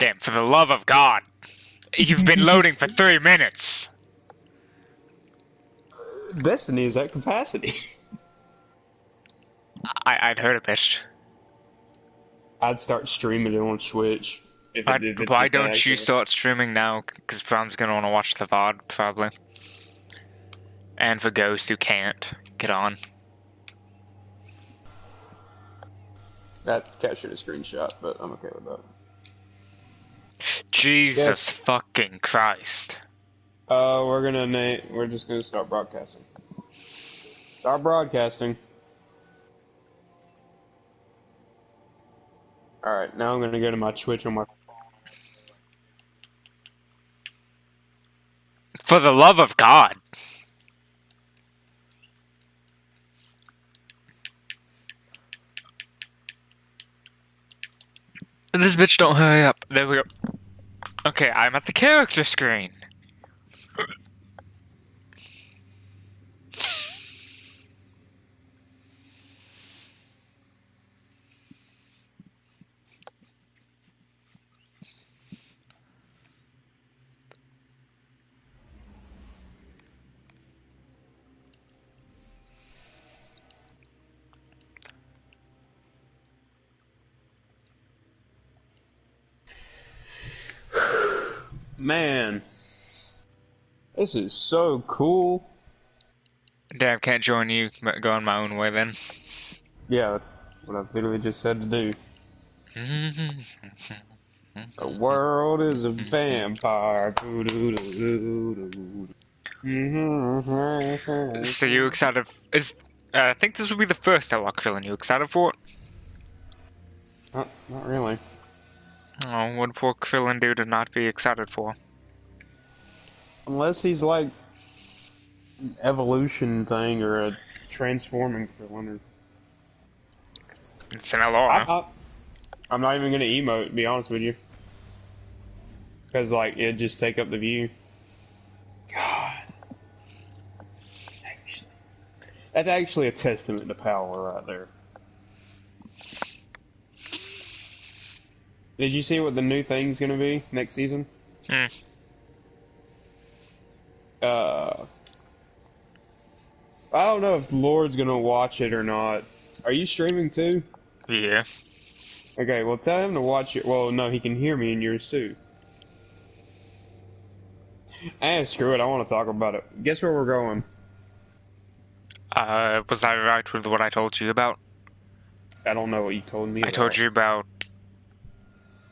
Damn, for the love of God. You've been loading for 3 minutes. Destiny is at capacity. I'd heard a bit. I'd start streaming it on Twitch. Why don't you start streaming now? Because Bram's gonna want to watch the VOD, probably. And for Ghost, who can't get on. That captured a screenshot, but I'm okay with that. Jesus fucking Christ. We're just gonna start broadcasting. Start broadcasting. Alright, now I'm gonna go to my Twitch on my... For the love of God. This bitch don't hurry up. There we go. Okay, I'm at the character screen. Man. This is so cool. Damn, can't join you. Go on my own way then. Yeah, what I literally just said to do. The world is a vampire. So you excited? I think this will be the first Outlaw Krillin. You excited for it? Not really. Oh, what poor Krillin do to not be excited for? Unless he's like an evolution thing or a transforming Krillin. It's an Outlaw. I'm not even gonna emote, to be honest with you. Because, like, it'd just take up the view. God. That's actually a testament to power right there. Did you see what the new thing's gonna be next season? I don't know if Lord's gonna watch it or not. Are you streaming too? Yeah. Okay, well tell him to watch it. Well, no, he can hear me in yours too. Screw it, I want to talk about it. Guess where we're going? Was I right with what I told you about? I don't know what you told me about. I told you about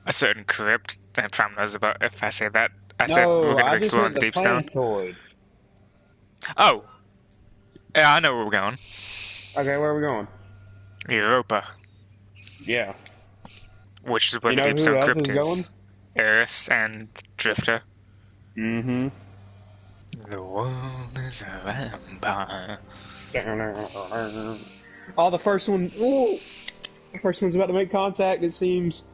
a certain crypt, and Pram knows about if I say that. I said we're going to be exploring the Deep Stone. Planetoid. Oh! Yeah, I know where we're going. Okay, where are we going? Europa. Yeah. Which is where the Deep Stone crypt is. Going? Eris and Drifter. Mm-hmm. The world is a vampire. Oh, the first one. Ooh, the first one's about to make contact, it seems.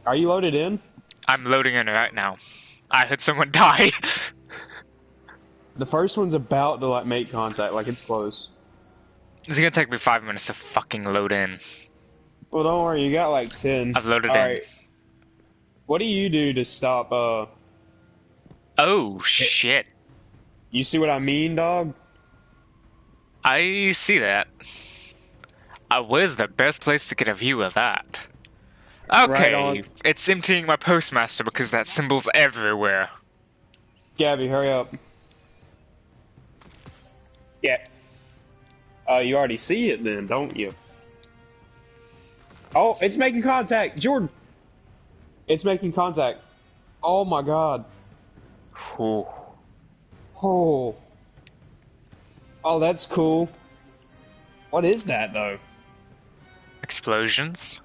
Are you loaded in? I'm loading in right now. I heard someone die. The first one's about to, like, make contact, like it's close. It's gonna take me 5 minutes to fucking load in. Well, don't worry, you got like 10. I've loaded in. Alright. What do you do to stop, Oh, shit. You see what I mean, dog? I see that. Where's the best place to get a view of that? Okay, Right it's emptying my postmaster because that symbol's everywhere. Gabby, hurry up. Yeah. You already see it then, don't you? Oh, it's making contact! Jordan! It's making contact. Oh my god. Ooh. Oh. Oh, that's cool. What is that, though? Explosions?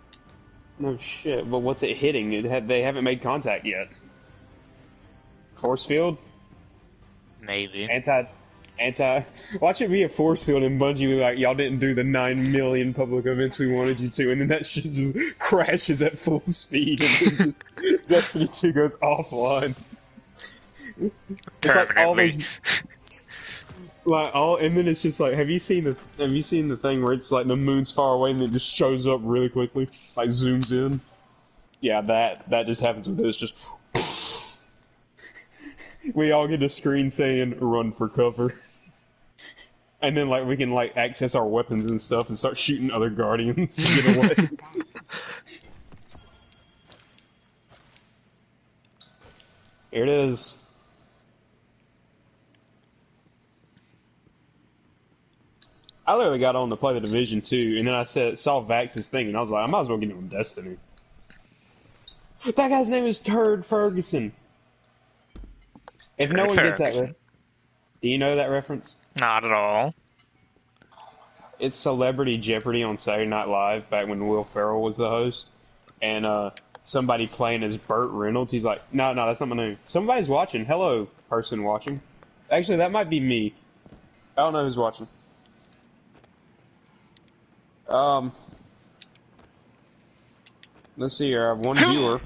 No shit, but what's it hitting? They haven't made contact yet. Force field? Maybe. Watch it be a force field and Bungie be like, y'all didn't do the 9 million public events we wanted you to, and then that shit just crashes at full speed, and then just Destiny 2 goes offline. It's like all those, and then it's just like, have you seen the thing where it's like the moon's far away and it just shows up really quickly, like zooms in? Yeah, that just happens with this. Just we all get a screen saying "run for cover," and then like we can like access our weapons and stuff and start shooting other guardians to get away. Here it is. I literally got on to play the Division 2, and then I saw Vax's thing, and I was like, I might as well get him on Destiny. That guy's name is Turd Ferguson. If no one gets that, do you know that reference? Not at all. It's Celebrity Jeopardy on Saturday Night Live back when Will Ferrell was the host, and somebody playing as Burt Reynolds. He's like, no, that's not my name. Somebody's watching. Hello, person watching. Actually, that might be me. I don't know who's watching. Let's see here. I have one viewer.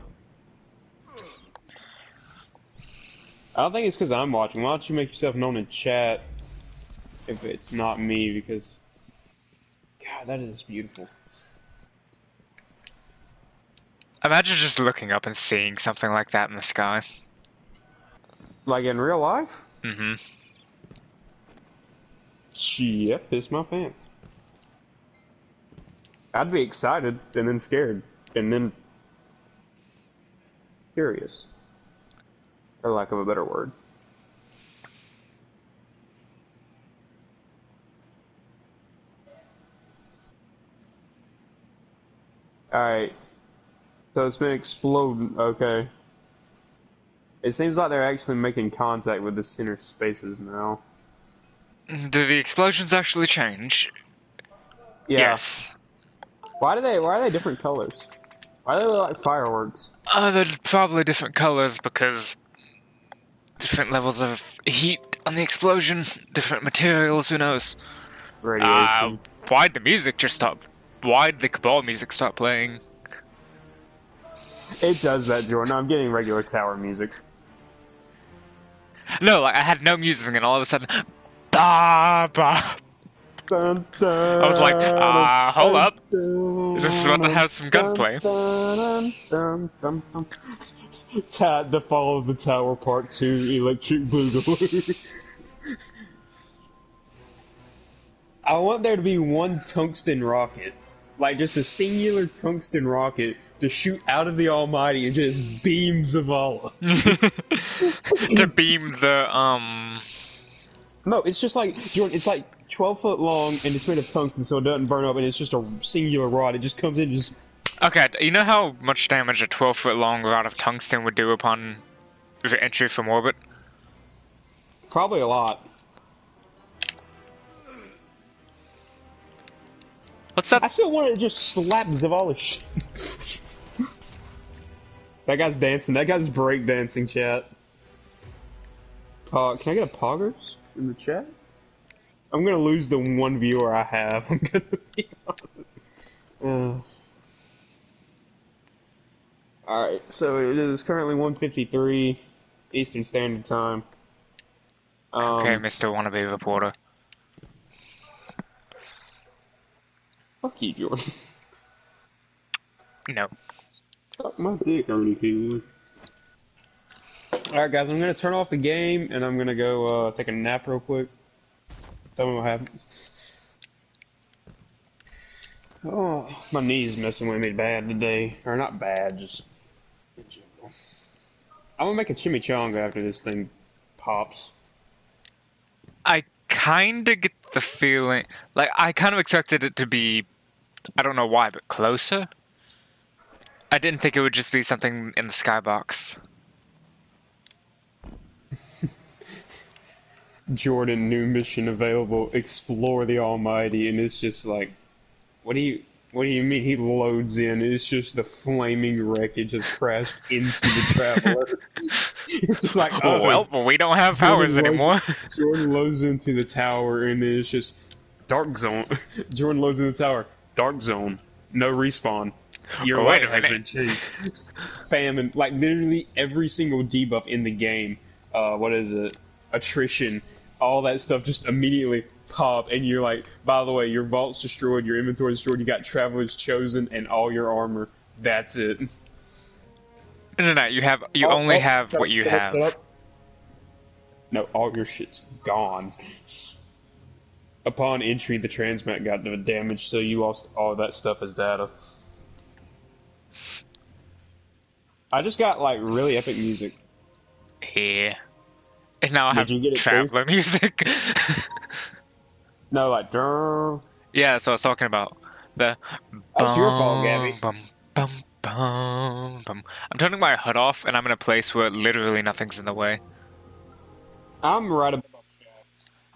I don't think it's because I'm watching. Why don't you make yourself known in chat if it's not me, because... God, that is beautiful. Imagine just looking up and seeing something like that in the sky. Like in real life? Mm-hmm. Yep, piss my pants. I'd be excited, and then scared, and then curious. For lack of a better word. Alright. So it's been exploding. Okay. It seems like they're actually making contact with the center spaces now. Do the explosions actually change? Yeah. Yes. Why are they different colors? Why do they look like fireworks? They're probably different colors because different levels of heat on the explosion, different materials, who knows? Radiation. Why'd the music just stop? Why'd the Cabal music stop playing? It does that, Jordan. I'm getting regular tower music. No, like I had no music and all of a sudden, bah, bah. Dun, dun, I was like, hold up. Dun, Is this about to have some gunplay? The Fall of the Tower Part 2 Electric Boogaloo. I want there to be one tungsten rocket. Like just a singular tungsten rocket to shoot out of the Almighty and just beam Zavala. To beam the, No, it's just like, Jordan, it's like 12 foot long and it's made of tungsten so it doesn't burn up and it's just a singular rod. It just comes in and just... Okay, you know how much damage a 12-foot long rod of tungsten would do upon the entry from orbit? Probably a lot. What's that? I still want to just slap Zavala shit. That guy's dancing. That guy's breakdancing, chat. Can I get a poggers in the chat? I'm gonna lose the one viewer I have. I'm gonna be honest. Alright, so it is currently 1:53 Eastern Standard Time. Okay, Mr. Wannabe Reporter. Fuck you, Jordan. No. Suck my dick, Ernie Keeley. Alright, guys, I'm gonna turn off the game and I'm gonna go take a nap real quick. Tell me what happens. Oh, my knee's messing with me bad today. Or not bad, just in general. I'm gonna make a chimichanga after this thing pops. I kinda get the feeling... Like, I kind of expected it to be... I don't know why, but closer? I didn't think it would just be something in the skybox. Jordan, new mission available, explore the Almighty, and it's just like, what do you mean he loads in? It's just the flaming wreckage has crashed into the Traveler. It's just like, well, we don't have powers anymore. Jordan loads into the tower, and it's just, dark zone. Jordan loads in the tower, dark zone, no respawn. Your life has been chased. Famine, like literally every single debuff in the game, what is it? Attrition, all that stuff just immediately pop, and you're like, by the way, your vault's destroyed, your inventory destroyed, you got Traveler's Chosen and all your armor. That's it. No. You Oh, only oh, have shut what up, you shut up, shut have. up. No, all your shit's gone. Upon entry, the transmat got damaged, so you lost all that stuff as data. I just got like really epic music. Yeah. And now I Did have you get it too? traveler music. No, like, durr. Yeah, that's what I was talking about. The That's your fault, Gabby. bum bum bum. I'm turning my HUD off, and I'm in a place where literally nothing's in the way. I'm right above.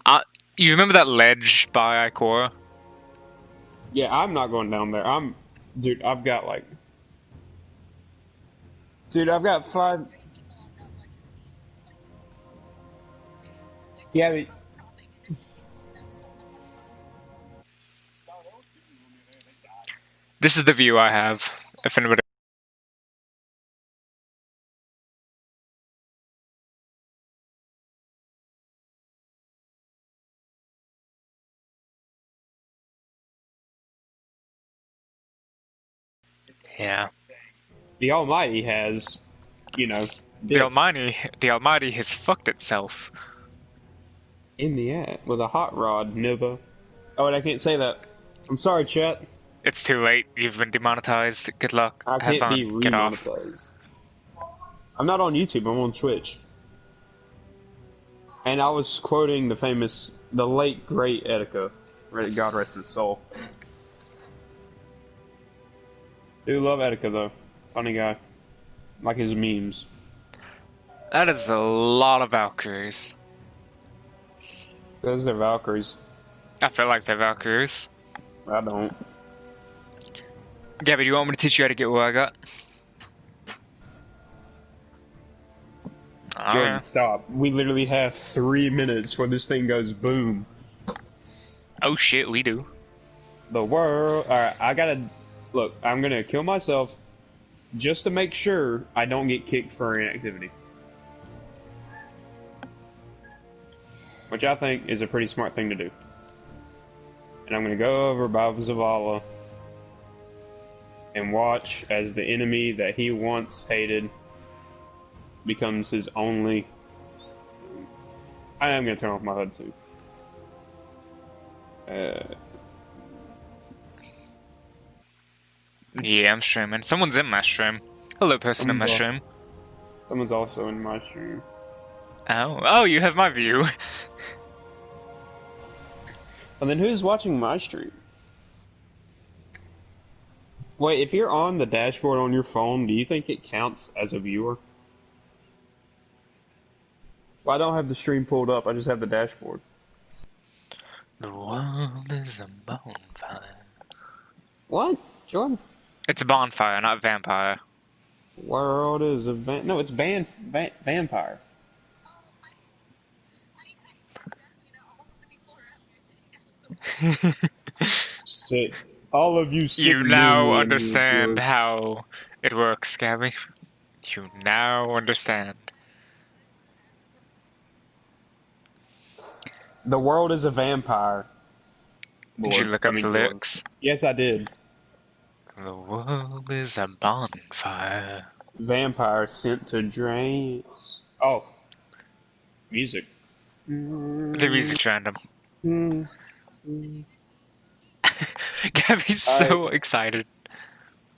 Uh, you remember that ledge by Ikora? Yeah, I'm not going down there. Dude, I've got 5. Gabby. This is the view I have. If anybody. Yeah. The Almighty has, you know, The dick Almighty has fucked itself. in the ass with a hot rod, Nova. Oh, and I can't say that. I'm sorry, chat. It's too late. You've been demonetized. Good luck. I Have can't be fun. Get off. remonetized. I'm not on YouTube, I'm on Twitch. And I was quoting the late, great Etika. God rest his soul. Do love Etika, though. Funny guy. Like his memes. That is a lot of Valkyries. Those are Valkyries. I feel like they're Valkyries. I don't. Gabby, do you want me to teach you how to get what I got? Jordan, stop. We literally have 3 minutes before this thing goes boom. Oh shit, we do. The world. Alright, I gotta. Look, I'm gonna kill myself just to make sure I don't get kicked for inactivity. Which I think is a pretty smart thing to do. And I'm gonna go over by Zavala and watch as the enemy that he once hated becomes his only. I am gonna turn off my HUD too. Yeah, I'm streaming. Someone's in my stream. Hello, person in my stream. Someone's also in my stream. Oh, you have my view. And then who's watching my stream? Wait, if you're on the dashboard on your phone, do you think it counts as a viewer? Well, I don't have the stream pulled up, I just have the dashboard. The world is a bonfire. What? Jordan? It's a bonfire, not vampire. World is a no, it's vampire. Sit. All of you sit. You now understand how it works, Gabby. You now understand. The world is a vampire. Did you look up the lyrics? Yes, I did. The world is a bonfire. Vampire sent to drain. Oh. Music. The music's random. Gabby's so excited.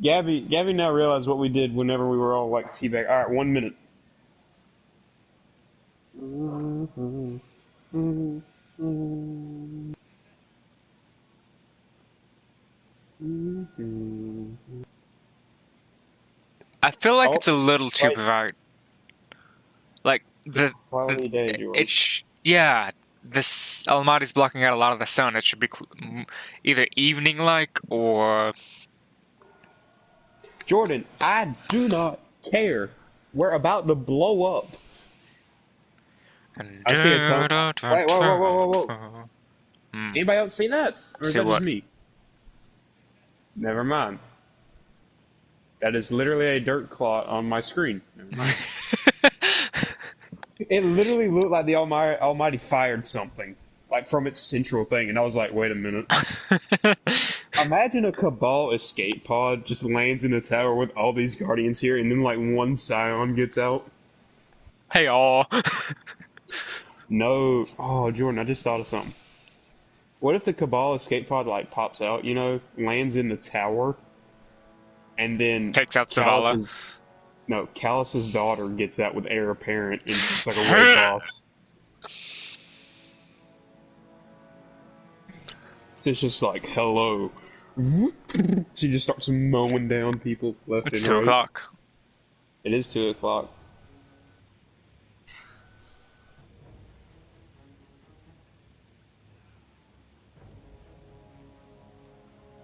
Gabby now realized what we did whenever we were all like teabag. Alright, 1 minute. I feel like it's a little too bright. Like yeah. This Almighty's blocking out a lot of the sun. It should be either evening-like or. Jordan, I do not care. We're about to blow up. I see a tunnel. Wait, whoa. Anybody else see that? Or is that just me? Never mind. That is literally a dirt clot on my screen. Never mind. It literally looked like the Almighty fired something, like from its central thing, and I was like, wait a minute. I Imagine a Cabal escape pod just lands in a tower with all these Guardians here, and then like one Scion gets out. Hey, all. No. Oh, Jordan, I just thought of something. What if the Cabal escape pod like pops out, lands in the tower, and then Takes out Zavala. Callus's daughter gets out with heir apparent, and it's like a weight loss. So it's just like, hello. She just starts mowing down people left It's and 2 right. o'clock. It is 2 o'clock.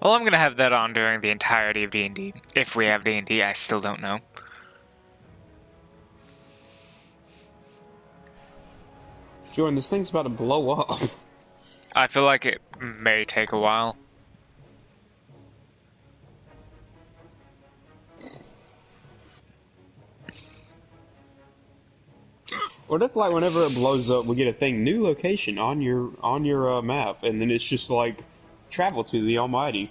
Well, I'm gonna have that on during the entirety of D&D. If we have D&D, I still don't know. Jordan, this thing's about to blow up. I feel like it may take a while. What if, like, whenever it blows up, we get a thing, new location on your map, and then it's just like, travel to the Almighty.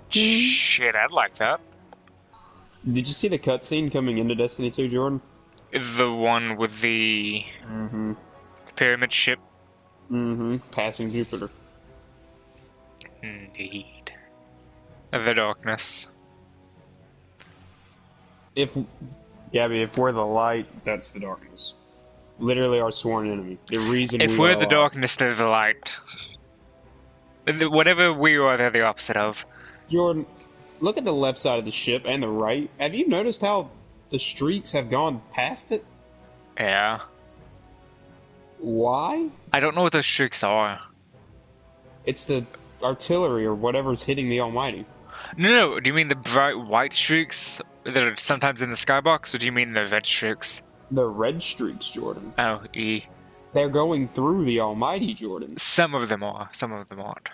Shit, I'd like that. Did you see the cutscene coming into Destiny 2, Jordan? The one with the pyramid ship. Passing Jupiter. Indeed. The darkness. Gabby, if we're the light, that's the darkness. Literally our sworn enemy. The reason If we're the darkness, they're the light. Whatever we are, they're the opposite of. Jordan, look at the left side of the ship and the right. Have you noticed how the streaks have gone past it? Yeah. Why? I don't know what those streaks are. It's the artillery or whatever's hitting the Almighty. No, do you mean the bright white streaks that are sometimes in the skybox, or do you mean the red streaks? The red streaks, Jordan. Oh, They're going through the Almighty, Jordan. Some of them are, some of them aren't.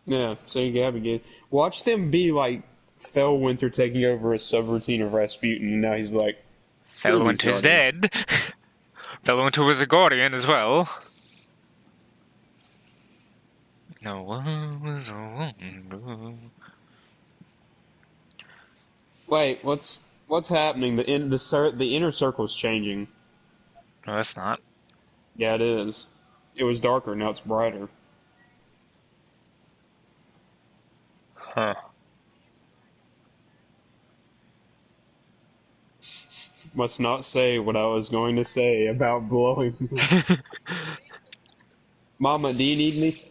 Yeah, so Gabby, watch them be like Felwinter taking over a subroutine of Rasputin, and now he's like, Felwinter's dead. Felwinter was a guardian as well. No one was a wonder. Wait, what's happening? The inner circle's changing. No, that's not. Yeah, it is. It was darker, now it's brighter. Huh. Must not say what I was going to say about blowing. Mama, do you need me?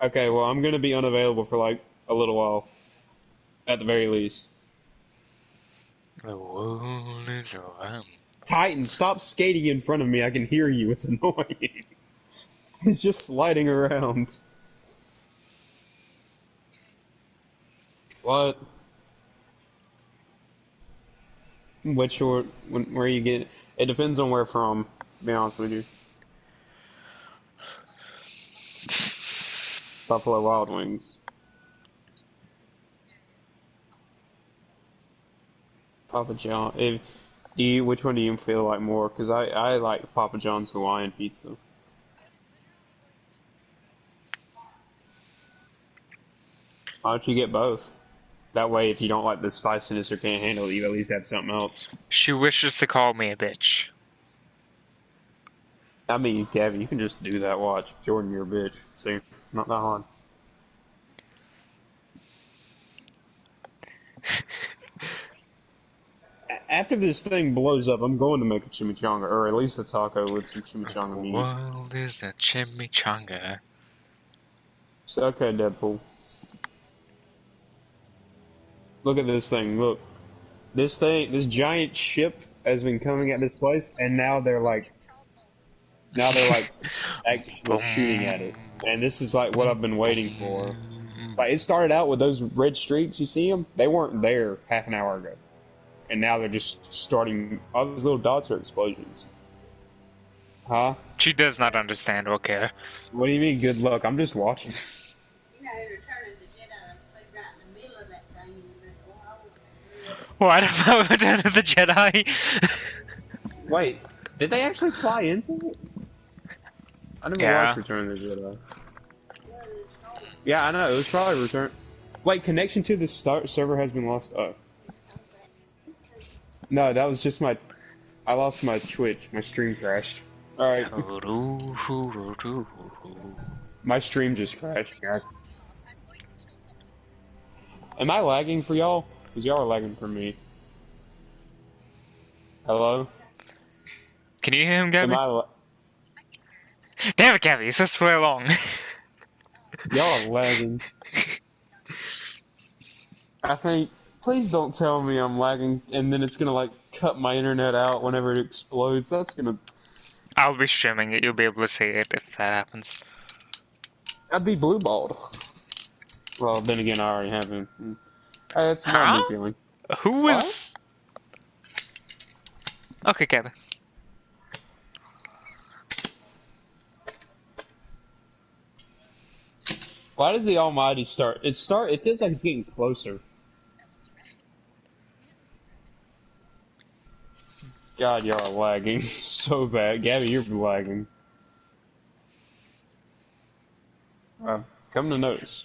Okay, well, I'm gonna be unavailable for like a little while. At the very least. The world is around. Titan, stop skating in front of me. I can hear you. It's annoying. He's just sliding around. What? Where you get? It depends on where from. To be honest with you. Buffalo Wild Wings. Papa John. Which one do you feel like more? Because I like Papa John's Hawaiian pizza. Why don't you get both? That way, if you don't like the spiciness or can't handle it, you at least have something else. She wishes to call me a bitch. I mean, Gabby, you can just do that. Watch. Jordan, you're a bitch. See? Not that hard. After this thing blows up, I'm going to make a chimichanga, or at least a taco with some chimichanga meat. The world is a chimichanga. It's okay, Deadpool. Look at this thing, look. This giant ship has been coming at this place, and now they're like actually shooting at it. And this is like what I've been waiting for. Like, it started out with those red streaks, you see them? They weren't there half an hour ago. And now they're just starting, all those little dots are explosions. Huh? She does not understand or care. What do you mean, good luck? I'm just watching. You know, Return of the Jedi played right in the middle of that thing. What about Return of the Jedi? Wait, did they actually fly into it? I never Yeah. watched Return of the Jedi. Yeah, I know. It was probably Return. Wait, connection to the start server has been lost. Oh. No, that was just my. I lost my Twitch. My stream crashed. Alright. My stream just crashed, guys. Am I lagging for y'all? Because y'all are lagging for me. Hello? Can you hear him, Gabby? Damn it, Gabby, it's just way long. Y'all are lagging. I think. Please don't tell me I'm lagging and then it's gonna like cut my internet out whenever it explodes. That's gonna. I'll be streaming it, you'll be able to see it if that happens. I'd be blue balled. Well, then again, I already have him. That's not a new feeling. Who was... Okay, Gabby. Why does the Almighty start? It feels like it's getting closer. God, y'all are lagging so bad. Gabby, you're lagging. Come to notice.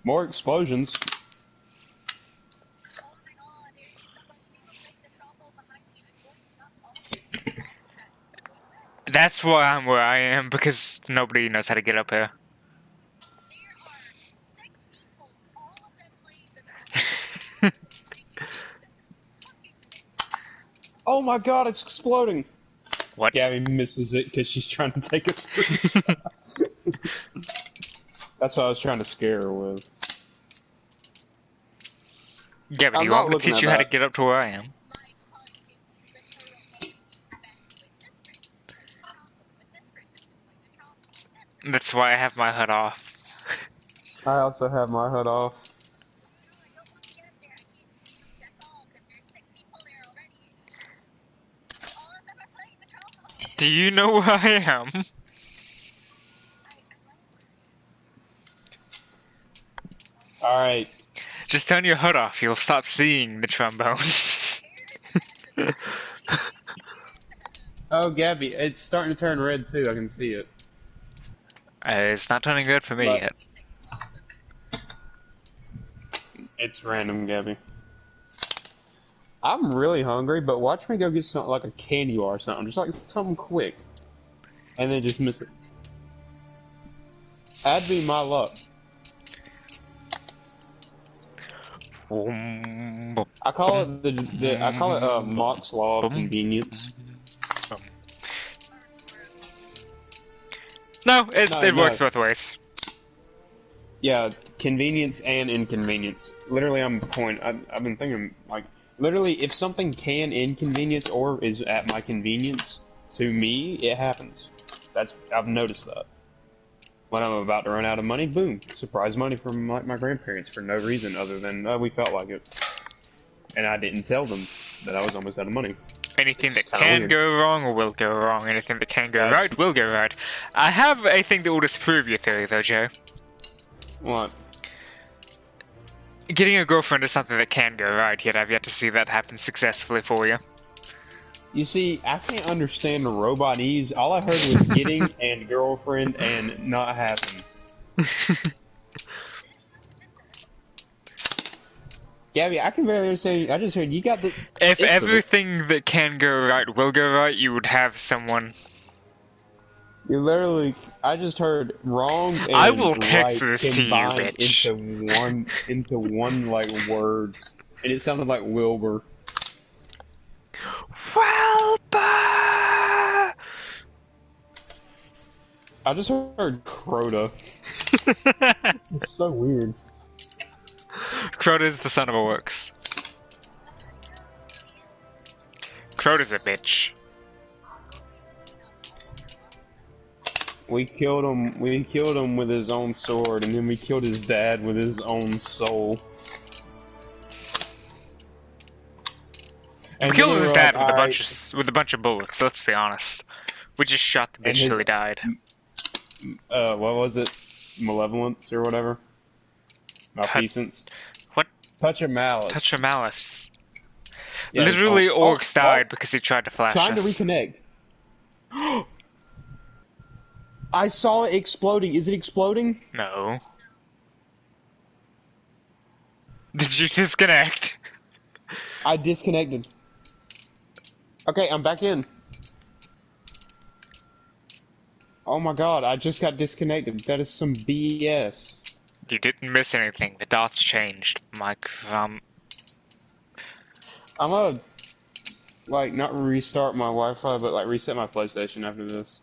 More explosions. That's why I'm where I am, because nobody knows how to get up here. Oh my god, it's exploding! What? Gabby misses it because she's trying to take a screenshot. That's what I was trying to scare her with. Gabby, do I'm you not want me to looking teach at you how to that. get up to where I am? That's why I have my HUD off. I also have my HUD off. Do you know where I am? Alright. Just turn your HUD off, you'll stop seeing the trombone. Oh, Gabby, it's starting to turn red too. I can see it. It's not turning good for me But- yet. It's random, Gabby. I'm really hungry, but watch me go get something like a candy bar or something. Just like something quick. And then just miss it. That'd be my luck. I call it I call it Mott's Law of Convenience. No, it No. works both ways. Yeah, convenience and inconvenience. Literally, I've been thinking, like, literally, if something can inconvenience or is at my convenience, to me, it happens. I've noticed that. When I'm about to run out of money, boom, surprise money from like my grandparents for no reason other than we felt like it, and I didn't tell them that I was almost out of money. Anything It's that kinda can weird. go wrong will go wrong. Anything that can go That's- right will go right. I have a thing that will disprove your theory, though, Joe. What? Getting a girlfriend is something that can go right, yet I've yet to see that happen successfully for you. You see, I can't understand the robotese. All I heard was getting and girlfriend and not happen. Gabby, I can barely understand you. I just heard you got the. If It's the- everything that can go right will go right, you would have someone. You literally. I just heard wrong and I will right text this to you, combined bitch. into one like word, and it sounded like Wilbur. Wilbur! I just heard Crota. This is so weird. Crota's the son of a works. Crota's a bitch. We killed him. We killed him with his own sword, and then we killed his dad with his own soul. We And killed then his were dad like, with "Alright." with a bunch of bullets. Let's be honest. We just shot the And bitch his- till he died. What was it? Malevolence or whatever? Malfeasance? What? Touch of Malice. Touch of malice. Yeah, Literally, oh, Orcs died because he tried to flash trying to us. reconnect. I saw it exploding. Is it exploding? No. Did you disconnect? I disconnected. Okay, I'm back in. Oh my god, I just got disconnected. That is some BS. You didn't miss anything. The dots changed. Mike, I'm gonna, like, not restart my Wi-Fi, but, like, reset my PlayStation after this.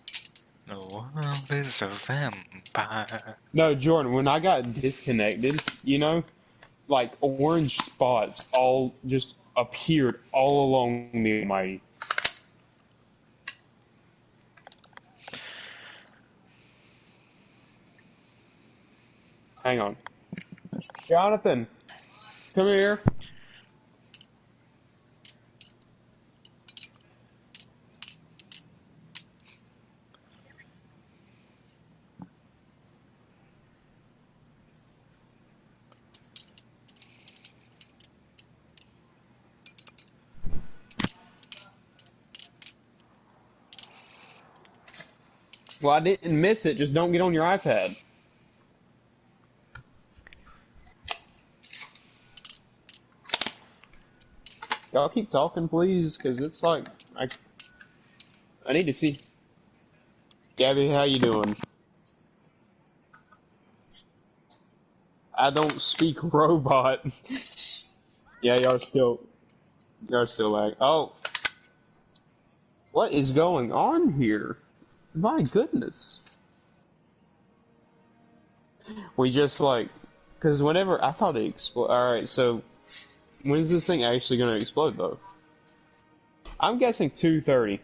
the world is a vampire. No, Jordan, when I got disconnected, you know, like, orange spots all just appeared all along the Almighty. Hang on. Jonathan, come here. Well, I didn't miss it. Just don't get on your iPad. Y'all keep talking, please, because it's like I need to see. Gabby, how you doing? I don't speak robot. Yeah, y'all still like. Oh, what is going on here? My goodness. We just like, because whenever I thought it explode. All right, so when's this thing actually gonna explode though? I'm guessing 2:30.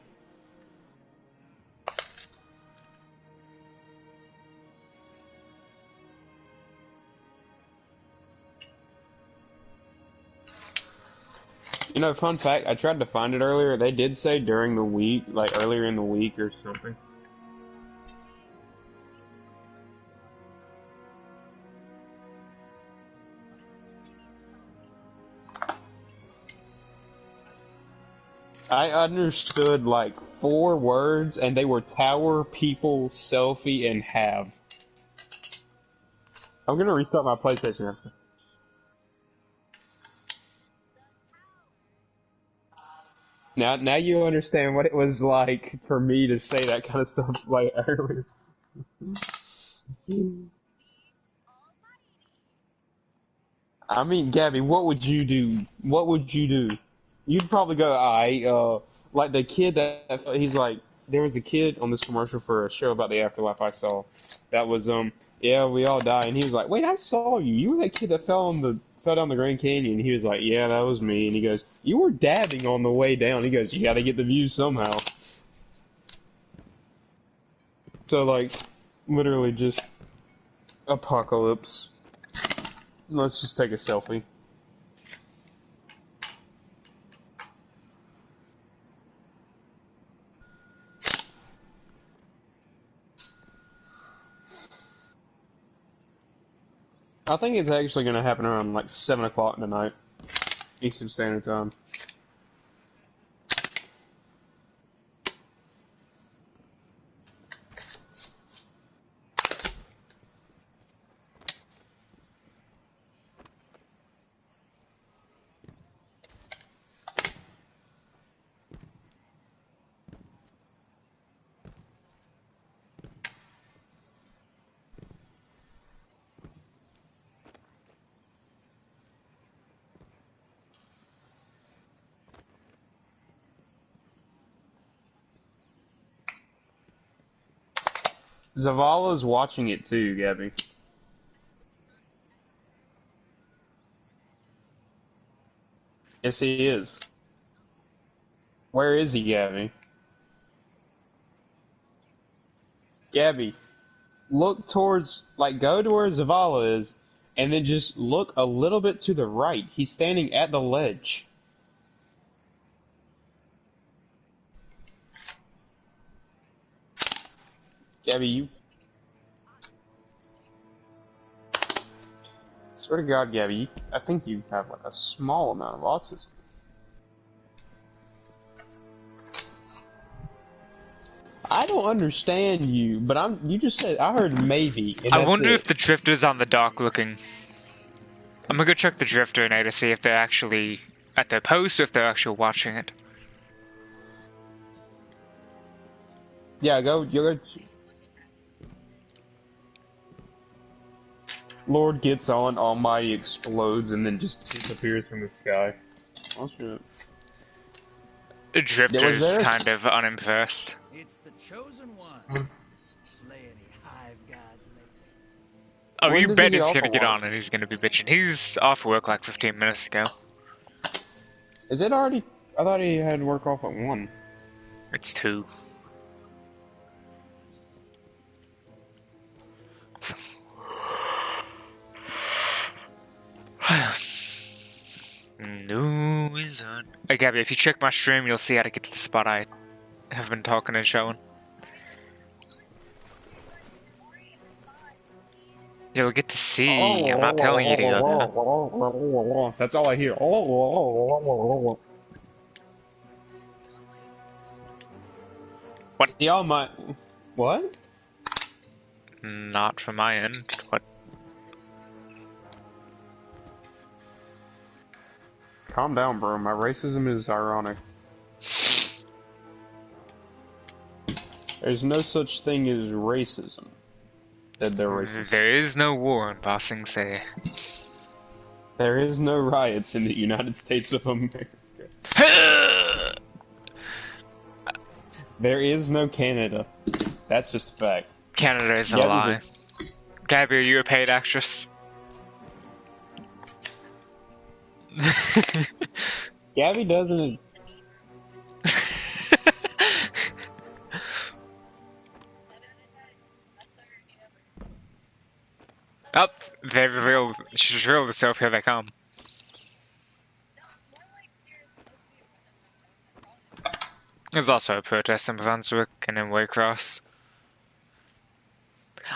You know, fun fact, I tried to find it earlier. They did say during the week, like earlier in the week or something. I understood like 4 words, and they were tower, people, selfie, and have. I'm gonna restart my PlayStation after. Now you understand what it was like for me to say that kind of stuff like earlier. I mean, Gabby, what would you do? What would you do? You'd probably go, like the kid that he's like, there was a kid on this commercial for a show about the afterlife I saw. That was yeah, we all die, and he was like, wait, I saw you. You were that kid that fell down the Grand Canyon. He was like, yeah, that was me. And he goes, you were dabbing on the way down. He goes, you got to get the view somehow. So like, literally just apocalypse. Let's just take a selfie. I think it's actually going to happen around like 7 o'clock tonight, Eastern Standard Time. Zavala's watching it too, Gabby. Yes, he is. Where is he, Gabby? Gabby, look towards, like, go to where Zavala is, and then just look a little bit to the right. He's standing at the ledge. Gabby, you... Swear to God, Gabby, I think you have, like, a small amount of autism. don't understand you, but you just said, I heard maybe, and I that's wonder it. if the drifter's on the dock looking. I'm gonna go check the drifter now to see if they're actually at their post or if they're actually watching it. Yeah, go. Lord gets on, Almighty explodes, and then just disappears from the sky. Oh shit. The drifter's there a- kind of unimpressed. It's the chosen one. Slay any hive gods lately. Oh, When you does bet he he's get gonna off get of on and he's gonna be bitching. He's off work like 15 minutes ago. Is it already? I thought he had work off at 1. It's 2. No wizard. Hey Gabby, if you check my stream, you'll see how to get to the spot I have been talking and showing. You'll get to see. I'm not telling you to go there. That's all I hear. What? Y'all might. What? Not from my end. What? Calm down, bro. My racism is ironic. There's no such thing as racism. Said they're racist. There is no war in Ba Sing Se. There is no riots in the United States of America. There is no Canada. That's just a fact. Canada is a Gabby's lie. Gabby, are you a paid actress? Gabby doesn't. Oh, she's revealed herself, here they come. There's also a protest in Brunswick and in Waycross.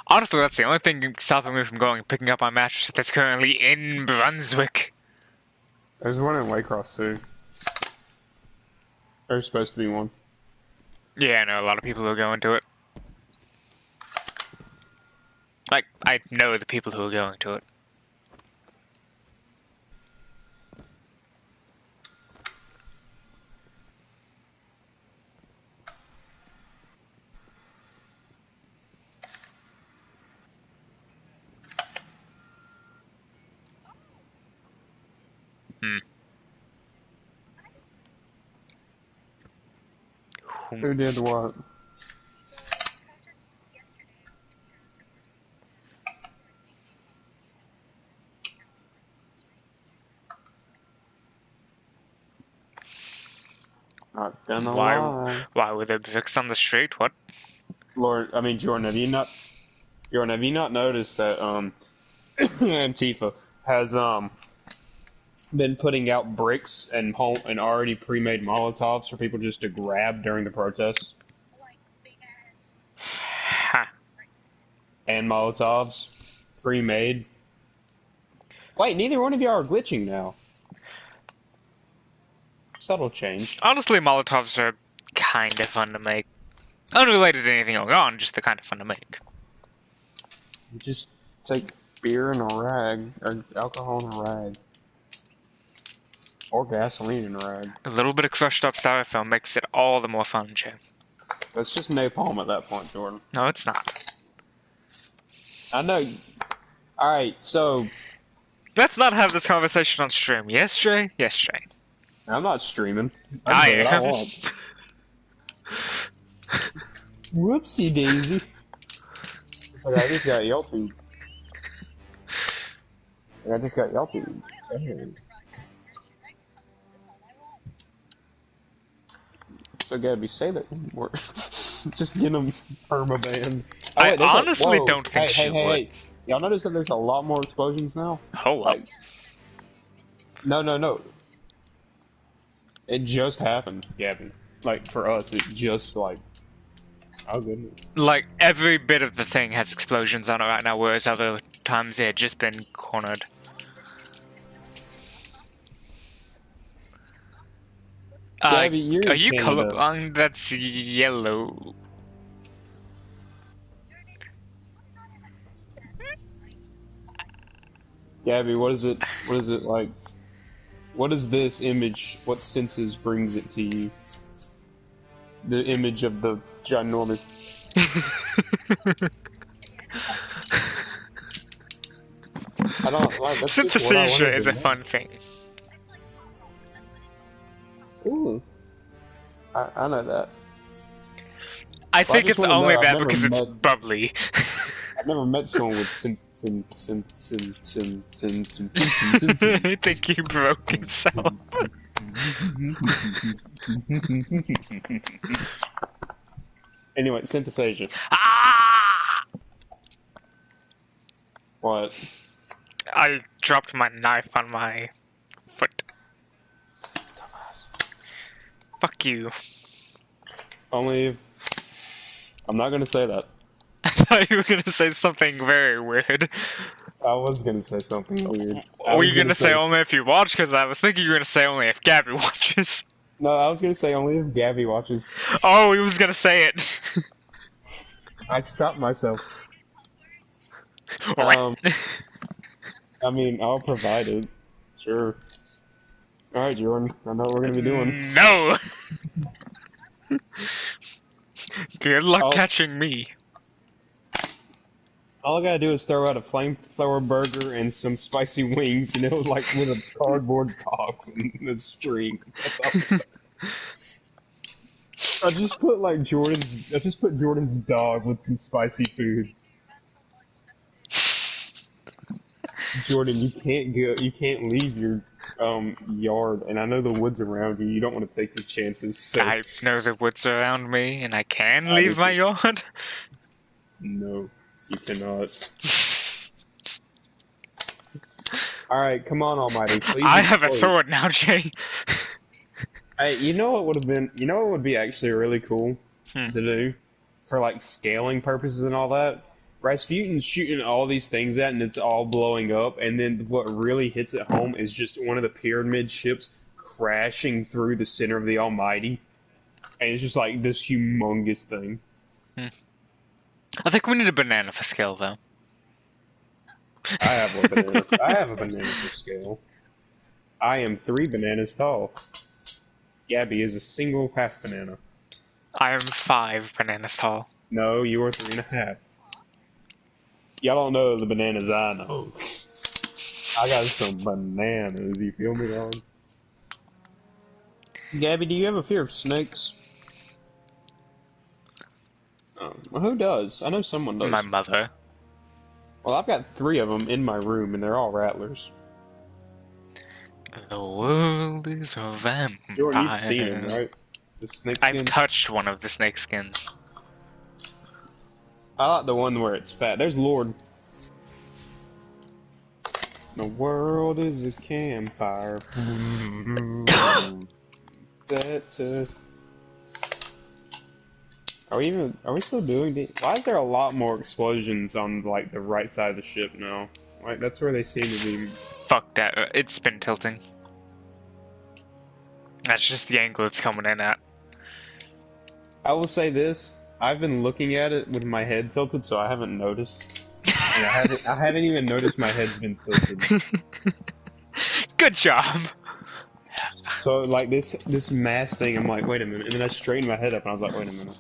Honestly, that's the only thing stopping me from going and picking up my mattress that's currently in Brunswick. There's one in Waycross too. There's supposed to be one. Yeah, I know a lot of people who are going to it. Like, I know the people who are going to it. Who did what? Not gonna lie. Why were there bricks on the street? What? Jordan, have you not noticed that Antifa has been putting out bricks and already pre-made Molotovs for people just to grab during the protests? Ha. And Molotovs pre-made. Wait, neither one of y'all are glitching now. Subtle change. Honestly, Molotovs are kind of fun to make. Unrelated to anything going on, just they're kind of fun to make. You just take beer and a rag, or alcohol and a rag. Or gasoline and a rag. A little bit of crushed up styrofoam makes it all the more fun, Jay. That's just napalm at that point, Jordan. No, it's not. I know. Alright, so Let's not have this conversation on stream. Yes, Jay? Yes, Jay. I'm not streaming. I say what am. want. Whoopsie daisy. It's like I just got Yelp. I just got Yelp. So Gabby, say that word. Just get them permaban. Oh, I wait, there's honestly whoa. don't think she would. Hey. Y'all notice that there's a lot more explosions now? Hold up. No. It just happened, Gavin. Like, for us, it just, like... Oh, goodness. Like, every bit of the thing has explosions on it right now, whereas other times it had just been cornered. Gabby, you're Are in you Canada. colorblind? That's yellow. Gabby, what is it? What is it like? What is this image? What senses brings it to you? The image of the ginormous. I don't like. That's just what I Synthesia wanted is to a know. fun thing. Ooh, I know that. I Well, I think just it's want to know. only I've that never because it's met. bubbly. I've never met someone with sin. I think he broke himself. Anyway, synthesasia. Ah! What? I dropped my knife on my foot. Fuck you. Only if... I'm not gonna say that. I thought you were gonna say something very weird. I was gonna say something weird. I Were was you gonna say only if you watch? Because I was thinking you were gonna say only if Gabby watches. No, I was gonna say only if Gabby watches. Oh, he was gonna say it. I stopped myself. I mean, I'll provide it. Sure. Alright, Jordan. I know what we're gonna be doing. No. Good luck Oh. catching me. All I gotta do is throw out a flamethrower burger and some spicy wings, and it'll like with a cardboard box and a string. That's all. I just put like Jordan's dog with some spicy food. Jordan, you can't go. You can't leave your yard, and I know the woods around you. You don't want to take your chances. So I know the woods around me, and I can I leave do my too. yard. No, you cannot. All right, come on, Almighty. Please I have a explode. sword now, Jay. Hey, you know what would have been? You know what would be actually really cool to do for like scaling purposes and all that? Rasputin's shooting all these things at, and it's all blowing up. And then what really hits it home is just one of the pyramid ships crashing through the center of the Almighty, and it's just like this humongous thing. I think we need a banana for scale, though. I have a banana. I have a banana for scale. I am 3 bananas tall. Gabby is a single half banana. I am 5 bananas tall. No, you are 3.5. Y'all don't know the bananas I know. I got some bananas, you feel me, dog? Gabby, do you have a fear of snakes? Oh, well, who does? I know someone does. My mother. Well, I've got 3 of them in my room, and they're all rattlers. The world is a vampire. Jordan, you've seen them, right? The snake I've skins? touched one of the snake skins. I like the one where it's fat. There's Lord. The world is a campfire. Are we still doing why is there a lot more explosions on like the right side of the ship now? Like that's where they seem to be. Fuck that. It's been tilting. That's just the angle it's coming in at. I will say this: I've been looking at it with my head tilted, so I haven't noticed. And I haven't even noticed my head's been tilted. Good job. So like this mass thing, I'm like, wait a minute, and then I straightened my head up, and I was like, wait a minute.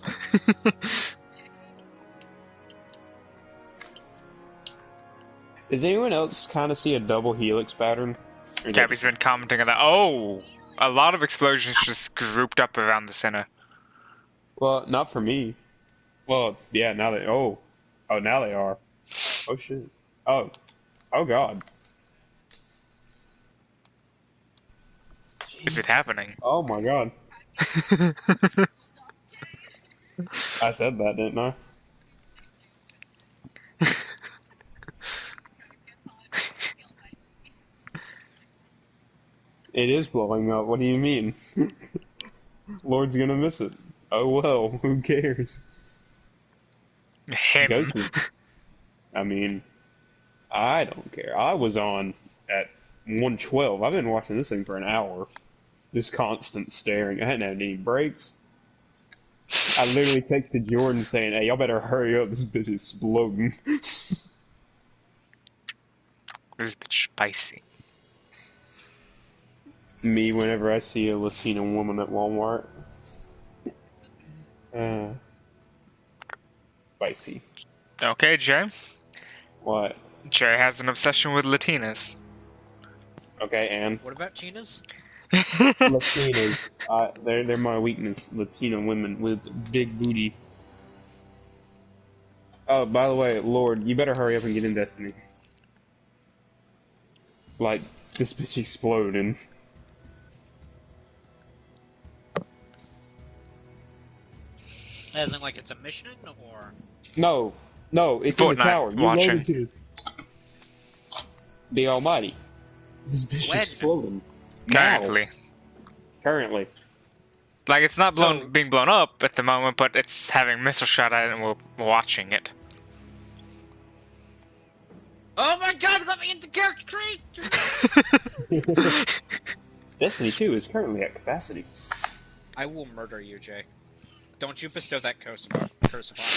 Does anyone else kind of see a double helix pattern? Or is that Gabby's been commenting on that. Oh! A lot of explosions just grouped up around the center. Well, not for me. Well, yeah, now they. Oh, now they are. Oh shit. Oh god. Is it happening? Oh my god. I said that, didn't I? It is blowing up. What do you mean? Lord's gonna miss it. Oh well, who cares? Him. Ghost is. I mean, I don't care. I was on at 112. I've been watching this thing for an hour. Just constant staring. I hadn't had any breaks. I literally texted Jordan saying, "Hey, y'all better hurry up. This bitch is exploding." This bitch spicy. Me, whenever I see a Latina woman at Walmart. Spicy. Okay, Jay. What? Jay has an obsession with Latinas. Okay, and What about Tina's? Latinas. They're my weakness. Latina women with big booty. Oh, by the way, Lord, you better hurry up and get in Destiny. Like, this bitch exploding. As in, like, it's a mission, or? No, it's in the Fortnite tower. You watching. loaded to the Almighty. This bitch When? exploding. Now. Currently. Currently. Like, it's not So- being blown up at the moment, but it's having missile shot at it and we're watching it. Oh my god, let me into character create! Destiny 2 is currently at capacity. I will murder you, Jay. Don't you bestow that curse upon me.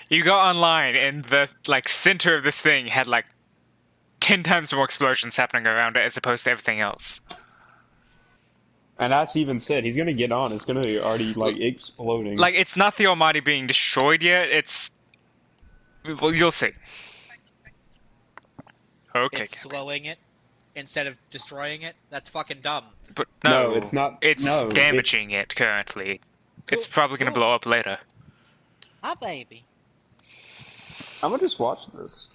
You go online and the, like, center of this thing had, like, 10 times more explosions happening around it as opposed to everything else. And that's even said, he's gonna get on. It's gonna be already, like, exploding. Like, it's not the Almighty being destroyed yet, it's... Well, you'll see. Okay. It's slowing it instead of destroying it. That's fucking dumb. But no, No, it's not- It's no, damaging it currently. It's Cool, probably going to cool. blow up later. Ah, baby. I'm gonna just watch this.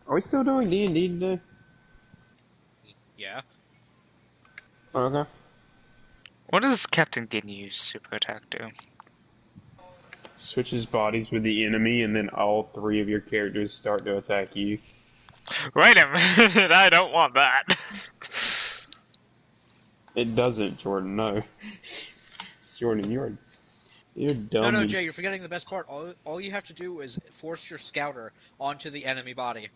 Are we still doing D&D today? Yeah. Okay. What does Captain Ginyu's super attack do? Switches bodies with the enemy, and then all three of your characters start to attack you. Wait a minute, I don't want that. It doesn't, Jordan, no. Jordan, you're dumb. No, Jay, you're forgetting the best part. All you have to do is force your scouter onto the enemy body.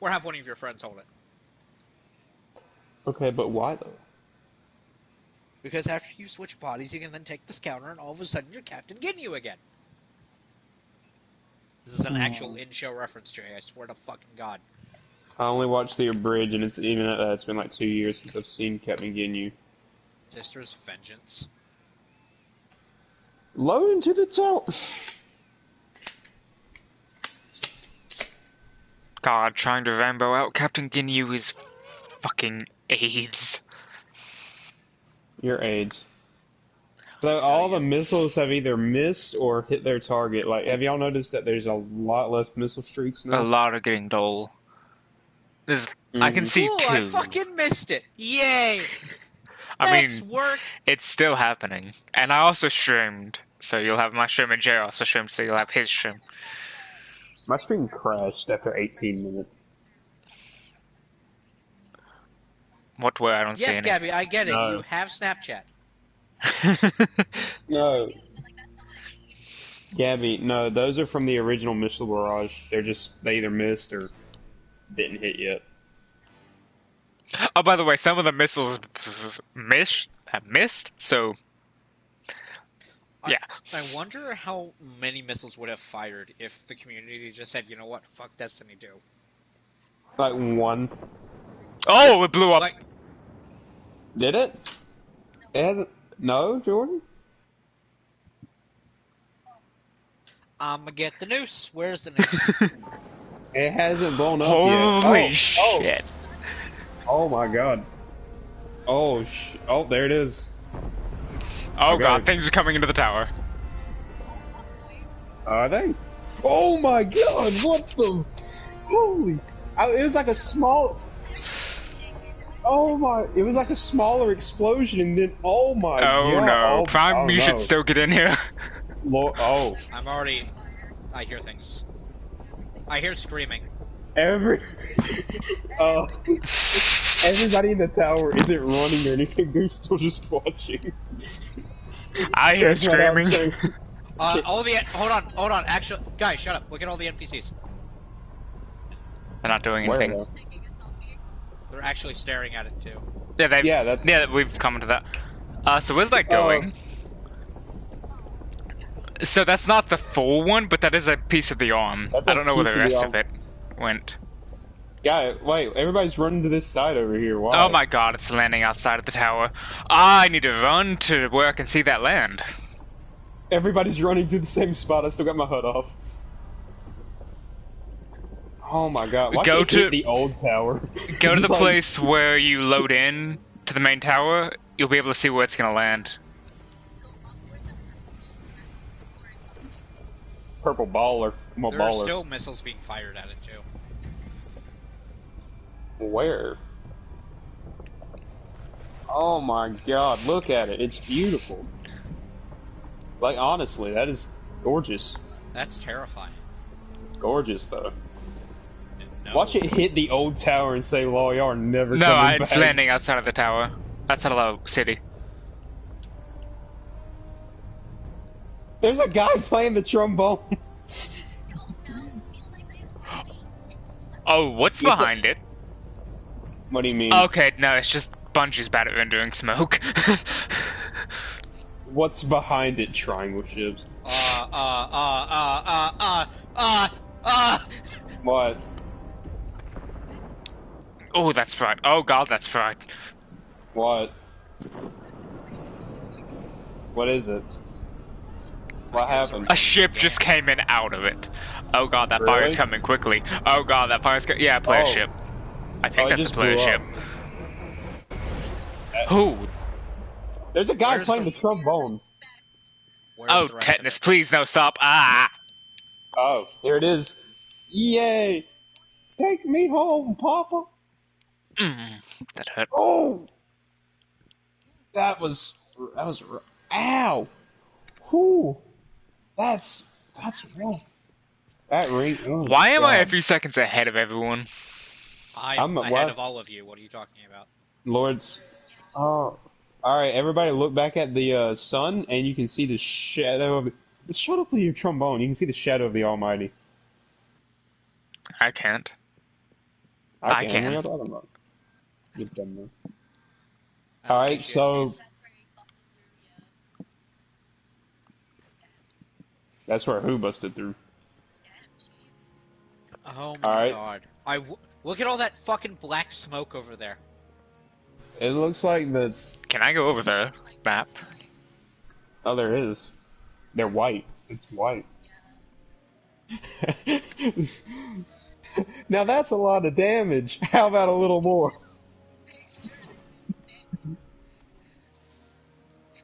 Or have one of your friends hold it. Okay, but why though? Because after you switch bodies, you can then take the scouter, and all of a sudden you're Captain Ginyu again. This is an actual in-show reference, Jay. I swear to fucking God. I only watched the abridged, and it's even at that, it's been like 2 years since I've seen Captain Ginyu. Sister's Vengeance. Low into the top. God, trying to Rambo out Captain Ginyu is fucking AIDS. Your AIDS. So all the missiles have either missed or hit their target. Like, have y'all noticed that there's a lot less missile streaks A now? lot are getting dull. I can see Cool, two. I fucking missed it! Yay! I Next mean, work! it's still happening. And I also streamed, so you'll have my stream and Jay also streamed, so you'll have his stream. My stream crashed after 18 minutes. What way? I don't see Yes, any. Gabby, I get it. No. You have Snapchat. No. Gabby, no, those are from the original Missile Barrage. They either missed or didn't hit yet. Oh, by the way, some of the missiles have missed, so... Yeah. I wonder how many missiles would have fired if the community just said, you know what, fuck Destiny 2. Like one. Oh, it blew up! Like, Did it? It hasn't. No, Jordan? I'ma get the noose. Where's the noose? It hasn't blown up Holy yet. shit. Oh my god. Oh, there it is. Oh Okay. god, things are coming into the tower. Are they? Oh my god, what the? Holy. It was like a small. Oh my. It was like a smaller explosion and then, oh my Oh god. no, Prime, you no. should still get in here. Oh. I'm already... I hear things. I hear screaming. Everybody in the tower isn't running or anything, they're still just watching. I hear That's what I'm screaming. saying. All the... Hold on. Actually... Guys, shut up. Look at all the NPCs. They're not doing Where anything. though? They're actually staring at it, too. Yeah, Yeah, that's- yeah, we've commented that. So where's that going? So that's not the full one, but that is a piece of the arm. That's I a don't know where piece the of the rest arm. of it went. Guy, wait, everybody's running to this side over here. Why? Oh my god, it's landing outside of the tower. I need to run to where I can see that land. Everybody's running to the same spot. I still got my HUD off. Oh my god! Why Go can't to- hit the old tower? Go to the Just like- place where you load in to the main tower. You'll be able to see where it's gonna land. Purple baller. I'm a There are baller. still missiles being fired at it too. Where? Oh my god! Look at it. It's beautiful. Like honestly, that is gorgeous. That's terrifying. Gorgeous though. No. Watch it hit the old tower and say, "Law, y'all are never No, coming it's back." landing outside of the tower. Outside of the city. There's a guy playing the trombone. Oh, what's Look at- behind it? What do you mean? Okay, no, it's just Bungie's bad at rendering smoke. What's behind it? Triangle ships. What? Oh, that's right. Oh god, that's right. What? What is it? What happened? A ship just came in out of it. Oh god, that fire's Really? coming quickly. Oh god, that fire's yeah, player Oh. ship. I Oh, think it that's a just player blew ship. up. Who? There's a guy Where's playing the- the trombone. Where's Oh, the rest of tetanus, it? please no stop. Ah! Oh, there it is. Yay! Take me home, Papa. That hurt. Oh, that was ow. Whew. That's rough. That ring. Oh, Why am I a God. few seconds ahead of everyone? I'm what? ahead of all of you. What are you talking about? Lords? Oh. All right, everybody, look back at the sun, and you can see the shadow of. Shut up with your trombone. You can see the shadow of the Almighty. I can't. I can. can. What are you talking about? You dumb man. I don't All right, think you so achieved- that's where who busted through. Oh All my right. god! Look at all that fucking black smoke over there. It looks like the. Can I go over the map? Oh, there is. They're white. It's white. Now that's a lot of damage. How about a little more?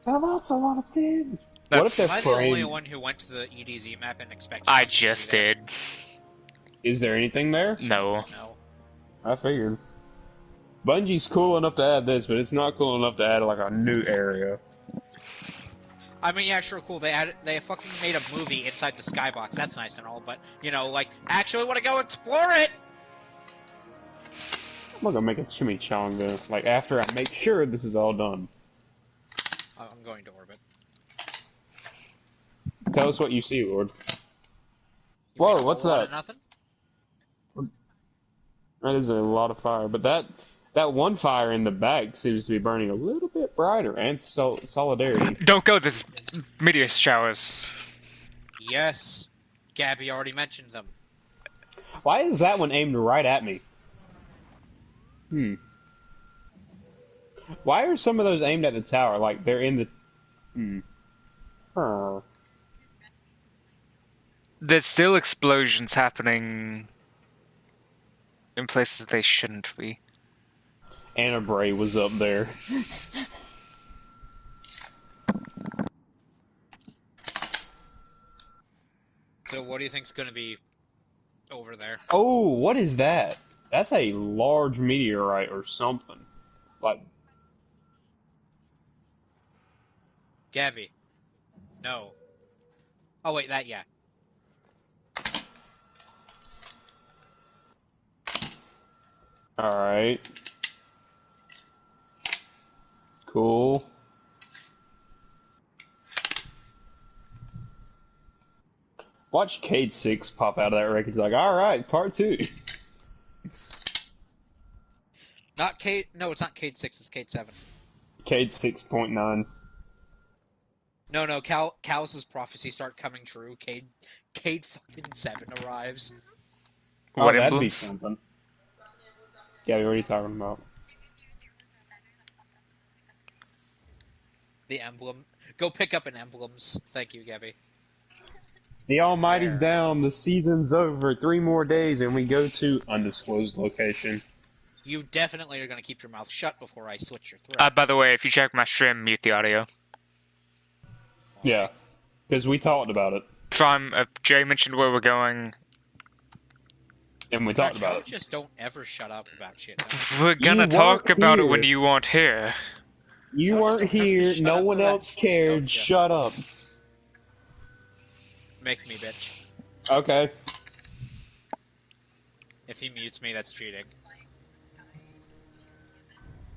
Now that's a lot of damage. What if That's- they're Am I the only framed? one who went to the EDZ map and expected? I something to be just there? did. Is there anything there? No. No. I figured. Bungie's cool enough to add this, but it's not cool enough to add like a new area. I mean, yeah, sure, cool. They fucking made a movie inside the skybox. That's nice and all, but you know, like, actually want to go explore it. I'm not gonna make a chimichanga. Like after I make sure this is all done. I'm going to orbit. Tell us what you see, Lord. You mean Whoa, a what's whole lot of that? Nothing. That is a lot of fire, but that one fire in the back seems to be burning a little bit brighter, and solidarity. Don't go this meteor showers. Yes, Gabby already mentioned them. Why is that one aimed right at me? Why are some of those aimed at the tower? Like they're in the. Huh. There's still explosions happening in places they shouldn't be. Anna Bray was up there. So, what do you think's going to be over there? Oh, what is that? That's a large meteorite or something. Like, Gabby. No. Oh wait, that yeah. alright. Cool. Watch Cade 6 pop out of that wreckage like, alright, part 2. Not Cade. No, it's not Cade 6. It's Cade 7. Cade 6.9. No, Callus's prophecy start coming true. Cade fucking 7 arrives. What that'd be emblems? something. Gabby, what are you talking about? The emblem. Go pick up an emblems. Thank you, Gabby. The Almighty's down, the season's over, 3 more days, and we go to undisclosed location. You definitely are going to keep your mouth shut before I switch your thread. By the way, if you check my stream, mute the audio. Yeah, because we talked about it, Jay mentioned where we're going. and we talked about it. Just don't ever shut up about shit. We're gonna You talk weren't about it here. when you weren't here. You No, weren't just don't here, shut no up one about else it, cared, don't ya? shut up. Make me, bitch. Okay. If he mutes me, that's cheating.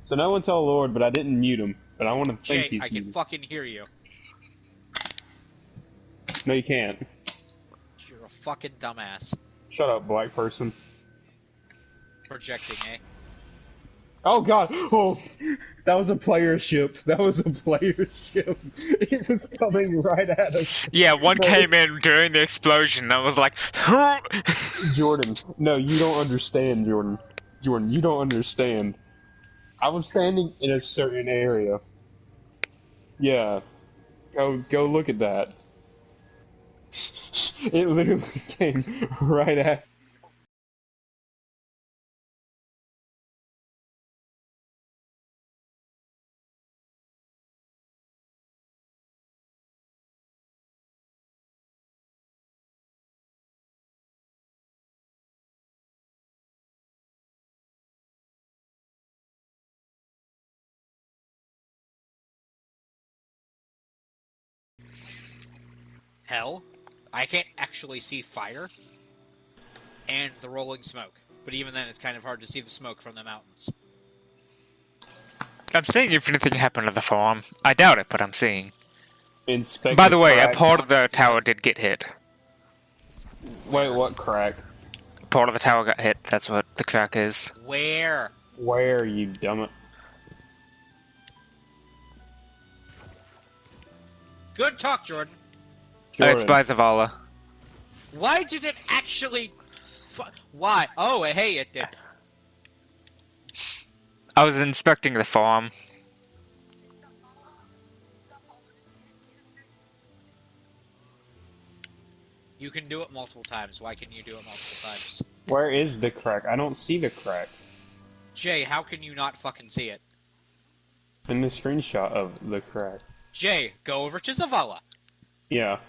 So no one tell Lord, but I didn't mute him. But I want to think Jay, he's I can muted. fucking hear you. No, you can't. You're a fucking dumbass. Shut up, black person. Projecting, eh? Oh god! Oh! That was a player ship. That was a player ship. It was coming right at us. Yeah, one came in during the explosion. And I was like, Jordan. No, you don't understand, Jordan. Jordan, you don't understand. I was standing in a certain area. Yeah. Go look at that. It literally came right at. Hell, I can't actually see fire and the rolling smoke. But even then, it's kind of hard to see the smoke from the mountains. I'm seeing if anything happened to the farm. I doubt it, but I'm seeing. Inspect By the way, a cracks. part of the tower did get hit. Wait, what crack? Part of the tower got hit. That's what the crack is. Where? Where, you dumb it? Good talk, Jordan. It's by Zavala. Why did it actually... Why? Oh, hey, it did. I was inspecting the farm. You can do it multiple times. Why can you do it multiple times? Where is the crack? I don't see the crack. Jay, how can you not fucking see it? It's in the screenshot of the crack. Jay, go over to Zavala. Yeah.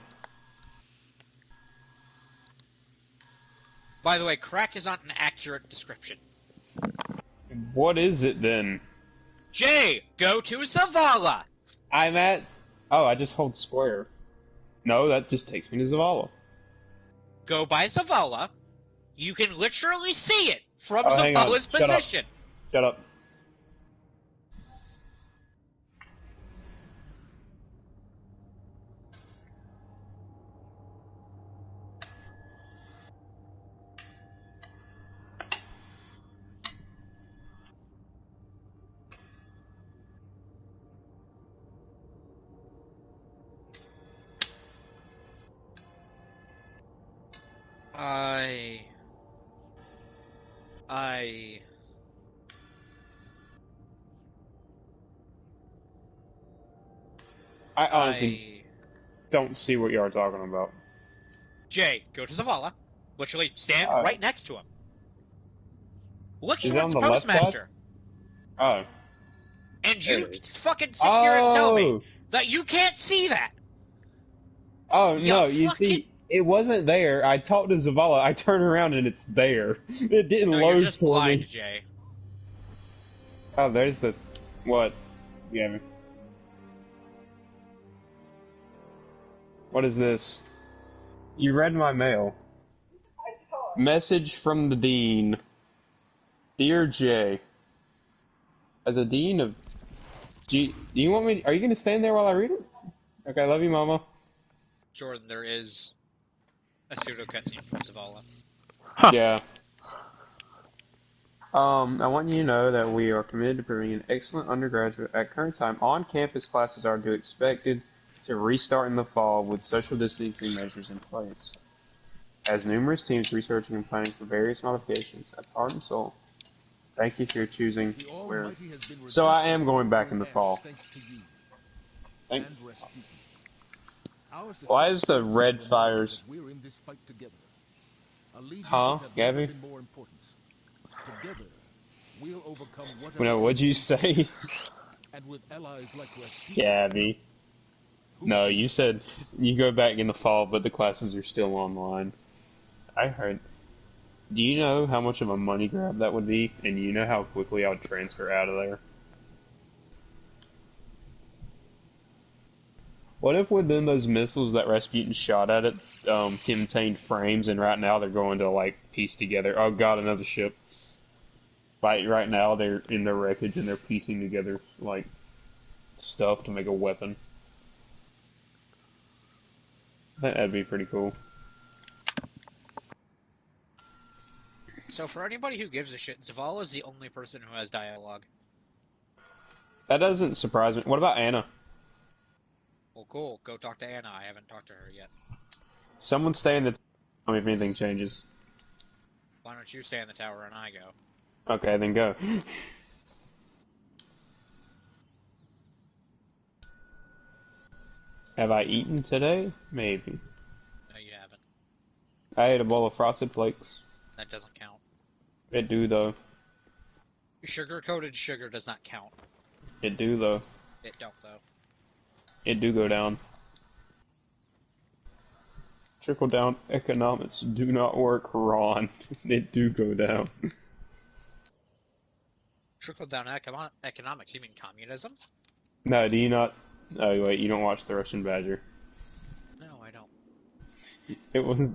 By the way, crack is not an accurate description. What is it then? Jay, go to Zavala! I'm at... Oh, I just hold square. No, that just takes me to Zavala. Go by Zavala. You can literally see it from Oh, hang on. Zavala's Shut up. position. Shut up. I honestly don't see what you are talking about. Jay, go to Zavala. Literally stand right next to him. Look Is it towards on the the left side? postmaster. Oh. And There you it is. fucking sit here and tell me Oh. that you can't see that. Oh, You no, you fucking- see, it wasn't there. I talked to Zavala, I turn around and it's there. It didn't No, load you're just for blind, me. Jay. Oh, there's the... What? Yeah. What is this? You read my mail. Message from the Dean. Dear Jay. As a Dean of... do you want me... Are you gonna stand there while I read it? Okay, I love you, Mama. Jordan, there is a pseudo cutscene from Zavala. Huh. Yeah. I want you to know that we are committed to providing an excellent undergraduate. At current time, on-campus classes are expected to restart in the fall with social distancing measures in place. As numerous teams researching and planning for various modifications at Heart and Soul, thank you for choosing The where. Almighty has been So I reduced to am going back in the smoldering fall. ash thanks to you Thank. and Rasputin. Our Why success is the serves as red a reminder fires? that we're in this fight together. Allegiances Huh, have Gabby? never been more important. Together, we'll overcome whatever. No, what'd you say, And with allies like Rasputin, Gabby? who No, can you stop said us? you go back in the fall, but the classes are still online. I heard. Do you know how much of a money grab that would be? And you know how quickly I would transfer out of there? What if within those missiles that Rasputin shot at it contained frames, and right now they're going to, like, piece together... Oh god, another ship. Like, right now they're in their wreckage and they're piecing together, like, stuff to make a weapon. That'd be pretty cool. So for anybody who gives a shit, Zavala is the only person who has dialogue. That doesn't surprise me. What about Anna? Well, cool. Go talk to Anna. I haven't talked to her yet. Someone stay in the tower if anything changes. Why don't you stay in the tower and I go? Okay, then go. Have I eaten today? Maybe. No, you haven't. I ate a bowl of Frosted Flakes. That doesn't count. It do, though. Sugar-coated sugar does not count. It do, though. It don't, though. It do go down. Trickle-down economics do not work, Ron. It do go down. Trickle-down economics, you mean communism? No, do you not... Oh, wait, you don't watch The Russian Badger. No, I don't. It was...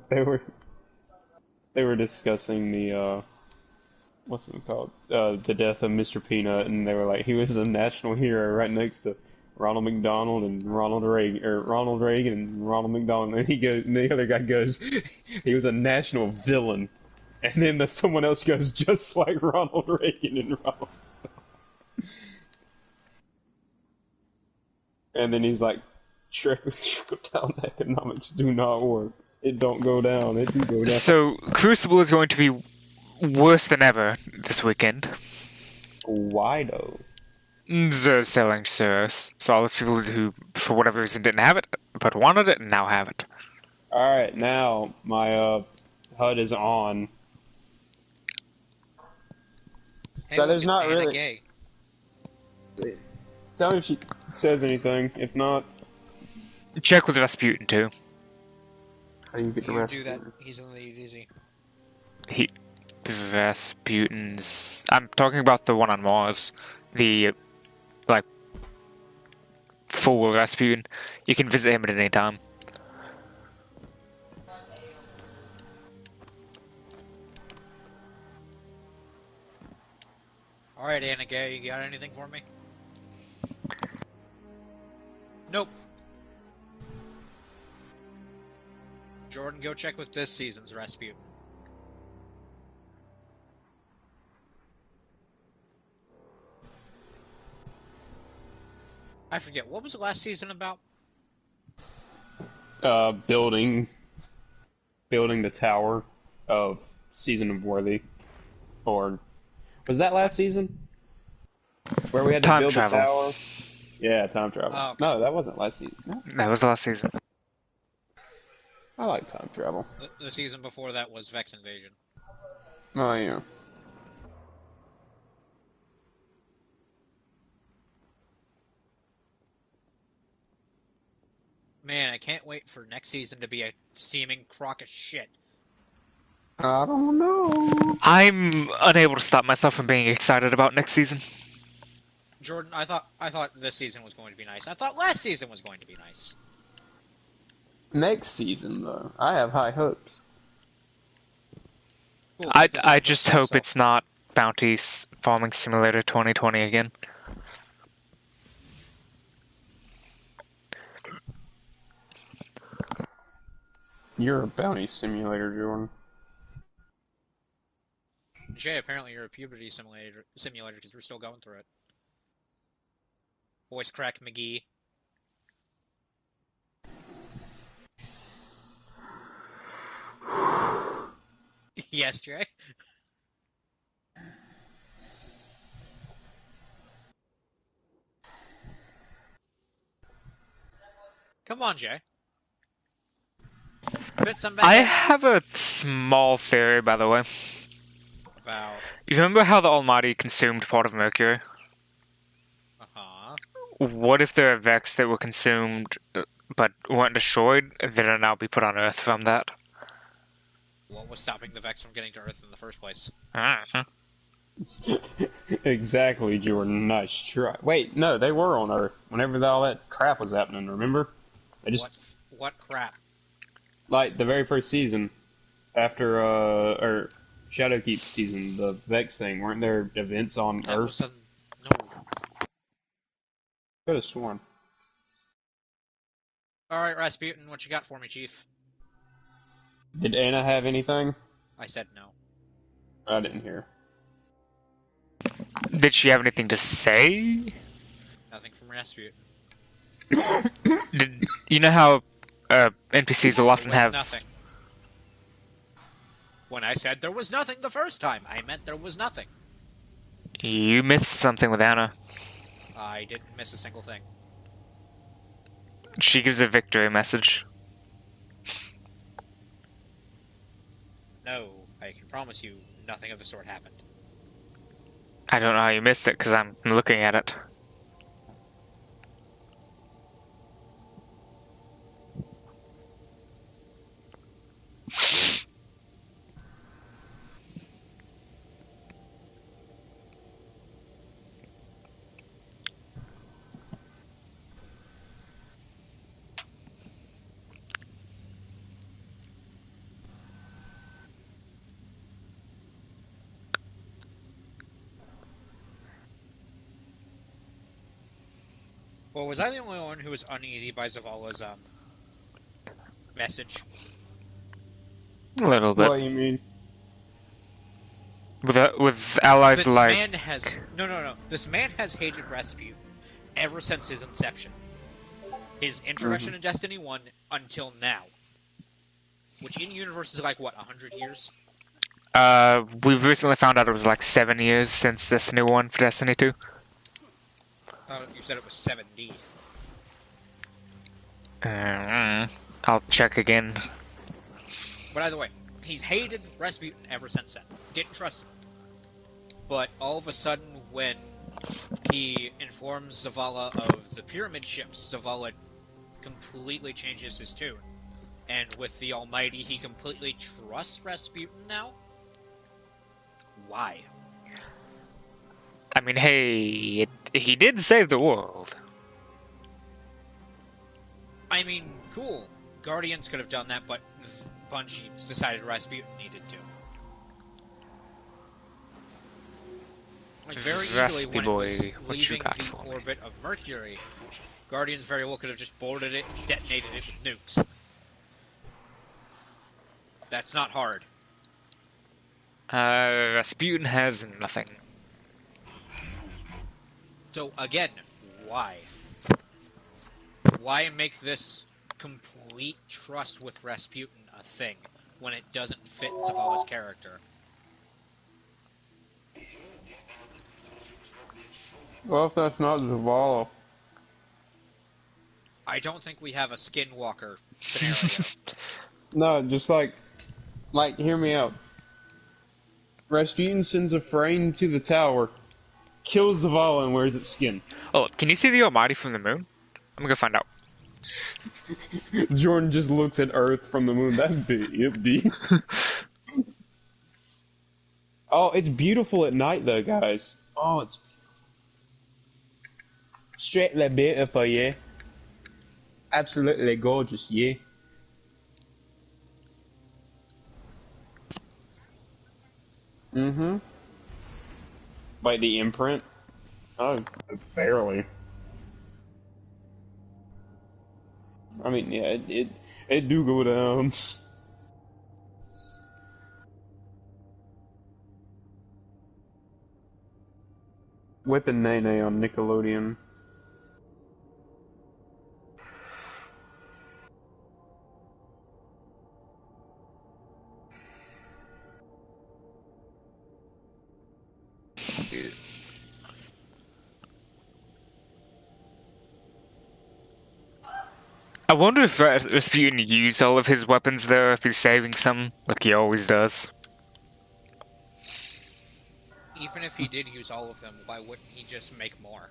They were discussing the, what's it called? The death of Mr. Peanut, and they were like, he was a national hero right next to Ronald McDonald and Ronald Reagan, and Ronald McDonald, and and the other guy goes, he was a national villain, and then someone else goes, just like Ronald Reagan and Ronald and then he's like, trickle-down economics do not work. It don't go down, it do go down. So, Crucible is going to be worse than ever this weekend. Why though? They're selling Cirrus, so all those people who, for whatever reason, didn't have it, but wanted it, now have it. Alright, now my HUD is on. Hey, So look, there's it's not Anna really- Gay. Tell me if she says anything. If not, Check with Rasputin, too. how do you get the You rest do that. of it? He's in the lead easy. Rasputin's... I'm talking about the one on Mars. The, like, full Rasputin. You can visit him at any time. Alright, Anna Gay, you got anything for me? Nope. Jordan, go check with this season's Rasputin. I forget, what was the last season about? Building the tower of Season of Worthy, or was that last season? Where we had to Time build travel. the tower? Yeah, time travel. Oh, okay. No, that wasn't last season. No, That was the last season. I like time travel. The season before that was Vex Invasion. Oh yeah. Man, I can't wait for next season to be a steaming crock of shit. I don't know. I'm unable to stop myself from being excited about next season. Jordan, I thought this season was going to be nice. I thought last season was going to be nice. Next season though, I have high hopes. Cool, I keep this I up, just so- hope it's not Bounty Farming Simulator 2020 again. You're a bounty simulator, Jordan. Jay, apparently you're a puberty simulator because we're still going through it. Voice crack McGee. Yes, Jay. Come on, Jay. Spit some back I at me have a small theory, by the way. about. You remember how the Almighty consumed part of Mercury? Uh-huh. What if there are Vex that were consumed but weren't destroyed that are now be put on Earth from that? What was stopping the Vex from getting to Earth in the first place? Uh-huh. Exactly, Jordan. Nice try. Wait, no, they were on Earth whenever all that crap was happening. Remember? They just What crap? like the very first season after or Shadowkeep season, the Vex thing. Weren't there events on That Earth? was no. Could have sworn. All right, Rasputin, what you got for me, Chief? Did Anna have anything? I said no. I didn't hear. Did she have anything to say? Nothing from Rasputin. Did you know how NPCs will often There was have nothing. When I said there was nothing the first time, I meant there was nothing. You missed something with Anna. I didn't miss a single thing. She gives a victory message. No, I can promise you nothing of the sort happened. I don't know how you missed it because I'm looking at it. Well, was I the only one who was uneasy by Zavala's message? A little bit. What do you mean? With allies This like man has no. This man has hated Rasputin ever since his inception. His introduction in Destiny 1 until now. Which in universe is like what, 100 years? we've recently found out it was like 7 years since Destiny 1 for Destiny 2. You said it was 70. I'll check again. But either way, he's hated Rasputin ever since then. Didn't trust him. But all of a sudden, when he informs Zavala of the pyramid ships, Zavala completely changes his tune. And with the Almighty, he completely trusts Rasputin now? Why? I mean, hey, he did save the world. I mean, cool. Guardians could have done that, but Bungie decided Rasputin needed to. Like, very easily, Raspy when boy, it was what you leaving got the for me? orbit of Mercury, Guardians very well could have just boarded it and detonated it with nukes. That's not hard. Rasputin has nothing. So, again, why? Why make this complete trust with Rasputin a thing when it doesn't fit Zavala's character? Well, if that's not Zavala. I don't think we have a Skinwalker scenario. No, just like, hear me out. Rasputin sends a frame to the tower, kills Zavala, and wears its skin. Oh, can you see the Almighty from the moon? I'm gonna go find out. Jordan just looks at Earth from the moon. That'd be it. Be. Oh, it's beautiful at night, though, guys. Oh, it's strictly beautiful, yeah. Absolutely gorgeous, yeah. Mm-hmm. Like the imprint? Oh, barely. I mean, yeah, it do go down. Whipping Nene on Nickelodeon. I wonder if Rasputin used all of his weapons though, if he's saving some, like he always does. Even if he did use all of them, why wouldn't he just make more?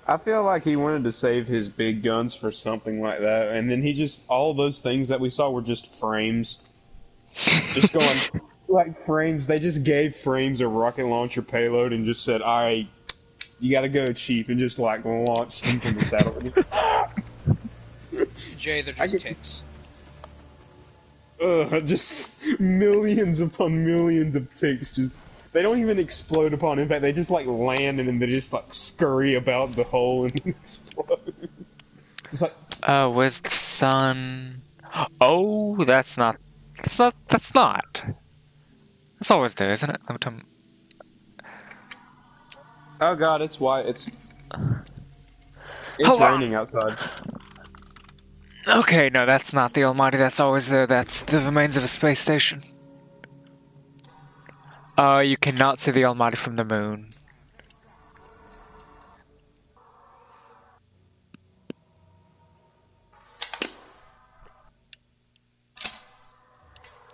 I feel like he wanted to save his big guns for something like that, and then he just, all those things that we saw were just frames. Just going, like frames, they just gave frames a rocket launcher payload and just said, alright, you gotta go, Chief, and just like launched him from the satellite. Just, Jay, they're just ticks. just millions upon millions of ticks. Just they don't even explode upon impact. They just like land and then they just like scurry about the hole and explode. Just like Where's the sun? Oh, that's not. That's not. It's always there, isn't it? oh god, it's white. It's Hold on. raining outside. Okay, no, that's not the Almighty. That's always there. That's the remains of a space station. You cannot see the Almighty from the moon.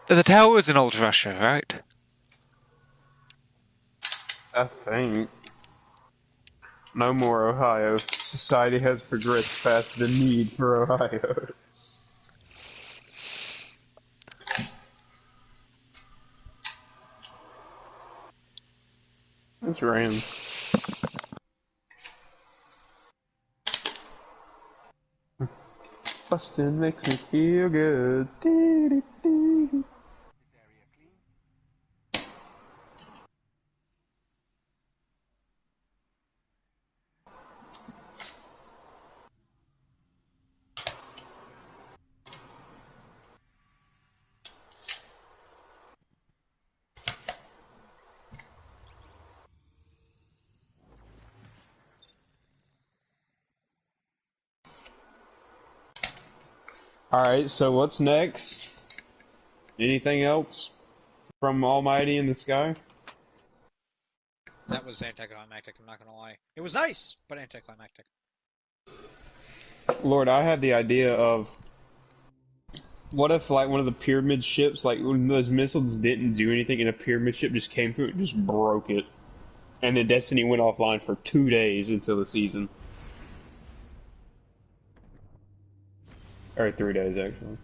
The tower is in Old Russia, right? I think. No more Ohio. Society has progressed past the need for Ohio. It's raining. Bustin' makes me feel good. Alright, so what's next? Anything else from Almighty in the Sky? That was anticlimactic, I'm not gonna lie. It was nice, but anticlimactic. Lord, I had the idea of what if like one of the pyramid ships, like when those missiles didn't do anything and a pyramid ship just came through and just broke it. And then Destiny went offline for 2 days until the season. Or 3 days, actually.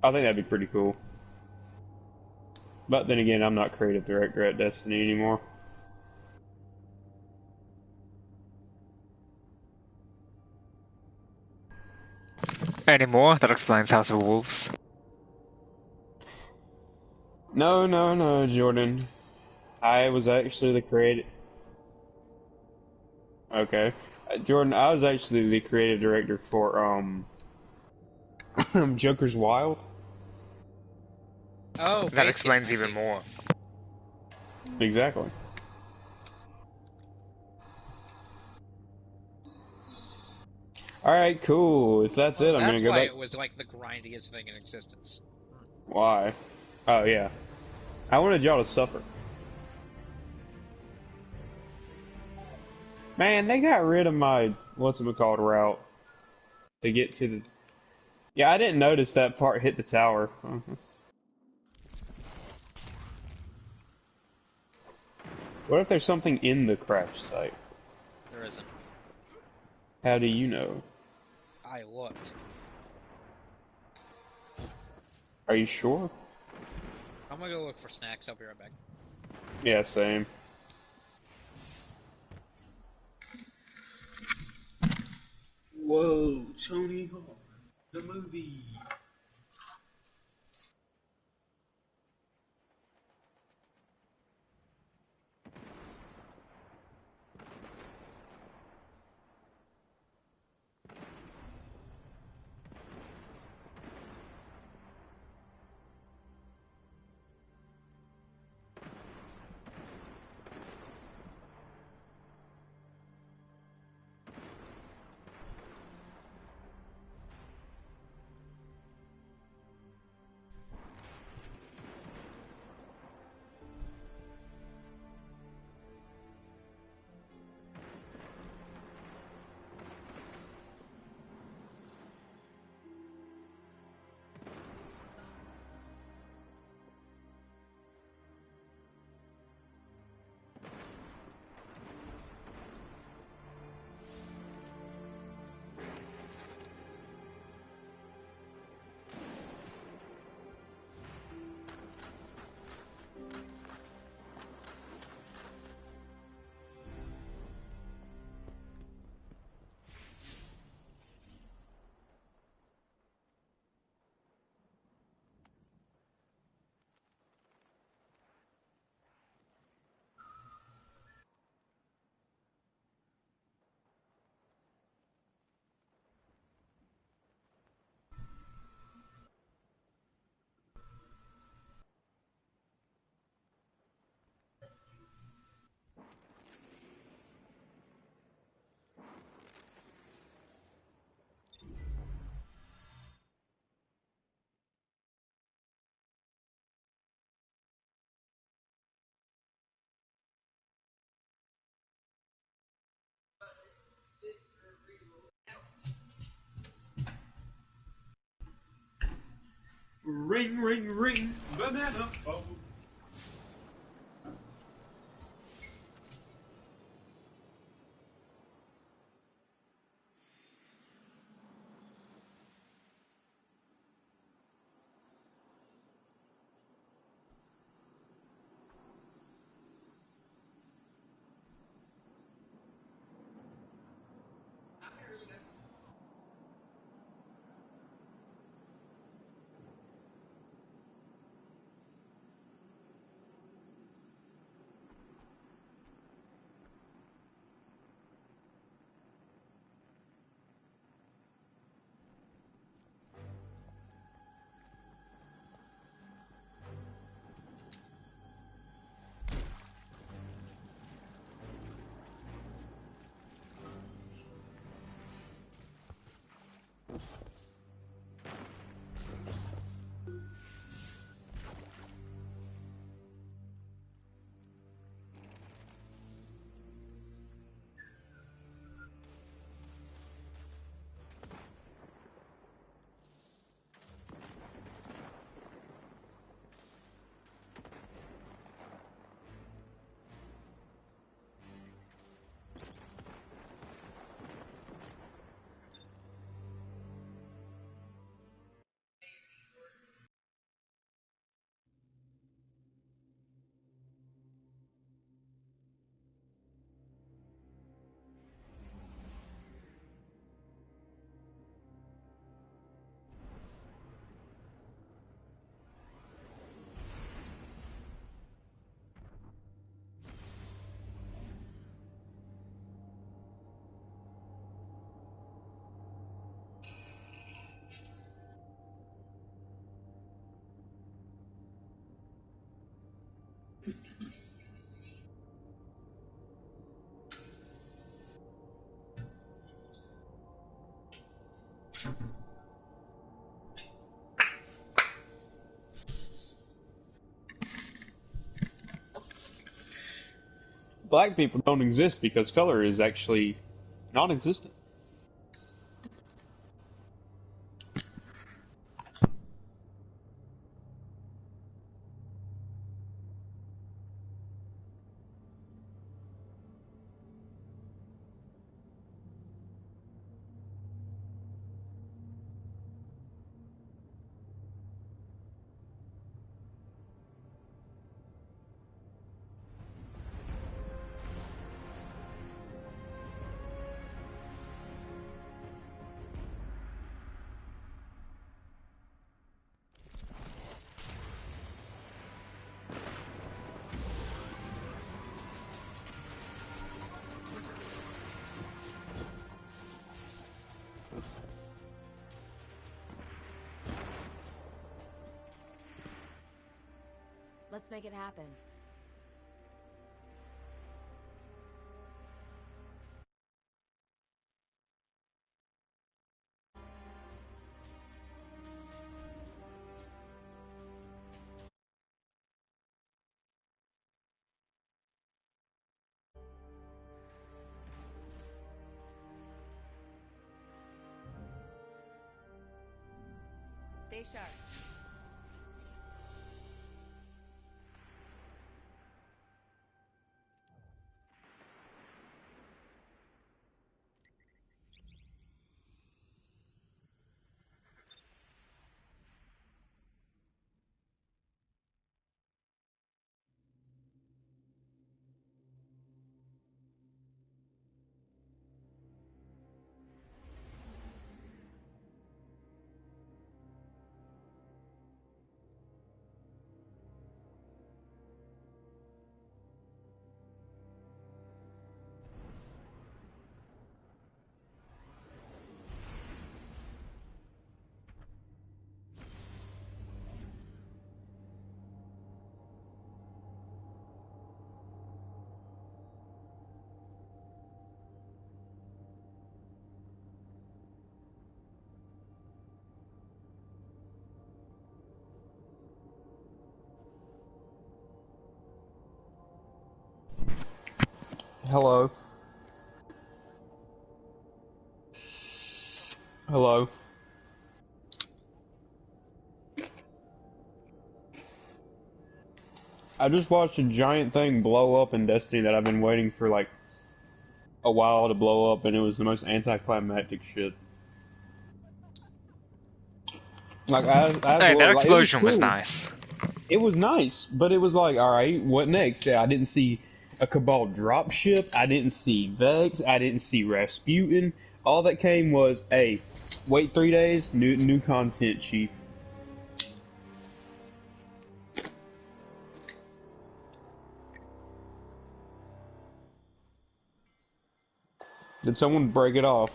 I think that'd be pretty cool. But then again, I'm not creative director at Destiny anymore. Anymore? That explains House of Wolves. No, Jordan. I was actually the creative... Okay. Jordan, I was actually the creative director for, Joker's Wild. Oh, That explains even see. more. Exactly. Alright, cool. If that's it, I'm gonna That's go why back. it was like the grindiest thing in existence. Why? Oh, yeah. I wanted y'all to suffer. Man, they got rid of my what's-it-called route to get to the... Yeah, I didn't notice that part hit the tower. Oh, what if there's something in the crash site? There isn't. How do you know? I looked. Are you sure? I'm gonna go look for snacks, I'll be right back. Yeah, same. Whoa, Tony Hawk, the movie. Ring, ring, ring, banana phone. Black people don't exist because color is actually non-existent. Let's make it happen. Stay sharp. Hello. Hello. I just watched a giant thing blow up in Destiny that I've been waiting for like a while to blow up, and it was the most anticlimactic shit. Like as Hey, well, that like it was explosion was cool. nice. It was nice, but it was like, all right, what next? I didn't see a Cabal dropship. I didn't see Vex. I didn't see Rasputin. All that came was, hey, wait 3 days, new content, Chief. Did someone break it off?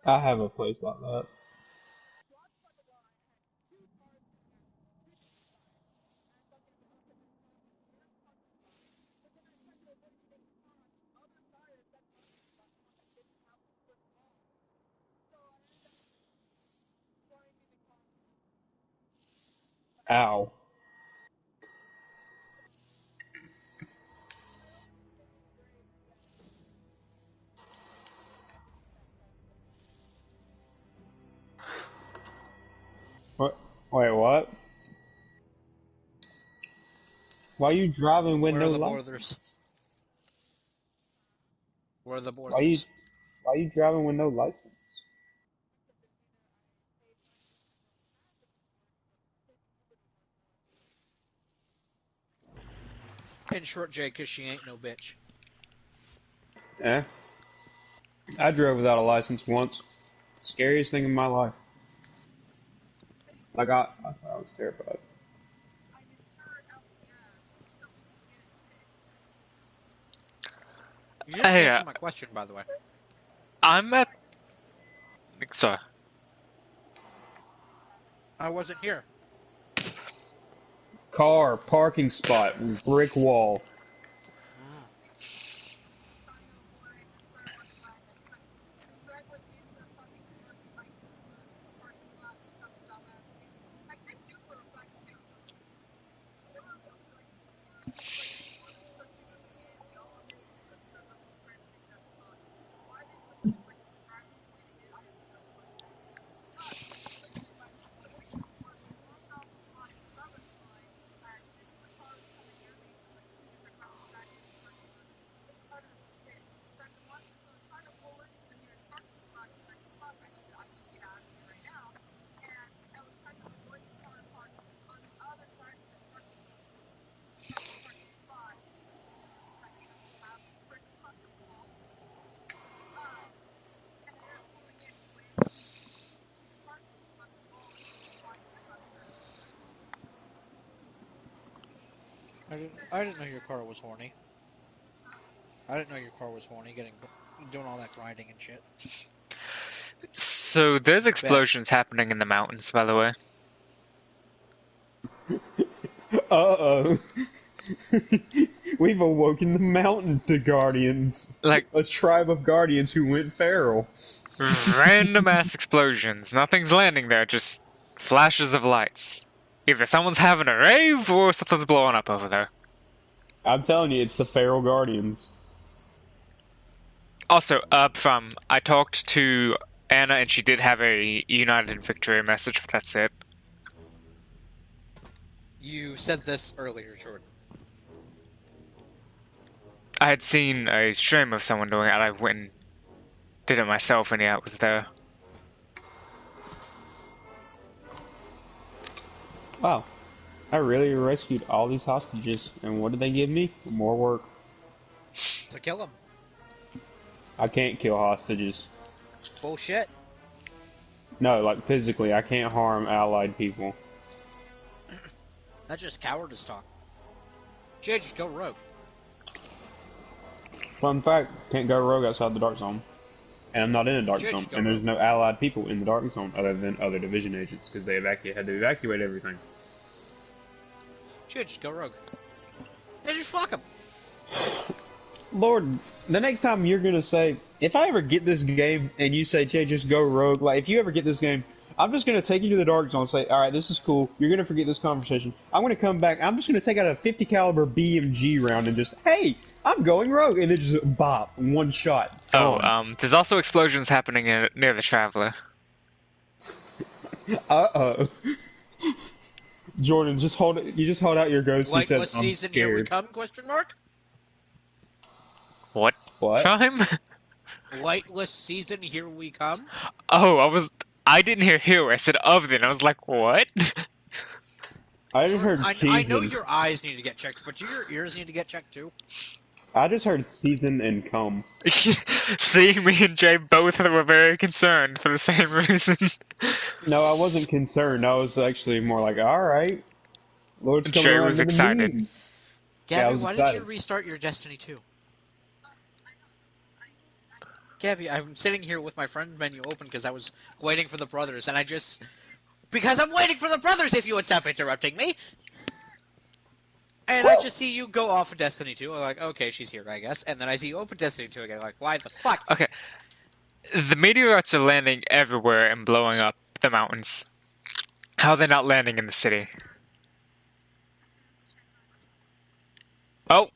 I have a place like that. Ow. What? Wait, what? Why are you driving with Where no are the license? borders? Where are the Why you borders? why you driving with no license? In short, Jay, 'cause she ain't no bitch. Eh? I drove without a license once. Scariest thing in my life. I was terrified. You didn't Hey, answer my question, by the way. I'm at. Sorry. I wasn't here. Car, parking spot, brick wall. I didn't know your car was horny. I didn't know your car was horny, doing all that grinding and shit. So there's explosions happening in the mountains, by the way. Uh-oh. We've awoken the mountain to guardians. Like, A tribe of guardians who went feral. random ass explosions. Nothing's landing there, just flashes of lights. Either someone's having a rave or something's blowing up over there. I'm telling you, it's the feral guardians. Also, I talked to Anna and she did have a United Victory message, but that's it. You said this earlier, Jordan. I had seen a stream of someone doing it, and I went and did it myself, and yeah, it was there. Wow. I really rescued all these hostages, and what did they give me? More work. To kill him. I can't kill hostages. Bullshit. No, like physically, I can't harm allied people. That's just cowardice talk. Jay, just go rogue. Fun fact, can't go rogue outside the dark zone. And I'm not in a dark Judge, zone, go and there's rogue. no allied people in the dark zone other than other division agents, because they had to evacuate everything. Jay, just go rogue. Hey, just fuck him. Lord, the next time you're gonna say, if I ever get this game and you say, Jay, just go rogue, like, if you ever get this game, I'm just gonna take you to the dark zone and say, alright, this is cool, you're gonna forget this conversation. I'm gonna come back, I'm just gonna take out a 50 caliber BMG round and just, hey, I'm going rogue, and then just bop, one shot. Gone. There's also explosions happening near the Traveler. Uh-oh. Jordan, just hold out your ghost and says, I'm season here we scared. come? Question mark. What? What? Time? Lightless season here we come. Oh, I didn't hear here. I said of then. I was like, what? I just heard I season. know your eyes need to get checked, but do your ears need to get checked too? I just heard season and come. See, me and Jay both were very concerned for the same reason. No, I wasn't concerned. I was actually more like, alright. Lord's coming Jay around was to the excited. memes. Gabby, Yeah, I was why excited. did you restart your Destiny 2? Gabby, I'm sitting here with my friend menu open because I was waiting for the brothers, and because I'm waiting for the brothers, if you would stop interrupting me! And I just see you go off of Destiny 2, I'm like, okay, she's here, I guess, and then I see you open Destiny 2 again, I'm like, why the fuck? Okay. The meteorites are landing everywhere and blowing up the mountains. How are they not landing in the city? Oh!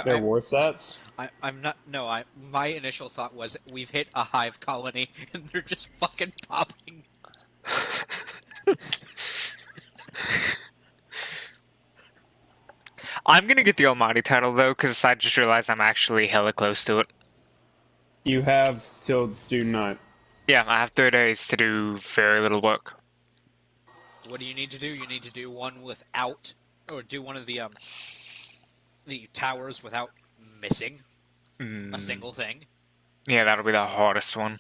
Their war stats? I'm not, no, my initial thought was, we've hit a hive colony, and they're just fucking popping. I'm gonna get the Almighty title though, because I just realized I'm actually hella close to it. You have till June 9th. Yeah, I have 3 days to do very little work. What do you need to do? You need to do one without, or do one of the towers without missing a single thing. Yeah, that'll be the hardest one.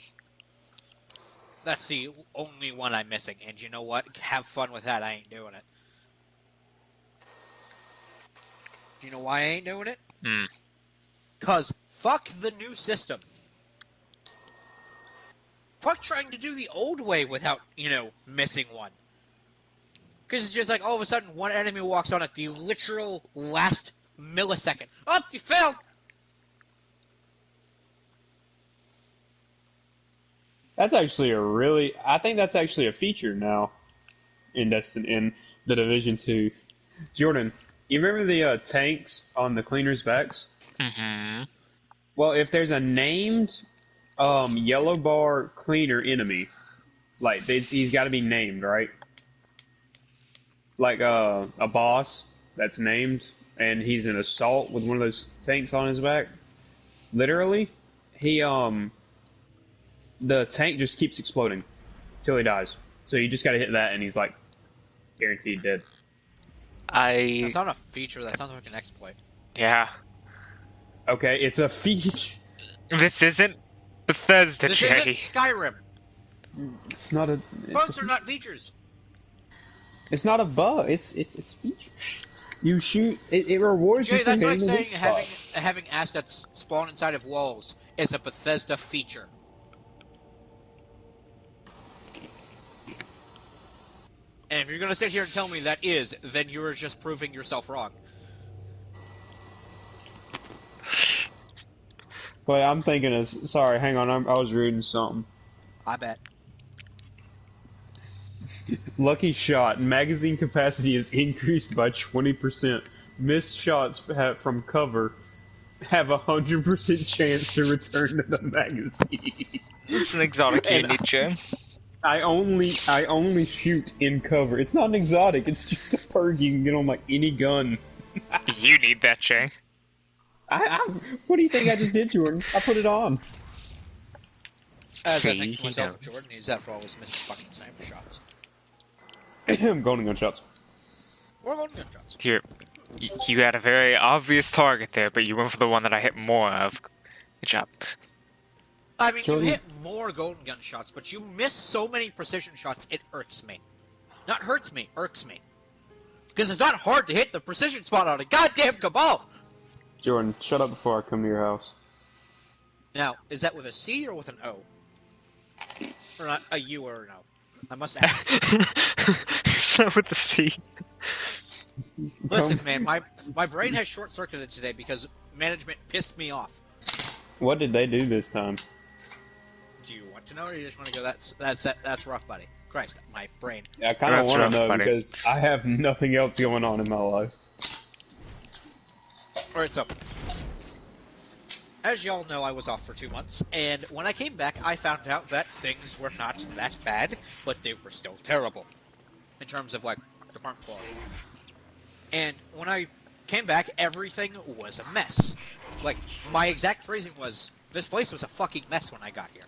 That's the only one I'm missing, and you know what? Have fun with that, I ain't doing it. Do you know why I ain't doing it? Cause fuck the new system. Fuck trying to do the old way without, missing one. Because it's just like, all of a sudden, one enemy walks on at the literal last millisecond. Oh, you failed! That's actually I think that's actually a feature now in the Division 2. Jordan, you remember the tanks on the cleaners' backs? Mm-hmm. Well, if there's a named yellow bar cleaner enemy, like he's got to be named, right? Like a boss that's named, and he's an assault with one of those tanks on his back. Literally, the tank just keeps exploding till he dies. So you just got to hit that, and he's like guaranteed dead. That's not a feature. That sounds like an exploit. Yeah. Okay, it's a feature. This isn't Bethesda, This Jay. isn't Skyrim. It's not a. Bugs are not features. It's not a bug. It's feature. You shoot. It rewards you Jay, for that's like hitting the saying weak spot. having assets spawn inside of walls is a Bethesda feature. And if you're gonna sit here and tell me that is, then you're just proving yourself wrong. But I'm thinking of. Sorry, hang on. I was reading something. I bet. Lucky shot. Magazine capacity is increased by 20%. Missed shots from cover have 100% chance to return to the magazine. It's an exotic And unit, Jay. I only shoot in cover. It's not an exotic. It's just a perk you can get on like any gun. You need that, Jay. What do you think I just did, Jordan? I put it on. As I See, think to he myself, knows. Jordan needs that for always misses fucking sniper shots. Golden gunshots. Or golden gunshots. Here, you had a very obvious target there, but you went for the one that I hit more of. Good job. I mean, Jordan. you hit more golden gun shots, but you miss so many precision shots, it irks me. Not hurts me, irks me. Because it's not hard to hit the precision spot on a goddamn Cabal! Jordan, shut up before I come to your house. Now, is that with a C or with an O? Or not a U or an O? I must ask. Start with the C. Listen, man, my brain has short-circuited today because management pissed me off. What did they do this time? Do you want to know, or you just want to go, that's rough, buddy? Christ, my brain. Yeah, I kind of That's want rough, to know buddy. because I have nothing else going on in my life. Alright, so, as y'all know, I was off for 2 months, and when I came back, I found out that things were not that bad, but they were still terrible, in terms of, like, department quality. And when I came back, everything was a mess. Like, my exact phrasing was, this place was a fucking mess when I got here.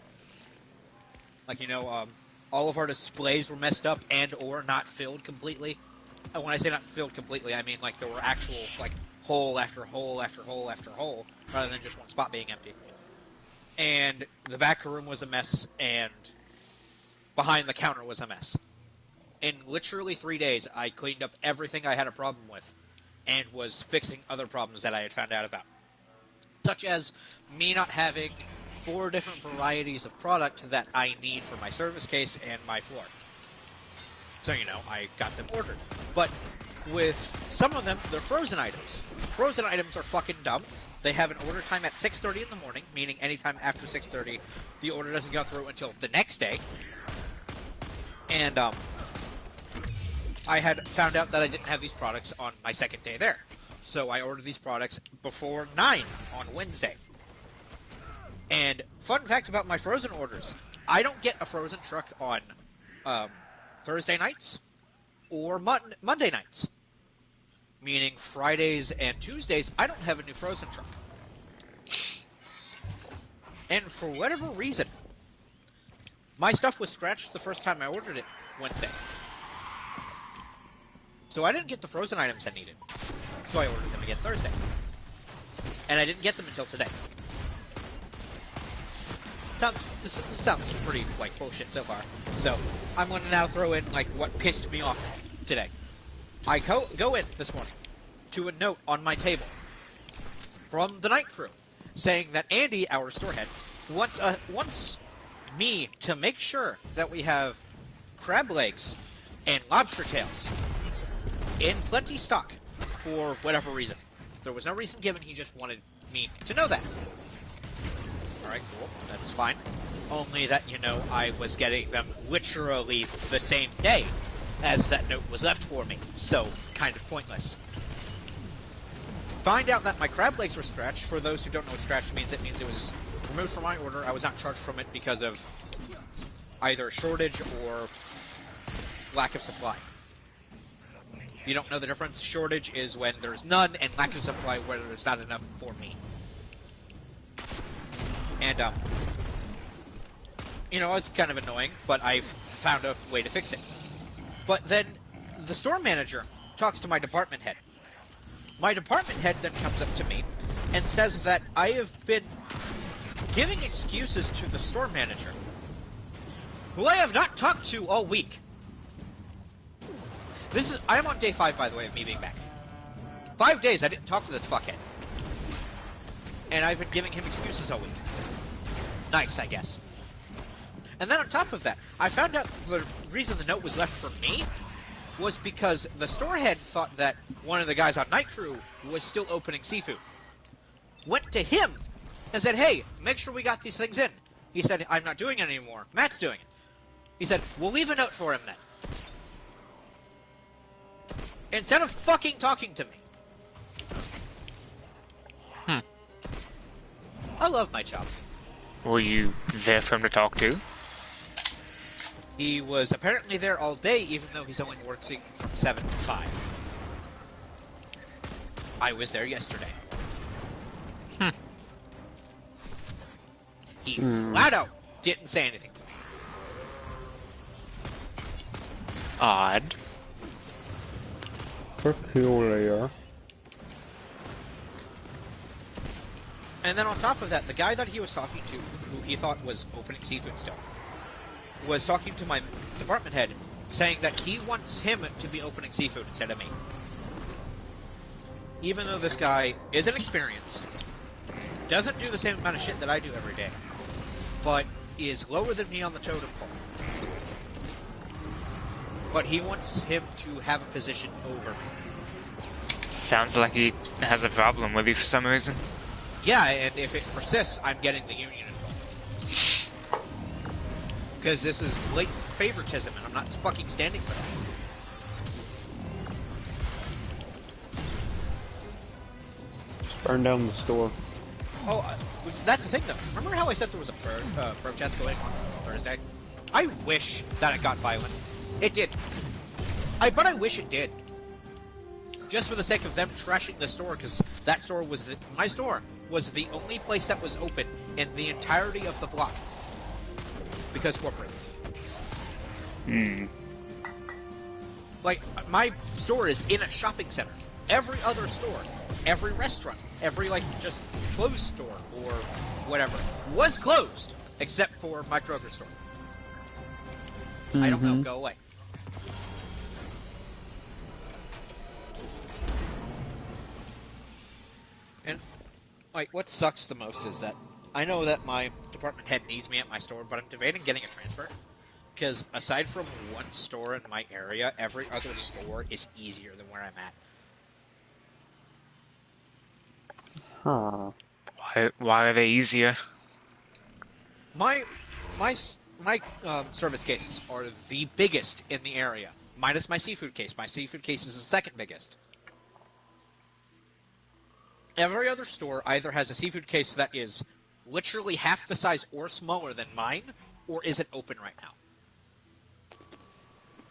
Like, you know, all of our displays were messed up and or not filled completely. And when I say not filled completely, I mean, like, there were actual, like, hole after hole after hole after hole, rather than just one spot being empty. And the back room was a mess, and behind the counter was a mess. In literally 3 days, I cleaned up everything I had a problem with, and was fixing other problems that I had found out about. Such as me not having 4 different varieties of product that I need for my service case and my floor. So, you know, I got them ordered. But with some of them, they're frozen items. Frozen items are fucking dumb. They have an order time at 6:30 in the morning, meaning anytime after 6:30, the order doesn't go through until the next day. And, I had found out that I didn't have these products on my second day there. So I ordered these products before 9 on Wednesday. And fun fact about my frozen orders, I don't get a frozen truck on Thursday nights or Monday nights. Meaning Fridays and Tuesdays, I don't have a new frozen truck. And for whatever reason, my stuff was scratched the first time I ordered it Wednesday. So I didn't get the frozen items I needed. So I ordered them again Thursday. And I didn't get them until today. This sounds pretty, like, bullshit so far. So, I'm going to now throw in, like, what pissed me off today. I go in this morning to a note on my table from the night crew saying that Andy, our store head, wants me to make sure that we have crab legs and lobster tails in plenty stock for whatever reason. There was no reason given, he just wanted me to know that. Alright, cool, that's fine. Only that, you know, I was getting them literally the same day as that note was left for me, so kind of pointless. Find out that my crab legs were scratched. For those who don't know what scratched means, it means it was removed from my order. I was not charged from it because of either shortage or lack of supply. You don't know the difference? Shortage is when there's none, and lack of supply where there's not enough for me. And, you know, it's kind of annoying, but I've found a way to fix it. But then, the store manager talks to my department head. My department head then comes up to me and says that I have been giving excuses to the store manager, who I have not talked to all week. I am on day 5, by the way, of me being back. 5 days I didn't talk to this fuckhead. And I've been giving him excuses all week. Nice, I guess. And then on top of that, I found out the reason the note was left for me was because the store head thought that one of the guys on night crew was still opening seafood. Went to him and said, hey, make sure we got these things in. He said, I'm not doing it anymore. Matt's doing it. He said, we'll leave a note for him then. Instead of fucking talking to me. I love my job. Were you there for him to talk to? He was apparently there all day, even though he's only working from 7 to 5. I was there yesterday. He flat out didn't say anything to me. Odd. Peculiar. And then on top of that, the guy that he was talking to, who he thought was opening seafood still, was talking to my department head, saying that he wants him to be opening seafood instead of me. Even though this guy isn't experienced, doesn't do the same amount of shit that I do every day, but is lower than me on the totem pole. But he wants him to have a position over me. Sounds like he has a problem with you for some reason. Yeah, and if it persists, I'm getting the union involved. Because this is blatant favoritism, and I'm not fucking standing for that. Just burn down the store. Oh, that's the thing, though. Remember how I said there was a protest going on Thursday? I wish that it got violent. It did. But I wish it did. Just for the sake of them trashing the store, because that store was my store was the only place that was open in the entirety of the block. Because corporate. Like, my store is in a shopping center. Every other store, every restaurant, every, like, just closed store or whatever was closed, except for my Kroger store. I don't know, go away. And, like, what sucks the most is that I know that my department head needs me at my store, but I'm debating getting a transfer. Because aside from one store in my area, every other store is easier than where I'm at. Huh. Why are they easier? My service cases are the biggest in the area, minus my seafood case. My seafood case is the second biggest. Every other store either has a seafood case that is literally half the size or smaller than mine, or isn't open right now.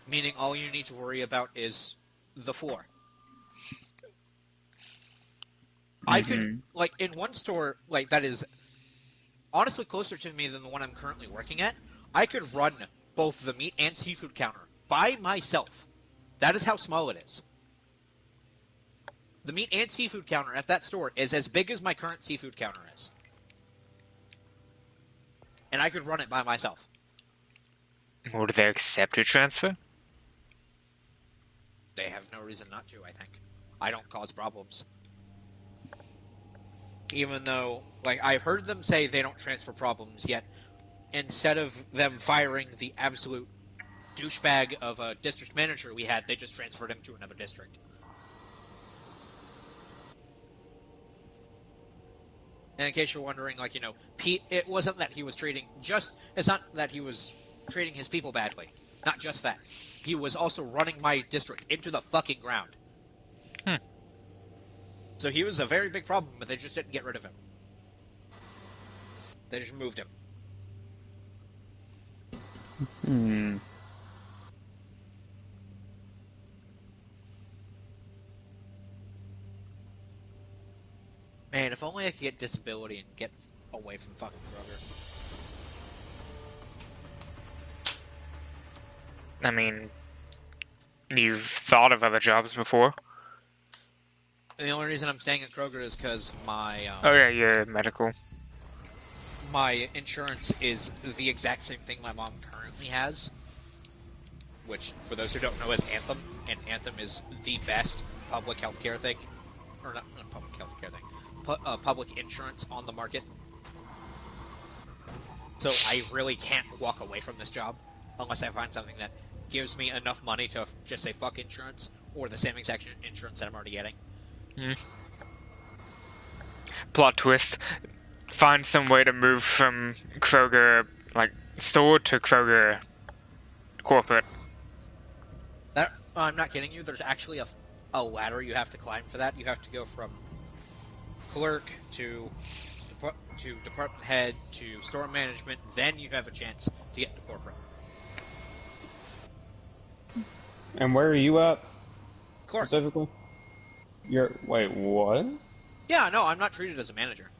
Meaning all you need to worry about is the floor. I could, like, in one store, like, that is honestly closer to me than the one I'm currently working at, I could run both the meat and seafood counter by myself. That is how small it is. The meat and seafood counter at that store is as big as my current seafood counter is. And I could run it by myself. Would they accept your transfer? They have no reason not to, I think. I don't cause problems. Even though, like, I've heard them say they don't transfer problems, yet instead of them firing the absolute douchebag of a district manager we had, they just transferred him to another district. And in case you're wondering, like, you know, Pete, it wasn't that he was it's not that he was treating his people badly. Not just that. He was also running my district into the fucking ground. So he was a very big problem, but they just didn't get rid of him. They just moved him. Man, if only I could get disability and get away from fucking Kroger. I mean, you've thought of other jobs before? And the only reason I'm staying at Kroger is because my... oh yeah, you're medical. My insurance is the exact same thing my mom currently has. Which, for those who don't know, is Anthem. And Anthem is the best public healthcare thing. Or not public healthcare thing. Public insurance on the market. So I really can't walk away from this job unless I find something that gives me enough money to just say fuck insurance, or the same exact insurance that I'm already getting. Plot twist. Find some way to move from Kroger, like, store to Kroger corporate. I'm not kidding you. There's actually a ladder you have to climb for that. You have to go from clerk to department head to store management. Then you have a chance to get to corporate. And where are you at? Corp. Specifically? Wait, what? Yeah, no, I'm not treated as a manager.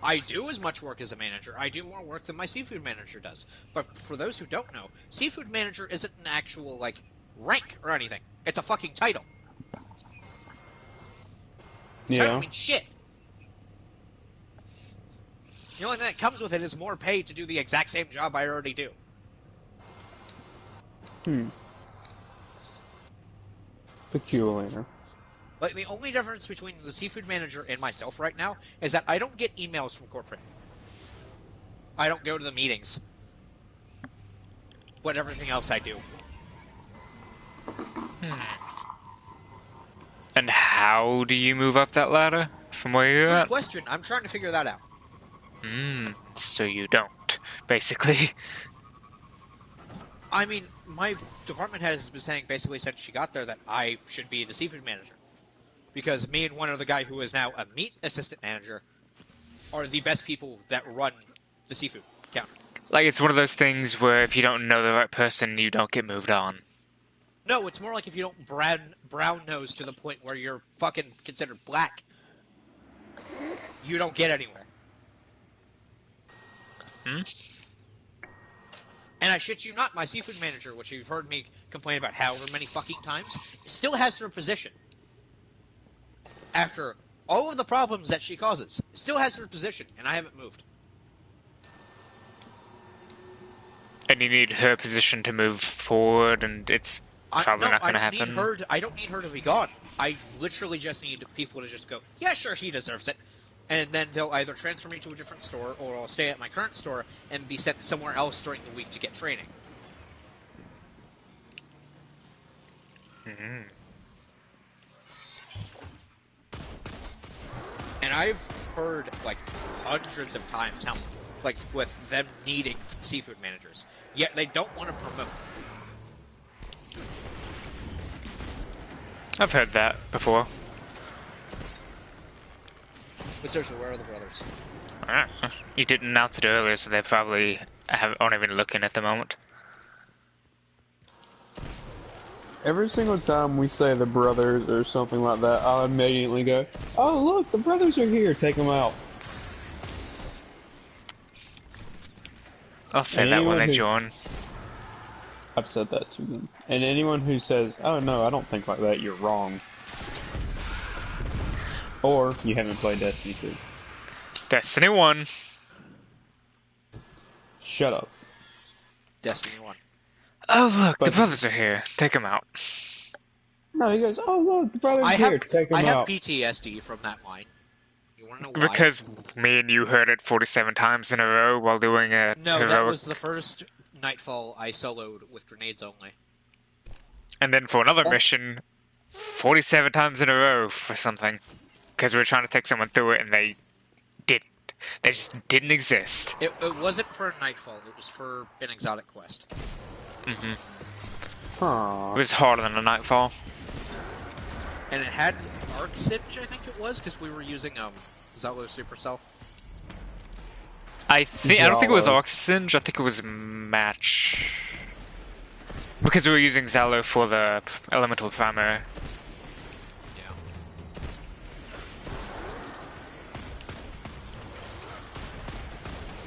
I do as much work as a manager. I do more work than my seafood manager does. But for those who don't know, seafood manager isn't an actual, like, rank or anything. It's a fucking title. Title means shit. The only thing that comes with it is more pay to do the exact same job I already do. Peculiar. Like, the only difference between the seafood manager and myself right now is that I don't get emails from corporate. I don't go to the meetings. But everything else I do. And how do you move up that ladder from where you're Good at? question. I'm trying to figure that out. So you don't, basically. I mean, my department head has been saying basically since she got there that I should be the seafood manager. Because me and one other guy who is now a meat assistant manager are the best people that run the seafood counter. Like, it's one of those things where if you don't know the right person, you don't get moved on. No, it's more like if you don't brown nose to the point where you're fucking considered black, you don't get anywhere. And I shit you not, my seafood manager, which you've heard me complain about however many fucking times, still has her position. After all of the problems that she causes, still has her position, and I haven't moved. And you need her position to move forward, and it's probably not going to happen. I don't need her to be gone. I literally just need people to just go, yeah, sure, he deserves it. And then they'll either transfer me to a different store, or I'll stay at my current store and be sent somewhere else during the week to get training. And I've heard, like, hundreds of times how, like, with them needing seafood managers, yet they don't want to promote. I've heard that before. But seriously, where are the brothers? You didn't announce it earlier, so they probably aren't even looking at the moment. Every single time we say the brothers or something like that, I'll immediately go, oh look, the brothers are here, take them out. I'll say And that when anyone they who- join. I've said that to them. And anyone who says, oh no, I don't think like that, you're wrong. Or you haven't played Destiny 2. Destiny 1. Shut up. Destiny 1. Oh, look, the But- brothers are here. Take them out. No, he goes, oh look, the brothers I here, have, take them I have out. PTSD from that line. You want to know why? Because me and you heard it 47 times in a row while doing a No, that heroic... was the first Nightfall I soloed with grenades only. And then for another mission, 47 times in a row for something. Because we were trying to take someone through it and they didn't. They just didn't exist. It wasn't for Nightfall, it was for an exotic quest. It Huh. was harder than a Nightfall. And it had Arc Singe, I think it was, because we were using Zalo Supercell. I don't think it was Zalo. Oxygen, I think it was Match. Because we were using Zalo for the elemental primary. Yeah.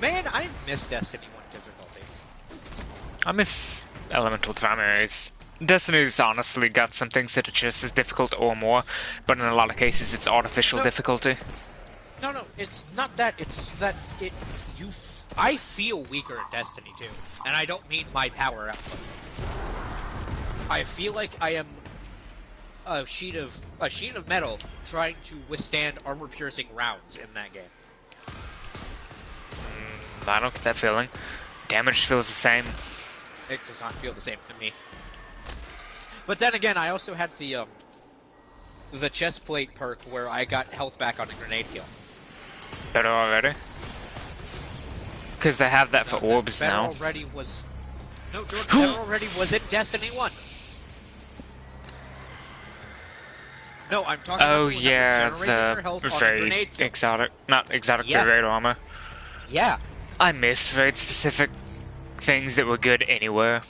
Man, I miss Destiny 1 difficulty. I miss elemental primaries. Destiny's honestly got some things that are just as difficult or more, but in a lot of cases it's artificial No. difficulty. No, it's not that. It's that I feel weaker in Destiny 2, and I don't mean my power output. I feel like I am a sheet of metal trying to withstand armor-piercing rounds in that game. I don't get that feeling. Damage feels the same. It does not feel the same to me. But then again, I also had the chest plate perk where I got health back on a grenade kill. Better already? Because they have that for orbs Better now. already was. No, Jordan, Better already was in Destiny 1. No, I'm talking Oh about yeah, generated your health on a raid grenade kill. exotic, not exotic, Yeah. the raid armor. Yeah. I miss raid specific things that were good anywhere.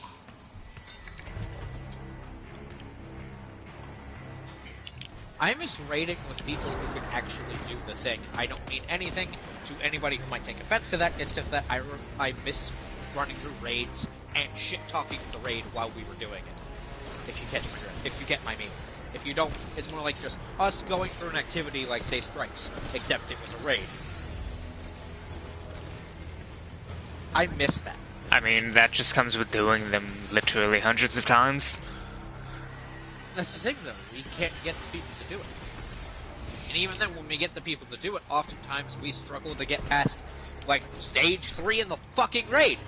I miss raiding with people who can actually do the thing. I don't mean anything to anybody who might take offense to that. It's just that I miss running through raids and shit-talking the raid while we were doing it. If you catch my drift. If you get my meaning. If you don't, it's more like just us going through an activity like, say, Strikes, except it was a raid. I miss that. I mean, that just comes with doing them literally hundreds of times. That's the thing, though. We can't get the people to do it. And even then, when we get the people to do it, oftentimes we struggle to get past, like, stage 3 in the fucking raid.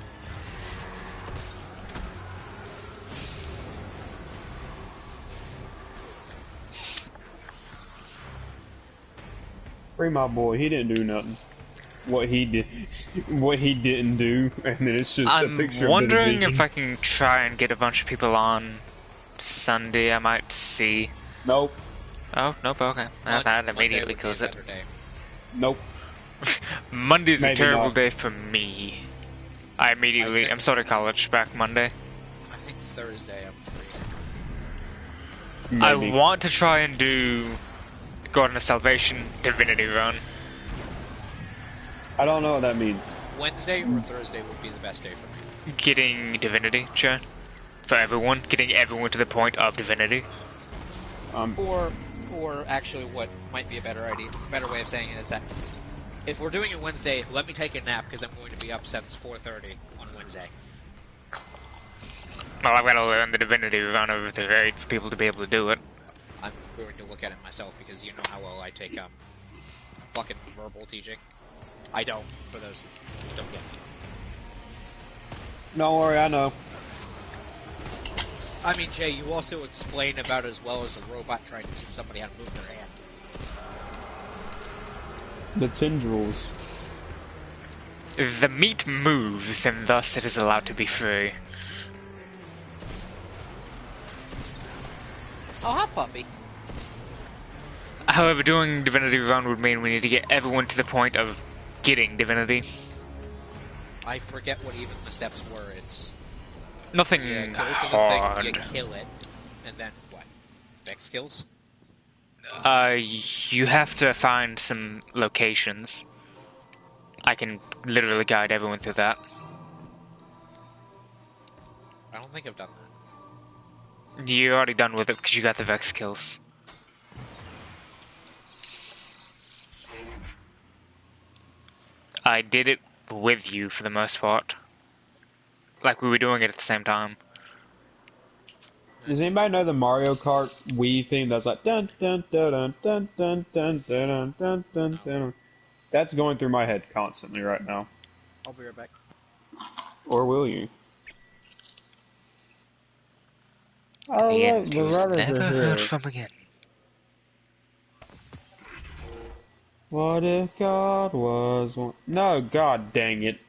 Free my boy. He didn't do nothing. What he did, what he didn't do, and then it's just a I'm picture wondering of the if division. I can try and get a bunch of people on Sunday. I might see. Nope. Oh, nope, okay. Well, that immediately kills it. Nope. Monday's a Maybe terrible not. day for me. I'm starting college back Monday. I think Thursday I'm free. Maybe. I want to try and do Garden of Salvation Divinity Run. I don't know what that means. Wednesday or Thursday would be the best day for me. Getting Divinity, sure. For everyone. Getting everyone to the point of Divinity. Or actually, what might be a better way of saying it is that if we're doing it Wednesday, let me take a nap because I'm going to be up since 4:30 on Wednesday. Well, I've got to learn the Divinity Run over the raid for people to be able to do it. I'm going to look at it myself because you know how well I take fucking verbal teaching. I don't, for those who don't get me. Don't worry, I know. I mean, Jay, you also explain about as well as a robot trying to teach somebody how to move their hand. The tendrils. The meat moves, and thus it is allowed to be free. Oh, hi, puppy. However, doing Divinity Run would mean we need to get everyone to the point of getting Divinity. I forget what even the steps were. It's Nothing go to the hard. thing, you kill it, and then what? Vex skills? You have to find some locations. I can literally guide everyone through that. I don't think I've done that. You're already done with it because you got the Vex kills. I did it with you for the most part. Like we were doing it at the same time. Does anybody know the Mario Kart Wii thing that's like dun dun dun dun dun dun dun dun dun dun dun? That's going through my head constantly right now. I'll be right back. Or will you? The Oh, look, end the was rudders never are here. heard from again. What if God was one? No, God dang it.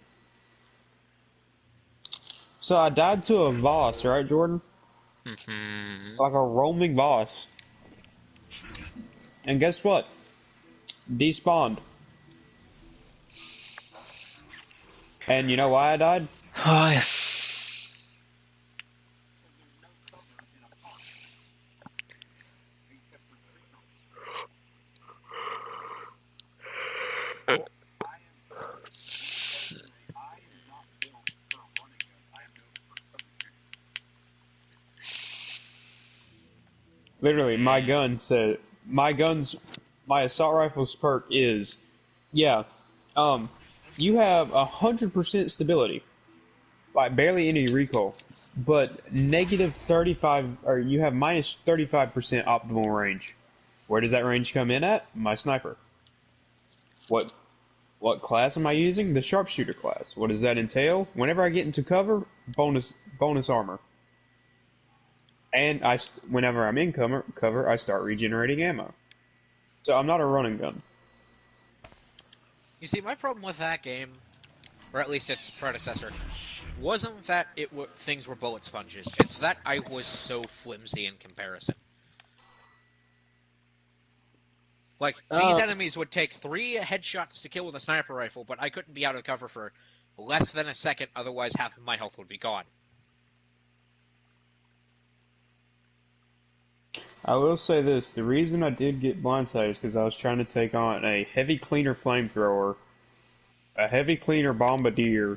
So I died to a boss, right, Jordan? Mm-hmm. Like a roaming boss. And guess what? Despawned. And you know why I died? Oh, yeah. Literally, my assault rifle's perk is, yeah, you have 100% stability, like barely any recoil, but negative 35, or you have minus 35% optimal range. Where does that range come in at? My sniper. What class am I using? The sharpshooter class. What does that entail? Whenever I get into cover, bonus armor. And whenever I'm in cover, I start regenerating ammo. So I'm not a running gun. You see, my problem with that game, or at least its predecessor, wasn't that things were bullet sponges. It's that I was so flimsy in comparison. Like, these enemies would take 3 headshots to kill with a sniper rifle, but I couldn't be out of cover for less than a second, otherwise half of my health would be gone. I will say this, the reason I did get blindsided is because I was trying to take on a heavy cleaner flamethrower, a heavy cleaner bombardier,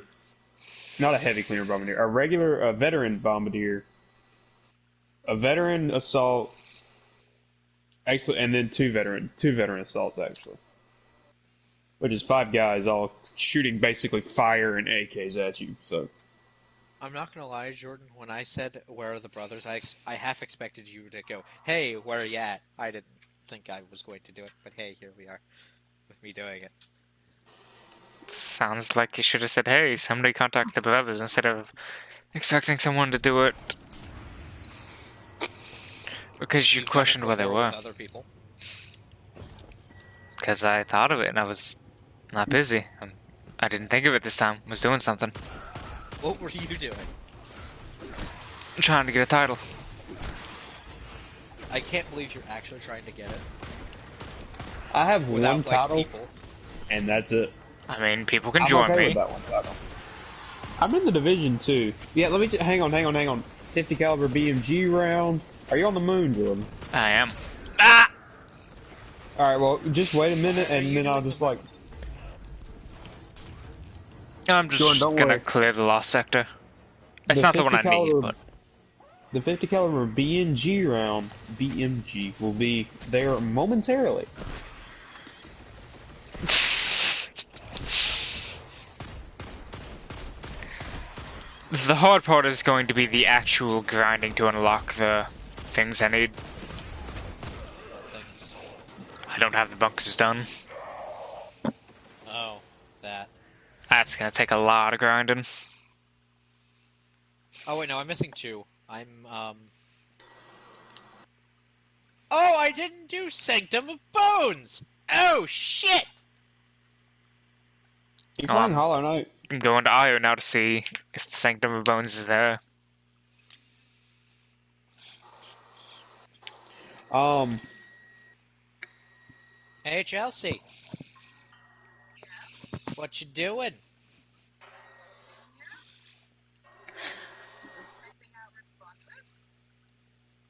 not a heavy cleaner bombardier, a veteran bombardier, a veteran assault, actually, and then two veteran assaults, actually. Which is 5 guys all shooting basically fire and AKs at you, so. I'm not gonna lie, Jordan, when I said, where are the brothers, I half expected you to go, hey, where are you at? I didn't think I was going to do it, but hey, here we are, with me doing it. Sounds like you should have said, hey, somebody contact the brothers instead of expecting someone to do it. Because you You've done it questioned where they before were. with other people. Because I thought of it and I was not busy. I didn't think of it this time. I was doing something. What were you doing? Trying to get a title. I can't believe you're actually trying to get it. I have Without, one title, people. and that's it. I mean, people can I'm join okay me. with that one title. I'm in the division too. Yeah, let me hang on. 50 caliber BMG round. Are you on the moon, Jordan? I am. Ah! All right, well, just wait a minute, Why are and you then I'll doing just the- like. I'm just Jordan, don't gonna worry. clear the lost sector. It's The not the one 50 I need, caliber- but The 50 caliber BMG round, BMG, will be there momentarily. the hard part is going to be the actual grinding to unlock the things I need. Things. I don't have the bunkers done. Oh, that. That's gonna take a lot of grinding. Oh wait, no, I'm missing 2. Oh, I didn't do Sanctum of Bones! Oh, shit! You playing Um, Hollow Knight? I'm going to Io now to see if the Sanctum of Bones is there. Hey, Chelsea. What you doing?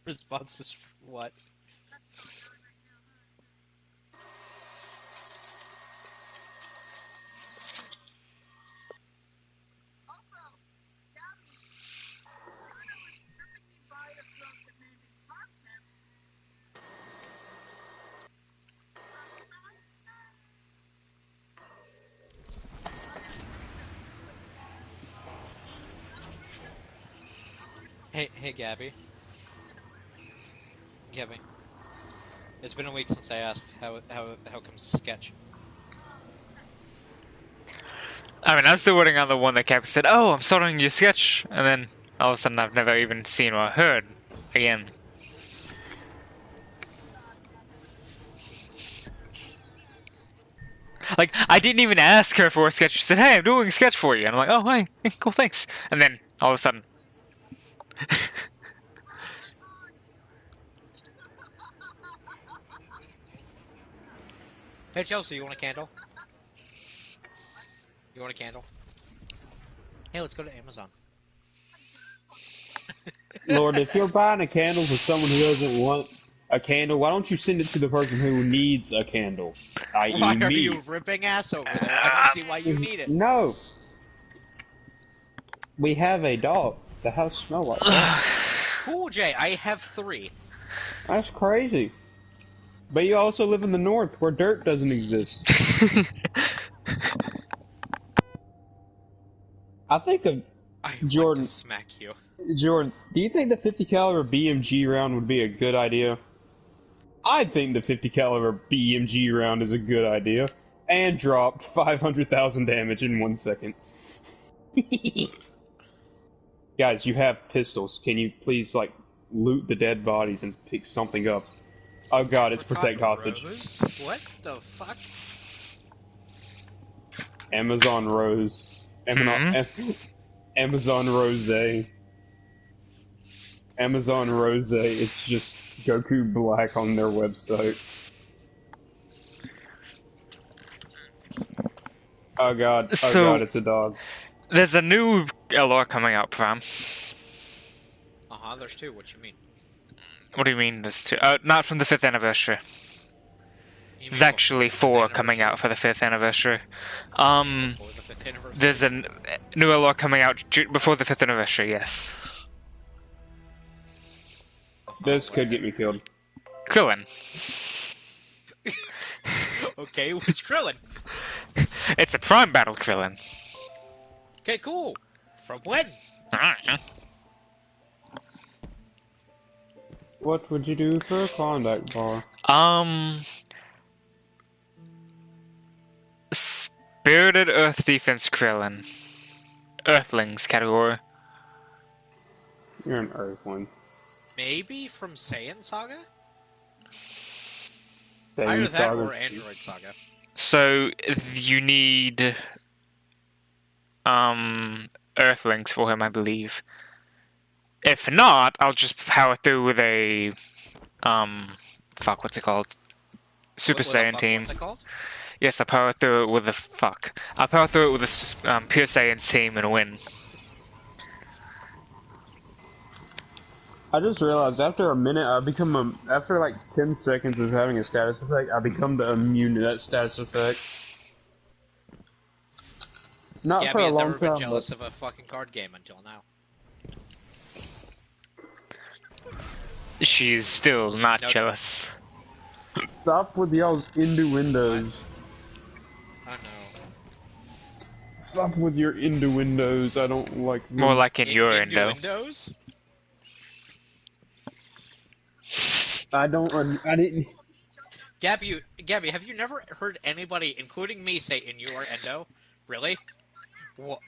Responses for what? Hey, Gabby. Gabby. It's been a week since I asked how comes sketch. I mean, I'm still waiting on the one that Cap said, "Oh, I'm starting your sketch," and then all of a sudden I've never even seen or heard again. Like, I didn't even ask her for a sketch. She said, "Hey, I'm doing a sketch for you," and I'm like, "Oh, hey, cool, thanks." And then all of a sudden, Hey, Chelsea, you want a candle? You want a candle? Hey, let's go to Amazon. Lord, if you're buying a candle for someone who doesn't want a candle, why don't you send it to the person who needs a candle? I.e. Why are me. you ripping ass over there? I don't see why you need it. No. We have a dog. The house smells like that. Cool, Jay. I have 3. That's crazy. But you also live in the north where dirt doesn't exist. I think of I Jordan. want to smack you. Jordan, do you think the 50 caliber BMG round would be a good idea? I think the 50 caliber BMG round is a good idea. And dropped 500,000 damage in 1 second. Guys, you have pistols. Can you please, like, loot the dead bodies and pick something up? Oh god, it's protect hostage. Rose? What the fuck? Amazon Rose. Amazon Rose. Amazon Rose. It's just Goku Black on their website. Oh god, it's a dog. there's a new LR coming out, Pram. Uh-huh, there's 2. What you mean? What do you mean there's 2? Not from the 5th anniversary. You There's mean actually before 4 the coming out for the 5th anniversary. Before the 5th anniversary? There's a new LR coming out before the 5th anniversary, yes. This could get me killed. Krillin. Okay, which Krillin? It's a Prime Battle Krillin. Okay, cool. From when? What would you do for a Klondike bar? Spirited Earth Defense Krillin. Earthlings category. You're an Earthling. Maybe from Saiyan Saga? Either Same that Saga. or Android Saga. So you need Earthlings for him, I believe. If not, I'll just power through with a fuck, what's it called? Super With a Saiyan fuck, team. What's it called? Yes, I'll power through it with a fuck. I'll power through it with a Pure Saiyan team and win. I just realized after a minute, after like 10 seconds of having a status effect, I become immune to that status effect. Not for a Gabby has long never been time, jealous but of a fucking card game until now. She's still not No. jealous. stop with y'all's innuendos. Oh no. Stop with your innuendos. I don't like them. More like in your Into endo. Windows? I didn't. Gabby, have you never heard anybody, including me, say in your endo? Really? What?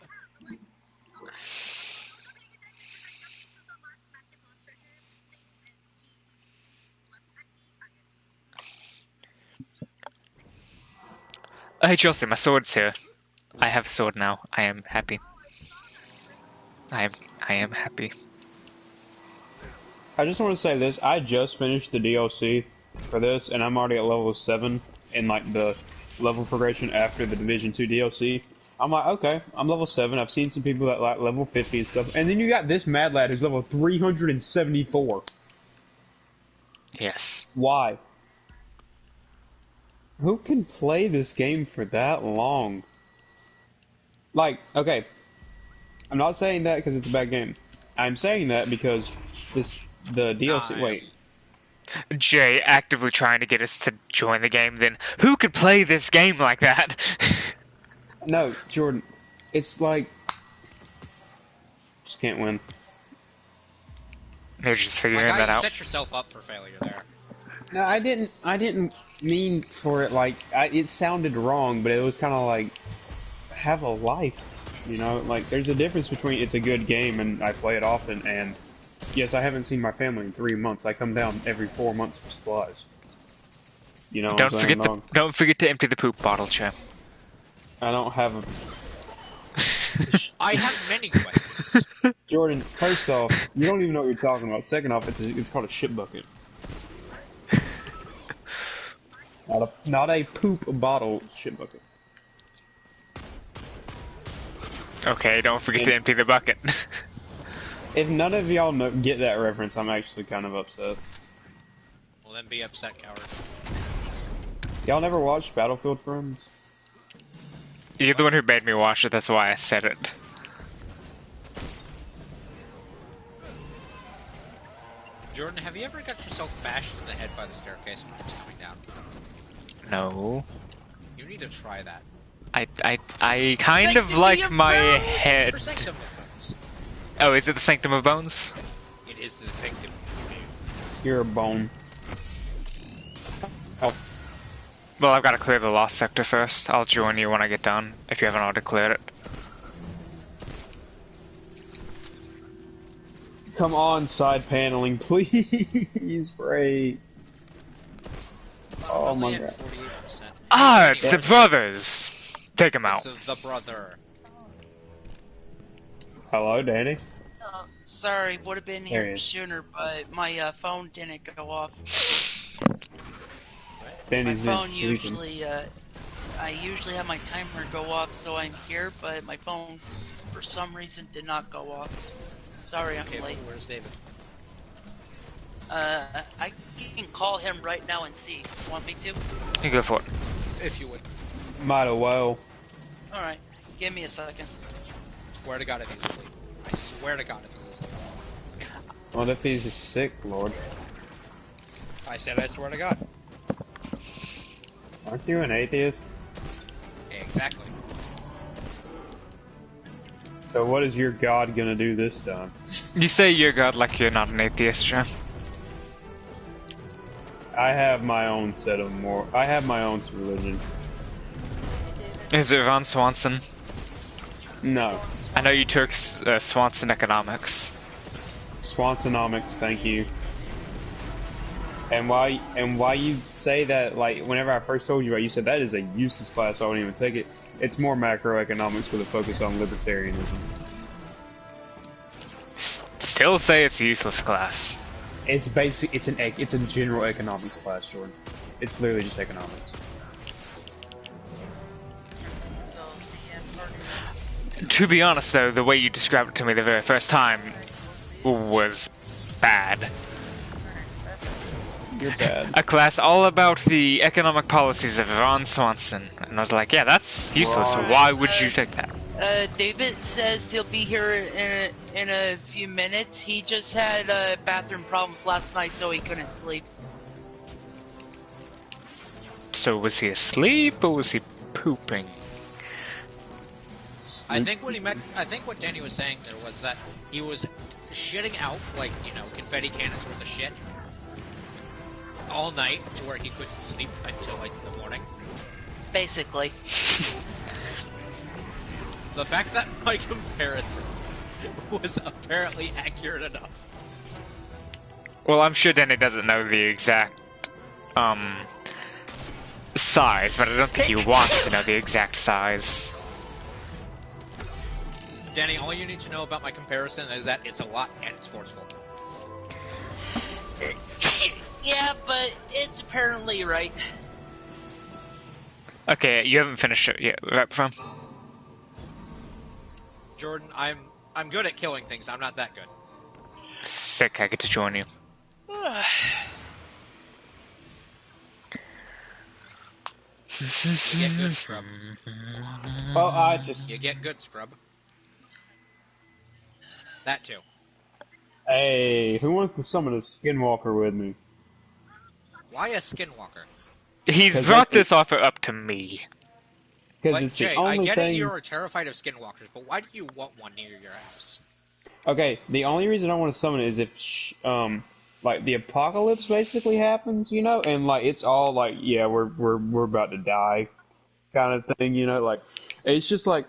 Hey Chelsea, my sword's here. I have a sword now. I am happy. I am happy. I just want to say this. I just finished the DLC for this, and I'm already at level 7 in like the level progression after the Division 2 DLC. I'm like, okay, I'm level 7. I've seen some people that like level 50 and stuff. And then you got this mad lad who's level 374. Yes. Why? Who can play this game for that long? Like, okay, I'm not saying that because it's a bad game. I'm saying that because the DLC. Wait, Jay actively trying to get us to join the game. Then who could play this game like that? no, Jordan. It's like just can't win. They're just My figuring guy, that you out. set yourself up for failure there. No, I didn't mean for it like it sounded wrong, but it was kind of like have a life, you know. Like there's a difference between it's a good game and I play it often, and yes, I haven't seen my family in 3 months. I come down every 4 months for supplies. You know, Don't what I'm saying, forget dog? don't forget to empty the poop bottle, Jay. I don't have a I have many questions. Jordan. First off, you don't even know what you're talking about. Second off, it's called a shit bucket. Not a poop bottle shit bucket. Okay, don't forget to empty the bucket. If none of y'all get that reference, I'm actually kind of upset. Well, then be upset, coward. Y'all never watched Battlefield Friends? You're the one who made me watch it. That's why I said it. Jordan, have you ever got yourself bashed in the head by the staircase when it was coming down? No. You need to try that. I kind of like my head. For Sanctum of Bones. Oh, is it the Sanctum of Bones? It is the Sanctum of Bones. You're a bone. Oh, Well, I've got to clear the lost sector first. I'll join you when I get done, if you haven't already cleared it. come on, side paneling, please, Bray. Oh my Only god. at 48%. Ah, it's the Anyway, brothers! Take them out. it's the brother. Hello, Danny. Sorry, would have been There he here is. sooner, but my phone didn't go off. My Danny's been phone sleeping. usually, I usually have my timer go off, so I'm here, but my phone, for some reason, did not go off. Sorry, I'm Okay, late. where's David? I can call him right now and see. Want me to? You go for it. If you would. Might as well. Alright, give me a second. Swear to God if he's asleep. I swear to God if he's asleep. What if he's sick, Lord? I said I swear to God. Aren't you an atheist? Exactly. So what is your God gonna do this time? You say you're God like you're not an atheist, John. I have my own set of I have my own religion. Is it Ron Swanson? No. I know you took Swanson economics. Swansonomics, thank you. And why you say that, like, whenever I first told you about it, you said that is a useless class, so I wouldn't even take it. It's more macroeconomics with a focus on libertarianism. Still say it's a useless class. It's basic. It's a general economics class, Jordan. It's literally just economics. So, the To be honest, though, the way you described it to me the very first time was bad. You're bad. A class all about the economic policies of Ron Swanson. And I was like, yeah, that's useless. Ron. Why would you take that? David says he'll be here in a few minutes. He just had bathroom problems last night, so he couldn't sleep. So was he asleep or was he pooping? I think what Danny was saying there was that he was shitting out, like, you know, confetti cannons worth of shit all night to where he couldn't sleep until, like, the morning. Basically. The fact that my comparison was apparently accurate enough. Well, I'm sure Danny doesn't know the exact, size, but I don't think he wants to know the exact size. Danny, all you need to know about my comparison is that it's a lot and it's forceful. Yeah, but it's apparently right. Okay, you haven't finished it yet, right, From? Jordan, I'm good at killing things. I'm not that good. Sick, I get to join you. You get good, scrub. Well, You get good, scrub. That too. Hey, who wants to summon a skinwalker with me? Why a skinwalker? He's 'Cause brought that's the- this offer up to me. Because Like, it's Jay, the I only get thing. it you're terrified of skinwalkers, but why do you want one near your house? Okay, the only reason I want to summon it is if, like the apocalypse basically happens, you know, and like it's all like, yeah, we're about to die, kind of thing, you know, like it's just like,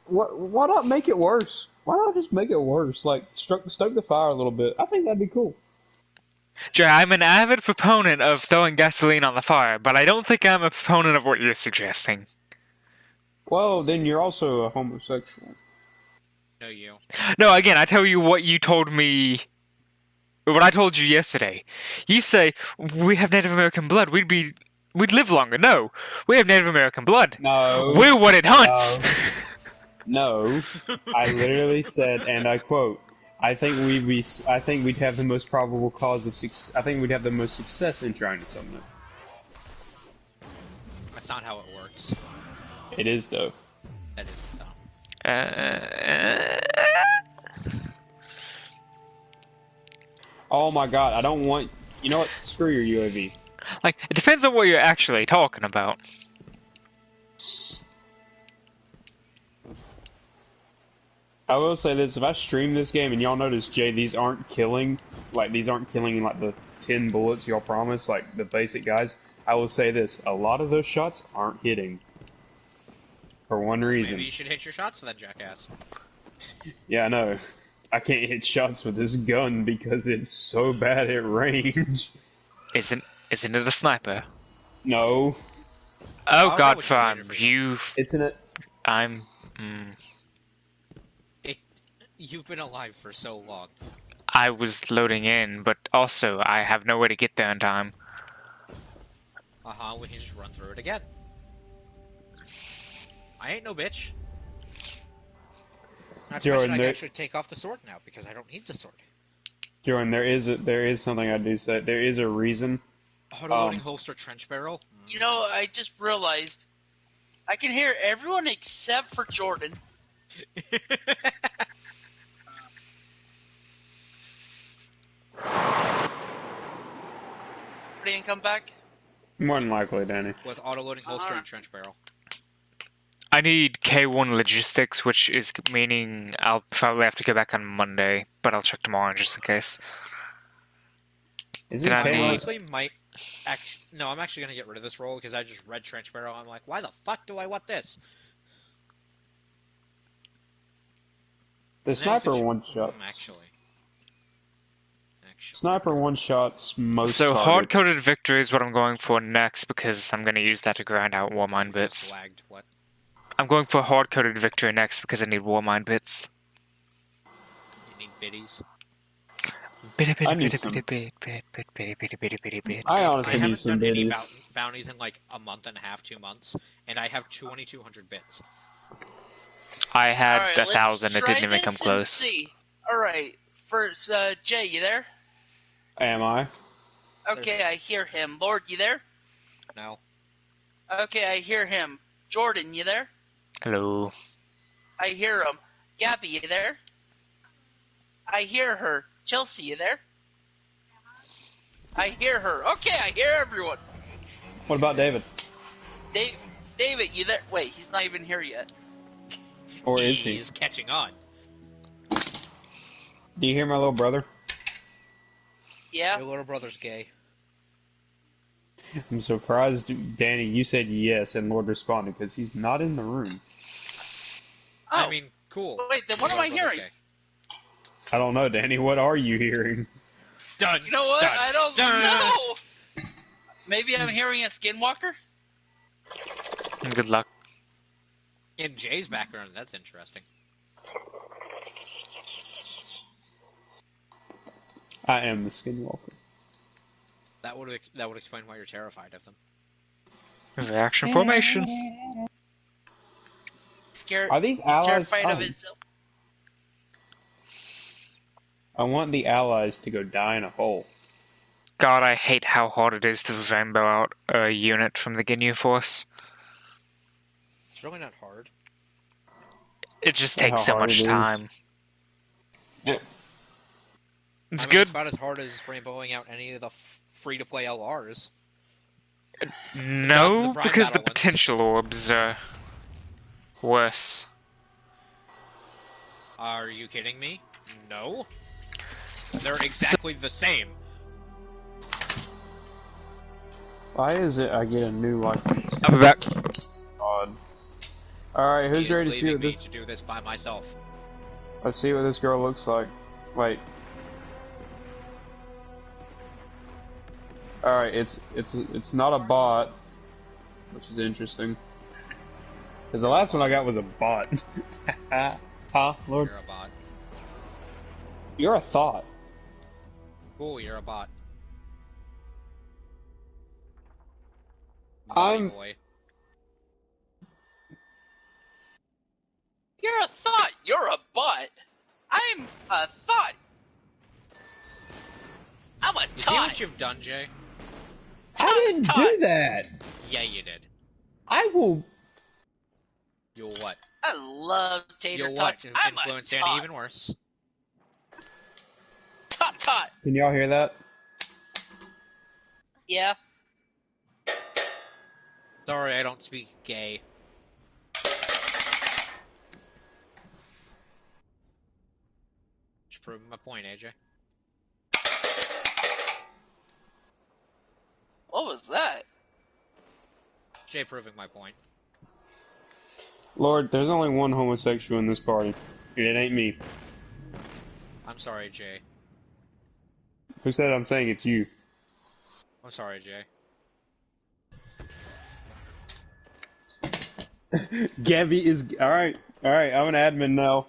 why not make it worse? Why not just make it worse? Like stoke the fire a little bit. I think that'd be cool. Jay, I'm an avid proponent of throwing gasoline on the fire, but I don't think I'm a proponent of what you're suggesting. Well, then you're also a homosexual. No, you. No, again, I tell you what you told me. What I told you yesterday. You say we have Native American blood. We'd live longer. No, we have Native American blood. No. We're what it hunts. No. I literally said, and I quote, I think we'd have the most probable cause of success. I think we'd have the most success in trying to summon it. That's not how it works. It is though. That isn't though. Oh my god, I don't want. You know what? Screw your UAV. Like, it depends on what you're actually talking about. I will say this: if I stream this game and y'all notice, Jay, these aren't killing like the 10 bullets y'all promised, like the basic guys. I will say this: a lot of those shots aren't hitting. For one reason. Maybe you should hit your shots for that jackass. Yeah, I know. I can't hit shots with this gun because it's so bad at range. Isn't it a sniper? No, Oh I'll God, go with Prime, shooter for you've. it's in it. I'm. You've been alive for so long. I was loading in, but also I have no way to get there in time. We can just run through it again. I ain't no bitch. Not to Jordan, mention I can there- actually take off the sword now because I don't need the sword. Jordan, there is something I do say. There is a reason. Auto-loading holster trench barrel. You know, I just realized I can hear everyone except for Jordan. Didn't come back? More than likely, Danny. With auto-loading holster and trench barrel. I need K1 logistics, which is meaning I'll probably have to go back on Monday, but I'll check tomorrow just in case. Isn't Did I I need- K1? honestly might... No, I'm actually going to get rid of this roll because I just read trench barrel. I'm like, why the fuck do I want this? The sniper one shots. Actually, damage. Sniper one-shots most So targets. hard-coded victory is what I'm going for next because I'm going to use that to grind out Warmind Just bits. lagged. What? I'm going for hard-coded victory next because I need Warmind bits. You need biddies. I need some- Bit. I I honestly need haven't some done any biddies. bounties in like a month and a half, 2 months, and I have 2,200 bits. I had Alright, 1,000. It let's didn't even try come this close. and see. Alright, first, Jay, you there? Am I? Okay, I hear him. Lord, you there? No. Okay, I hear him. Jordan, you there? Hello. I hear him. Gabby, you there? I hear her. Chelsea, you there? I hear her. Okay, I hear everyone. What about David? David, you there? Wait, he's not even here yet. Or is he? He's catching on. Do you hear my little brother? Yeah? Your little brother's gay. I'm surprised, Danny, you said yes and Lord responded because he's not in the room. Oh, I mean, cool. wait, then what Your am I little brother's hearing? gay. I don't know, Danny. What are you hearing? Done. You know what? Done. I don't Done. know. Maybe I'm hearing a skinwalker? Good luck. In Jay's background, that's interesting. I am the Skinwalker. That would explain why you're terrified of them. Reaction formation. Scared. Are these He's allies? terrified of Oh, himself. I want the allies to go die in a hole. God, I hate how hard it is to rainbow out a unit from the Ginyu Force. It's really not hard. It just How takes so hard much it is. time. Yeah. It's I mean, good. It's about as hard as rainbowing out any of the free-to-play LRs. No, the Prime because the Battle ones. potential orbs are worse. Are you kidding me? No. They're exactly the same. Why is it I get a new life? I'm back. Odd. Alright, who's He is ready to see leaving what me this... to do this by myself. Let's see what this girl looks like. Wait. Alright, it's not a bot, which is interesting. Because the last one I got was a bot. Huh, Lord? You're a bot. You're a thought. Cool, you're a bot. I'm- Botty boy. You're a thought. You're a butt. I'm a thought. I'm a You see what tot. you've done, Jay? I didn't do that! Yeah, you did. I will... You'll what? I love tater You'll tots. what? I'm Influence a Danny tot. even worse. Tot. Can y'all hear that? Yeah. Sorry, I don't speak gay. Just proving my point, AJ. What was that? Jay proving my point. Lord, there's only one homosexual in this party. And it ain't me. I'm sorry, Jay. Who said I'm saying it's you? I'm sorry, Jay. Gabby is... Alright, I'm an admin now.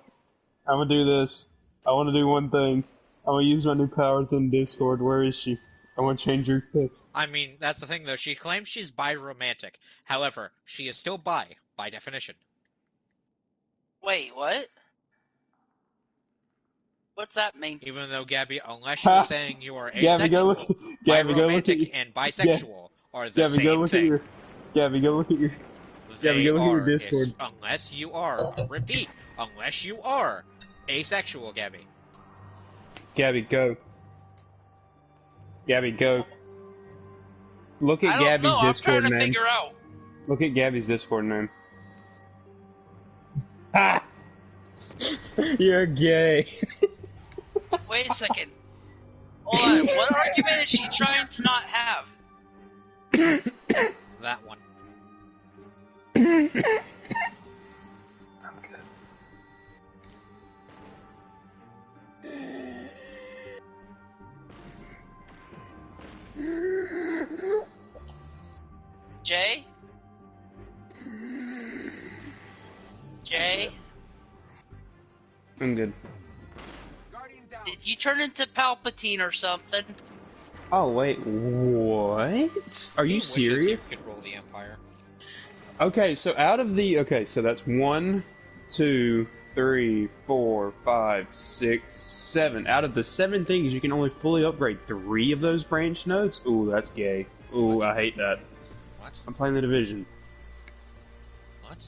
I'm gonna do this. I wanna do one thing. I'm gonna use my new powers in Discord. Where is she? I wanna change her pic. I mean, that's the thing, though. She claims she's bi-romantic. However, she is still bi, by definition. Wait, what? What's that mean? Even though, Gabby, unless you're saying you are Gabby, go asexual, look... Gabby, go look at... bi-romantic and bisexual are the Gabby, go same look thing. at your... Gabby, go look at your... Gabby, They go look at your are, Discord. unless you are, repeat, unless you are asexual, Gabby. Gabby, go. Gabby, go. Look at I don't Gabby's know. I'm Discord trying to name. figure out. Look at Gabby's Discord name. Ha! You're gay. Wait a second. Hold on. What argument is she trying to not have? That one. I'm good. Guardian down. Did you turn into Palpatine or something? Oh wait, what? Are you He wishes serious? He could rule the Empire. Okay, so so that's 1, 2, 3, 4, 5, 6, 7. Out of the 7 things, you can only fully upgrade 3 of those branch nodes? Ooh, that's gay. Ooh, I hate that. What? I'm playing the Division. What?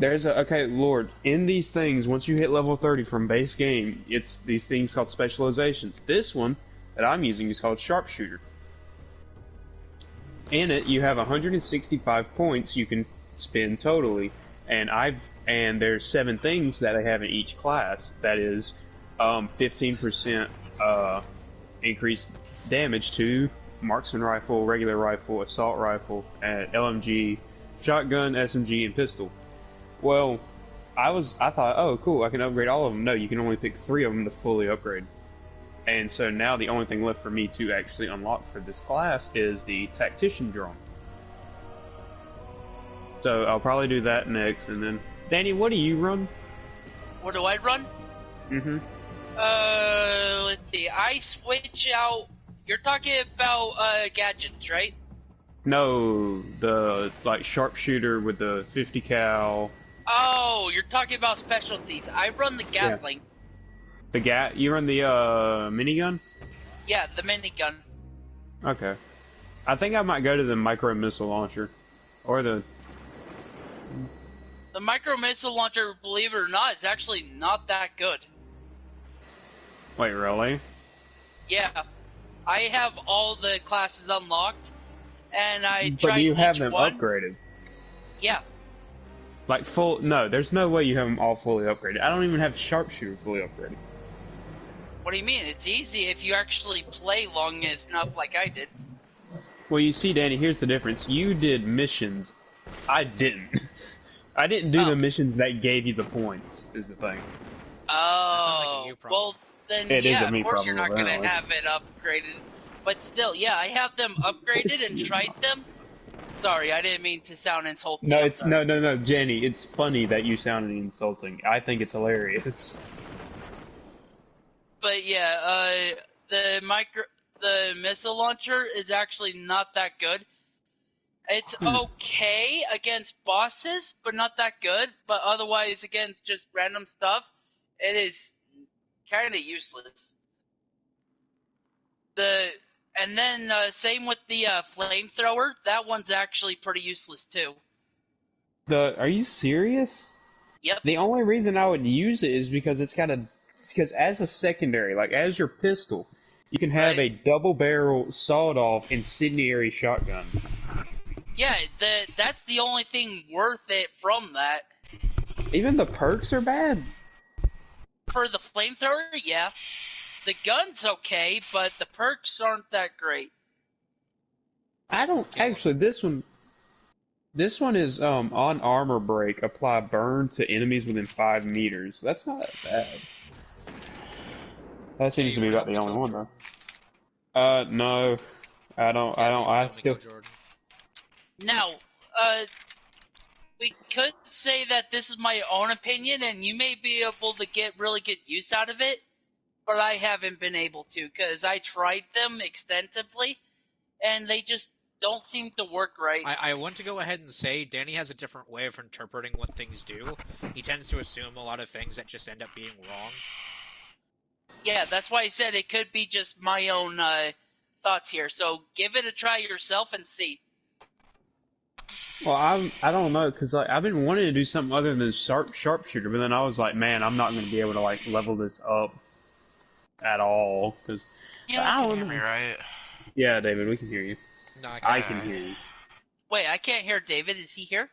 Okay, Lord, in these things, once you hit level 30 from base game, it's these things called specializations. This one that I'm using is called Sharpshooter. In it, you have 165 points you can spend totally, and there's 7 things that I have in each class. That is, 15% increased damage to marksman rifle, regular rifle, assault rifle, and LMG, shotgun, SMG, and pistol. Well, I thought, oh cool, I can upgrade all of them. No, you can only pick 3 of them to fully upgrade. And so now the only thing left for me to actually unlock for this class is the Tactician drone. So I'll probably do that next, and then... Danny, what do you run? What do I run? Mm-hmm. Let's see. I switch out. You're talking about gadgets, right? No, the, sharpshooter with the 50 cal... Oh, you're talking about specialties. I run the Gatling. You run the, minigun? Yeah, the minigun. Okay. I think I might go to the micro missile launcher. Or the... The micro missile launcher, believe it or not, is actually not that good. Wait, really? Yeah. I have all the classes unlocked, and I But tried do you have each them one. upgraded? Yeah. No, there's no way you have them all fully upgraded. I don't even have Sharpshooter fully upgraded. What do you mean? It's easy if you actually play long enough like I did. Well, you see, Danny, here's the difference. You did missions. I didn't. I didn't do Oh. the missions that gave you the points, is the thing. Oh, like a you problem. well, then It is yeah, a me of course problem, you're not going to apparently. have it upgraded. But still, yeah, I have them upgraded and tried them. Sorry, I didn't mean to sound insulting. No, I'm it's sorry. no, Jenny. It's funny that you sounded insulting. I think it's hilarious. But yeah, the missile launcher is actually not that good. It's okay against bosses, but not that good. But otherwise, against just random stuff, it is kind of useless. And then same with the flamethrower. That one's actually pretty useless too. Are you serious? Yep. The only reason I would use it is because because as a secondary, like as your pistol, you can have Right. a double barrel sawed-off incendiary shotgun. Yeah, that's the only thing worth it from that. Even the perks are bad. For the flamethrower, yeah. The gun's okay, but the perks aren't that great. I don't actually. This one is on armor break. Apply burn to enemies within 5 meters. That's not that bad. That seems to be about the only one though. No, I don't. I still. Now, we could say that this is my own opinion, and you may be able to get really good use out of it, but I haven't been able to, because I tried them extensively, and they just don't seem to work right. I want to go ahead and say Danny has a different way of interpreting what things do. He tends to assume a lot of things that just end up being wrong. Yeah, that's why I said it could be just my own thoughts here. So give it a try yourself and see. Well, I don't know because I've been wanting to do something other than sharpshooter, but then I was like, man, I'm not going to be able to level this up at all because Yeah, I You don't hear know. me, right? Yeah, David, we can hear you. No, I can hear you. Wait, I can't hear David. Is he here?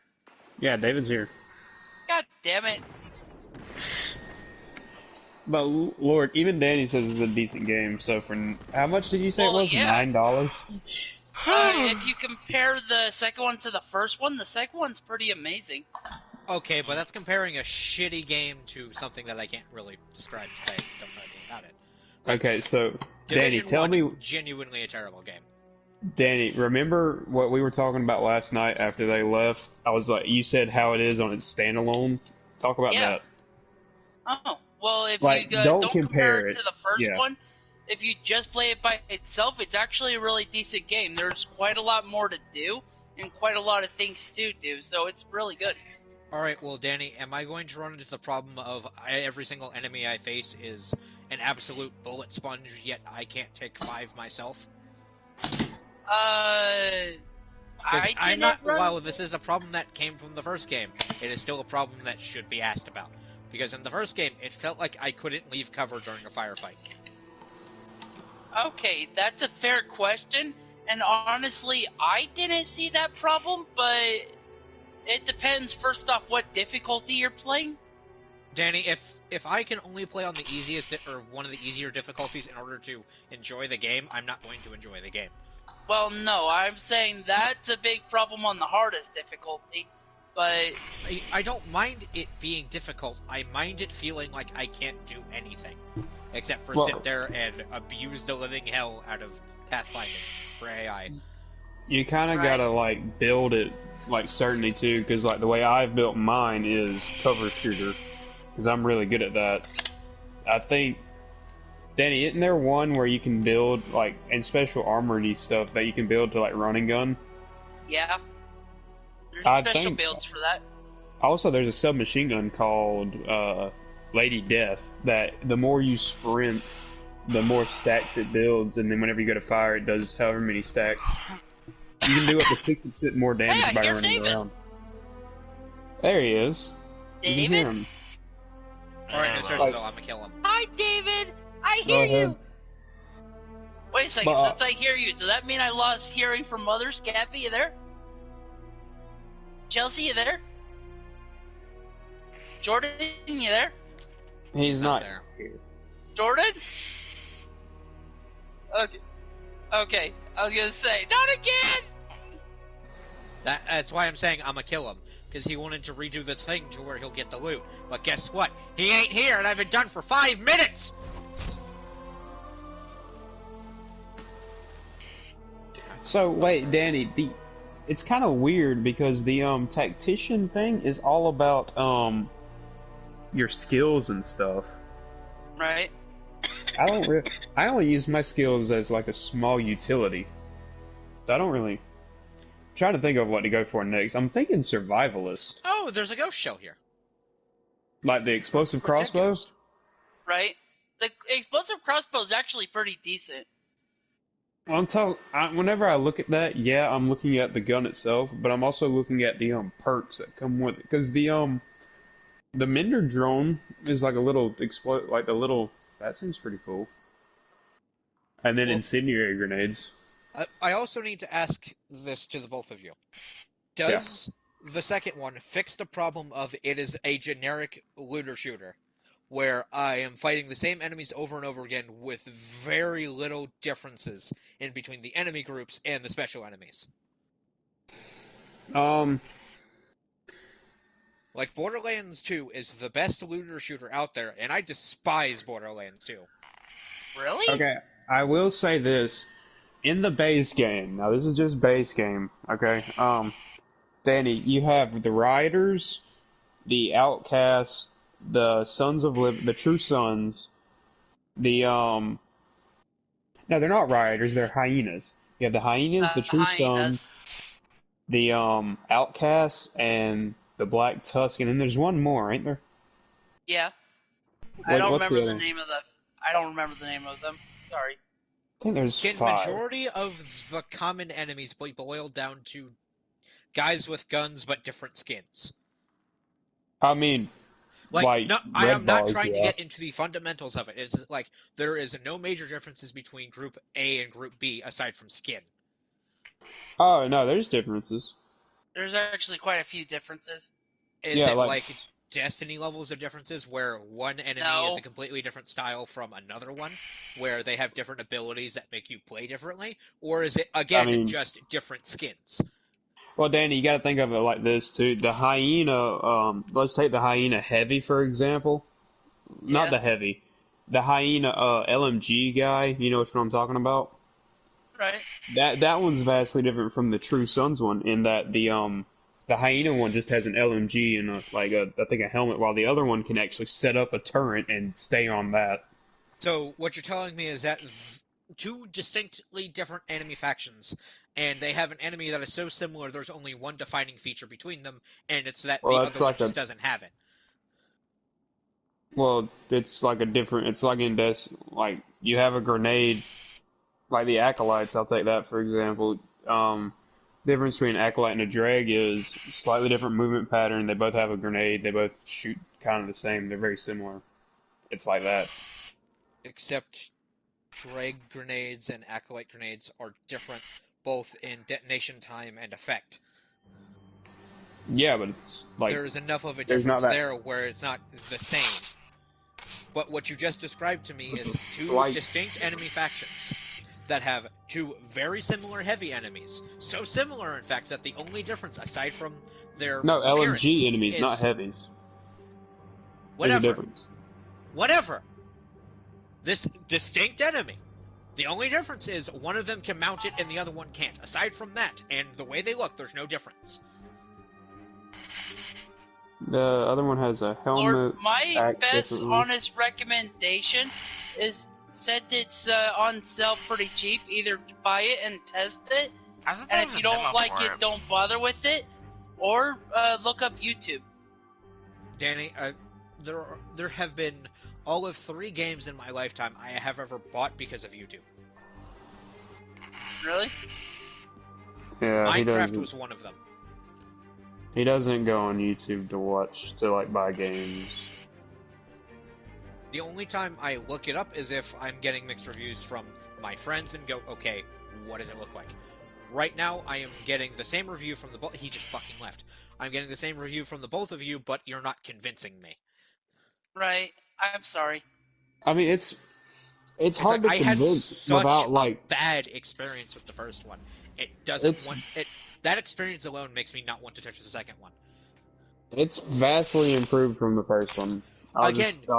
Yeah, David's here. God damn it. But Lord, even Danny says it's a decent game. So for how much did you say Well, it was? yeah. $9. If you compare the second one to the first one, the second one's pretty amazing. Okay, but that's comparing a shitty game to something that I can't really describe because I don't know anything about it. Okay, so Danny, Division tell 1, me, genuinely a terrible game. Danny, remember what we were talking about last night after they left? I was like, you said how it is on its standalone. Talk about Yeah. that. Oh, Well, if Like, you don't don't compare it it. to the first Yeah. one, if you just play it by itself, it's actually a really decent game. There's quite a lot more to do and quite a lot of things to do, so it's really good. Alright, well, Danny, am I going to run into the problem of every single enemy I face is an absolute bullet sponge, yet I can't take 5 myself? Because I'm not. While this is a problem that came from the first game, it is still a problem that should be asked about. Because in the first game, it felt like I couldn't leave cover during a firefight. Okay, that's a fair question, and honestly, I didn't see that problem, but it depends, first off, what difficulty you're playing. Danny, if I can only play on the easiest or one of the easier difficulties in order to enjoy the game, I'm not going to enjoy the game. Well, no, I'm saying that's a big problem on the hardest difficulty, but... I don't mind it being difficult, I mind it feeling like I can't do anything. Except for sit there and abuse the living hell out of Pathfinding for AI. You kind of gotta, like, build it, like, certainty, too, because, like, the way I've built mine is cover shooter, because I'm really good at that. I think, Danny, isn't there one where you can build, like, and special armory stuff that you can build to, like, running gun? Yeah. There's special builds for that. Also, there's a submachine gun called, Lady Death, that the more you sprint, the more stacks it builds, and then whenever you go to fire, it does however many stacks. You can do up to 60% more damage by running around. There he is. David? You hear him. Alright, Mr. Isabel, I'm gonna kill him. Hi, David! I hear you! Wait a second, since I hear you, does that mean I lost hearing from Mother? Scappy, you there? Chelsea, you there? Jordan, you there? He's not there. Jordan? Okay. Okay, I was gonna say, not again! That's why I'm saying I'm gonna kill him. Because he wanted to redo this thing to where he'll get the loot. But guess what? He ain't here and I've been done for 5 minutes! So, wait, Danny, it's kind of weird because the, tactician thing is all about, your skills and stuff. Right. I only use my skills as like a small utility. So I don't really... I'm trying to think of what to go for next. I'm thinking survivalist. Oh, there's a ghost shell here. Like the explosive crossbow? Right. The explosive crossbow is actually pretty decent. Whenever I look at that, yeah, I'm looking at the gun itself, but I'm also looking at the perks that come with it. Because the Mender drone is like a little that seems pretty cool. And then incendiary grenades. I also need to ask this to the both of you. Does the second one fix the problem of it is a generic looter shooter, where I am fighting the same enemies over and over again with very little differences in between the enemy groups and the special enemies? Like, Borderlands 2 is the best looter shooter out there, and I despise Borderlands 2. Really? Okay, I will say this. In the base game, now this is just base game, okay? Danny, you have the Riders, the Outcasts, the Sons of the True Sons, no, they're not Riders, they're Hyenas. You have the Hyenas, the True Sons, the Outcasts, and the Black Tusk, and then there's one more, ain't there? Yeah. I don't remember the name of them. Sorry. I think there's 5. Majority of the common enemies boiled down to guys with guns but different skins. I mean, I am not trying to get into the fundamentals of it. It's like there is no major differences between Group A and Group B aside from skin. Oh no, there's differences. There's actually quite a few differences. Is it like Destiny levels of differences where one enemy is a completely different style from another one, where they have different abilities that make you play differently? Or is it, again, just different skins? Well, Danny, you gotta think of it like this, too. The Hyena, let's take the Hyena Heavy, for example. Not the Heavy. The Hyena, LMG guy, you know which one I'm talking about? Right. That one's vastly different from the True Sons one, in that the The hyena one just has an LMG and I think a helmet, while the other one can actually set up a turret and stay on that. So what you're telling me is that two distinctly different enemy factions, and they have an enemy that is so similar there's only one defining feature between them, and it's that the other one just doesn't have it. Well, it's like it's like in like you have a grenade, like the Acolytes, I'll take that for example. Difference between an Acolyte and a Dreg is slightly different movement pattern. They both have a grenade. They both shoot kind of the same. They're very similar. It's like that. Except Dreg grenades and Acolyte grenades are different, both in detonation time and effect. Yeah, but it's like... There's enough of a difference there where it's not the same. But what you just described to me is two distinct enemy factions that have two very similar heavy enemies. So similar, in fact, that the only difference, aside from their LMG enemies, not heavies. Whatever. There's a difference. Whatever. This distinct enemy. The only difference is one of them can mount it and the other one can't. Aside from that, and the way they look, there's no difference. The other one has a helmet. Lord, my best honest recommendation is said it's on sale pretty cheap. Either buy it and test it, and if you don't like it, don't bother with it, or look up YouTube. Danny, there have been all of 3 games in my lifetime I have ever bought because of YouTube. Really? Yeah, Minecraft was one of them. He doesn't go on YouTube to buy games. The only time I look it up is if I'm getting mixed reviews from my friends and go, okay, what does it look like? Right now, I am getting the same review from the both. He just fucking left. I'm getting the same review from the both of you, but you're not convincing me. Right. I'm sorry. I mean, it's hard to convince without like bad experience with the first one. It doesn't want it. That experience alone makes me not want to touch the second one. It's vastly improved from the first one.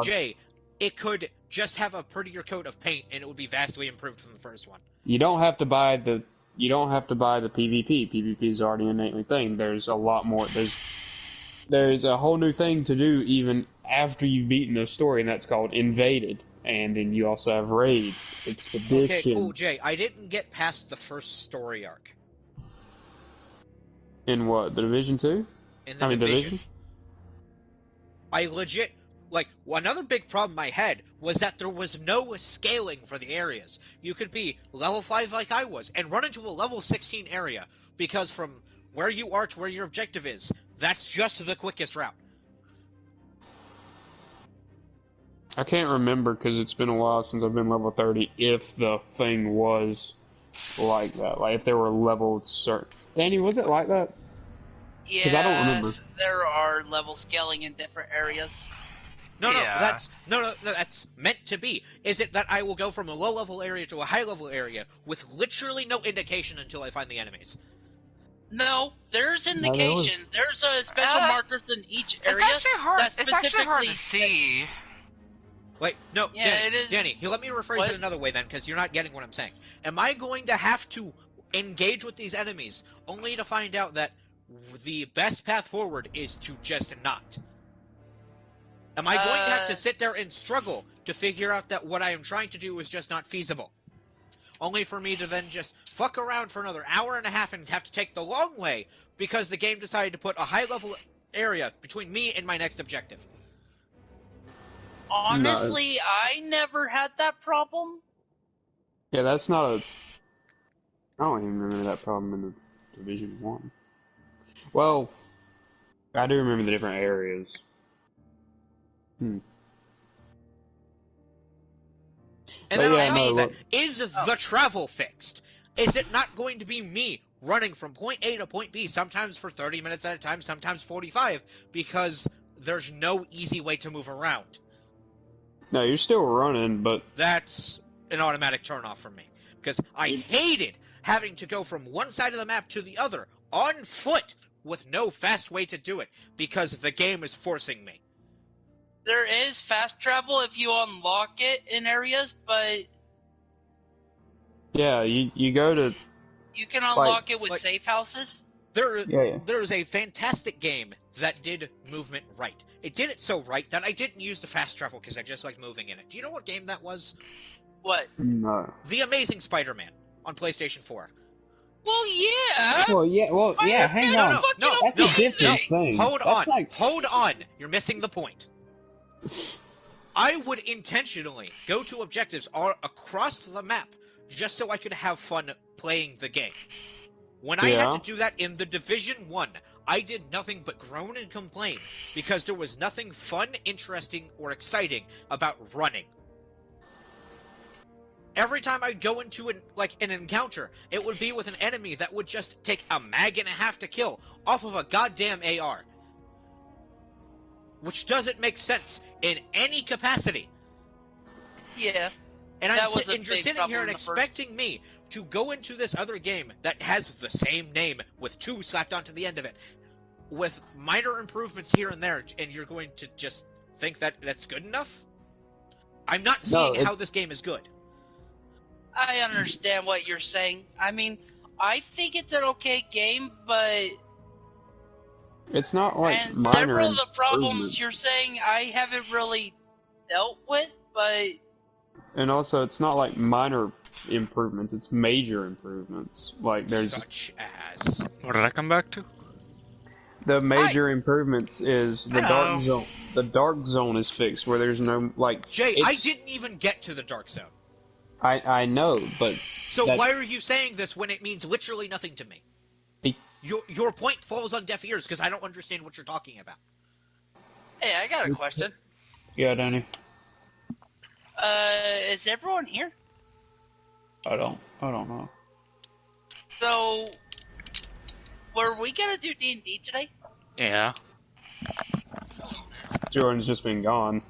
Jay, it could just have a prettier coat of paint, and it would be vastly improved from the first one. You don't have to buy the PvP. PvP is already an innately thing. There's a lot more. There's a whole new thing to do even after you've beaten the story, and that's called Invaded. And then you also have raids, expeditions. Okay, cool, Jay. I didn't get past the first story arc. In what? The Division 2? In the Division? I legit... another big problem I had was that there was no scaling for the areas. You could be level 5 like I was, and run into a level 16 area, because from where you are to where your objective is, that's just the quickest route. I can't remember, because it's been a while since I've been level 30, if the thing was like that. Like, if there were level certain... Danny, was it like that? Yeah, because I don't remember. There are level scaling in different areas. No, that's meant to be. Is it that I will go from a low-level area to a high-level area with literally no indication until I find the enemies? No, there's indication. There's special markers in each area. It's actually hard to see. Wait, no, yeah, it is. Danny, let me rephrase it another way then, because you're not getting what I'm saying. Am I going to have to engage with these enemies only to find out that the best path forward is to just not? Am I going to have to sit there and struggle to figure out that what I am trying to do is just not feasible? Only for me to then just fuck around for another hour and a half and have to take the long way because the game decided to put a high-level area between me and my next objective. Honestly, I never had that problem. Yeah, that's not a... I don't even remember that problem in the Division 1. Well, I do remember the different areas. And then is the travel fixed? Is it not going to be me running from point A to point B, sometimes for 30 minutes at a time, sometimes 45, because there's no easy way to move around? No, you're still running, but... That's an automatic turn-off for me, because I hated having to go from one side of the map to the other, on foot, with no fast way to do it, because the game is forcing me. There is fast travel if you unlock it in areas, but... Yeah, you go to... You can unlock it with safe houses? There is a fantastic game that did movement right. It did it so right that I didn't use the fast travel because I just liked moving in it. Do you know what game that was? What? No. The Amazing Spider-Man on PlayStation 4. Well, yeah. Hang on. That's a different thing. Hold That's on. like... Hold on. You're missing the point. I would intentionally go to objectives all across the map just so I could have fun playing the game. When I had to do that in The Division 1, I did nothing but groan and complain because there was nothing fun, interesting, or exciting about running. Every time I'd go into an encounter, it would be with an enemy that would just take a mag and a half to kill off of a goddamn AR. Which doesn't make sense in any capacity. Yeah. And you're sitting here and expecting me to go into this other game that has the same name with 2 slapped onto the end of it, with minor improvements here and there, and you're going to just think that that's good enough? I'm not seeing how this game is good. I understand what you're saying. I mean, I think it's an okay game, but it's not like and minor several of the problems you're saying I haven't really dealt with, but and also it's not like minor improvements, it's major improvements. Like there's such as what did I come back to? The major improvements is the dark zone. The dark zone is fixed where there's no Jay, I didn't even get to the dark zone. I know, but so why are you saying this when it means literally nothing to me? Your point falls on deaf ears because I don't understand what you're talking about. Hey, I got a question. Yeah, Danny. Is everyone here? I don't know. So, were we gonna do D&D today? Yeah. Jordan's just been gone.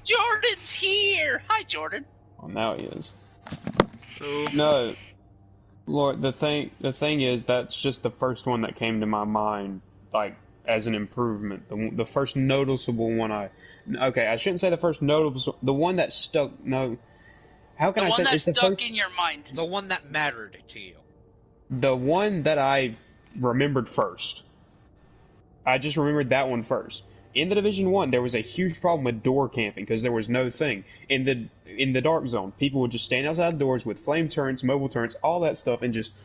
Jordan's here! Hi, Jordan. Well, now he is. No. Lord, the thing is, that's just the first one that came to my mind, like, as an improvement. The first noticeable one okay, I shouldn't say the first noticeable, the one that stuck, no. How can I say it's the first? The one that stuck in your mind. The one that mattered to you. The one that I remembered first. I just remembered that one first. In the Division 1, there was a huge problem with door camping because there was no thing. In the dark zone, people would just stand outside doors with flame turrets, mobile turrets, all that stuff, and just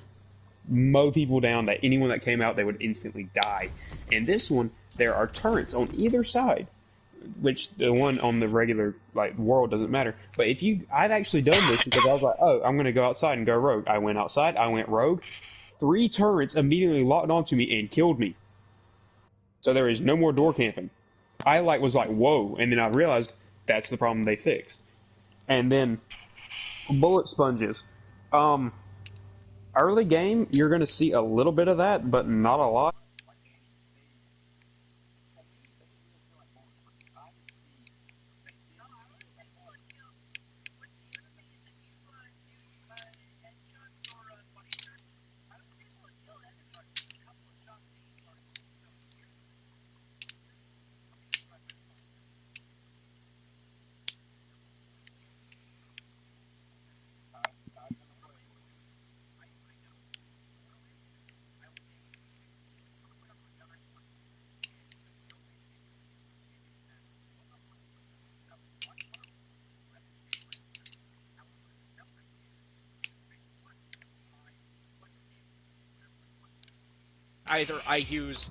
mow people down. That anyone that came out, they would instantly die. In this one, there are turrets on either side, which the one on the regular world doesn't matter. But I've actually done this because I was like, oh, I'm gonna go outside and go rogue. I went outside, I went rogue. 3 turrets immediately locked onto me and killed me. So there is no more door camping. I was like, whoa, and then I realized that's the problem they fixed. And then bullet sponges. Early game, you're gonna see a little bit of that, but not a lot. Either I use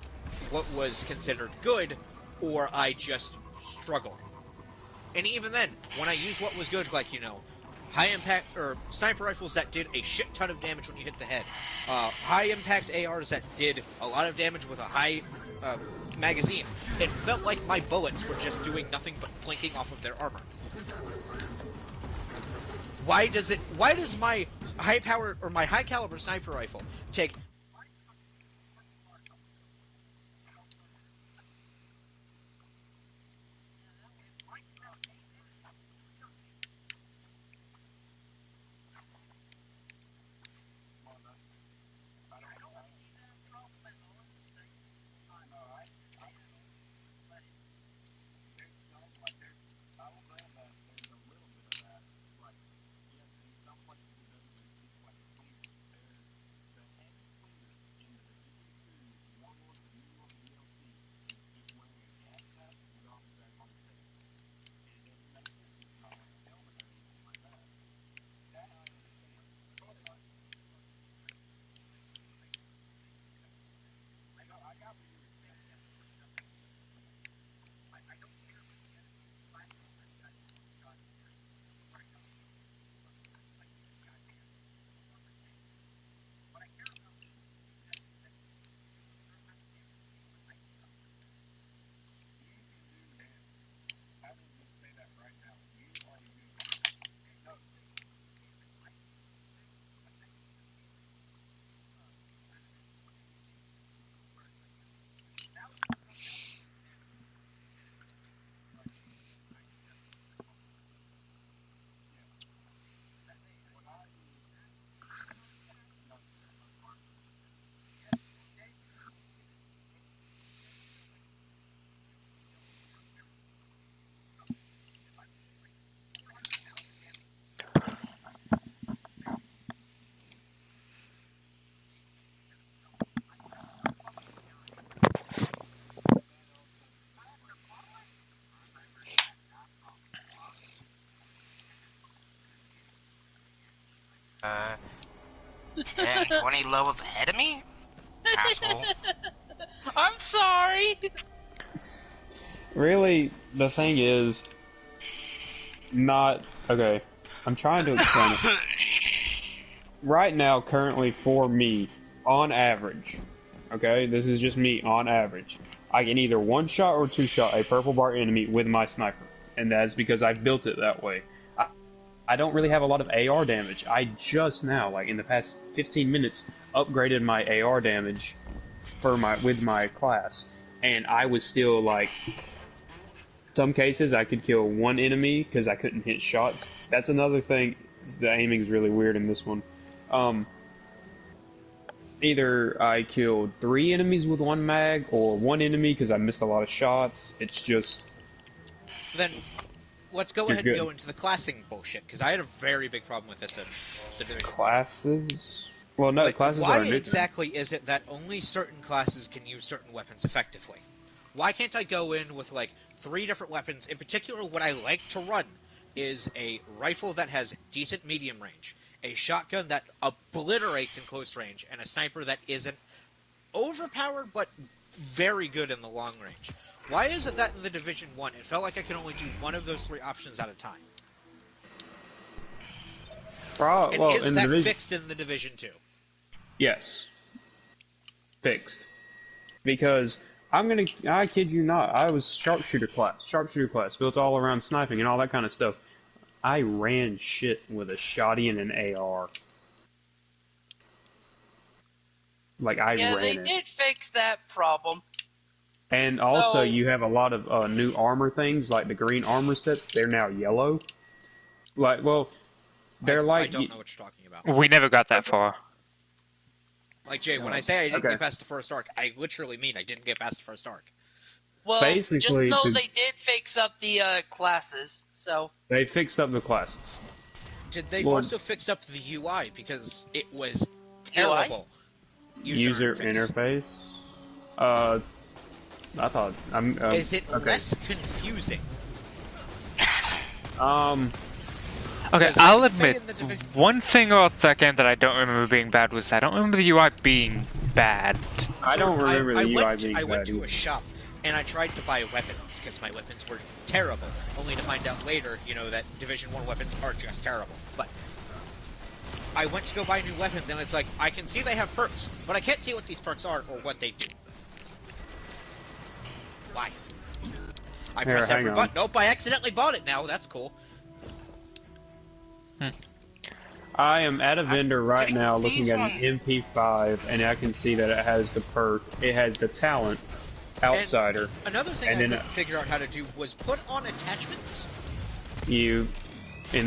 what was considered good, or I just struggled. And even then, when I use what was good, high impact or sniper rifles that did a shit ton of damage when you hit the head, high impact ARs that did a lot of damage with a high magazine, it felt like my bullets were just doing nothing but plinking off of their armor. Why does my high power or my high caliber sniper rifle take 10, 20 levels ahead of me? Asshole. I'm sorry. Really, the thing is, not okay. I'm trying to explain it. Right now, currently for me, on average, okay, this is just me on average, I can either one shot or two shot a purple bar enemy with my sniper, and that's because I built it that way. I don't really have a lot of AR damage. I just now, like in the past 15 minutes, upgraded my AR damage for with my class, and I was still like, some cases I could kill one enemy because I couldn't hit shots. That's another thing. The aiming is really weird in this one. Either I killed 3 enemies with one mag, or 1 enemy because I missed a lot of shots. It's just... Then, let's go ahead and go into the classing bullshit, because I had a very big problem with this in the Division. Classes? Well, no, like, classes are... Why exactly is it that only certain classes can use certain weapons effectively? Why can't I go in with, like, 3 different weapons? In particular, what I like to run is a rifle that has decent medium range, a shotgun that obliterates in close range, and a sniper that isn't overpowered but very good in the long range. Why is it that in the Division 1, it felt like I could only do one of those 3 options at a time? And well, is that fixed in the Division 2? Yes. Fixed. Because... I kid you not, I was sharpshooter class, built all around sniping and all that kind of stuff. I ran shit with a shotty and an AR. Like, I ran it. Yeah, they did fix that problem. And also, you have a lot of new armor things, like the green armor sets, they're now yellow. Like, well, they're I don't know what you're talking about. We never got that far. Like, Jay, when I say I didn't get past the first arc, I literally mean I didn't get past the first arc. Well, basically, just know they did fix up the classes, so... They fixed up the classes. Did they also fix up the UI? Because it was terrible. User interface? I thought... Is it less confusing? Okay, I'll admit, one thing about that game that I don't remember being bad was I don't remember the UI being bad. I don't remember the UI being bad. I went to a shop, and I tried to buy weapons, because my weapons were terrible, only to find out later, you know, that Division 1 weapons are just terrible. But I went to go buy new weapons, and it's like, I can see they have perks, but I can't see what these perks are or what they do. Why? I press every button. Nope, I accidentally bought it now, that's cool. I am at a vendor right now looking at an MP5, and I can see that it has the perk. It has the talent, Outsider. And another thing I couldn't figure out how to do was put on attachments. In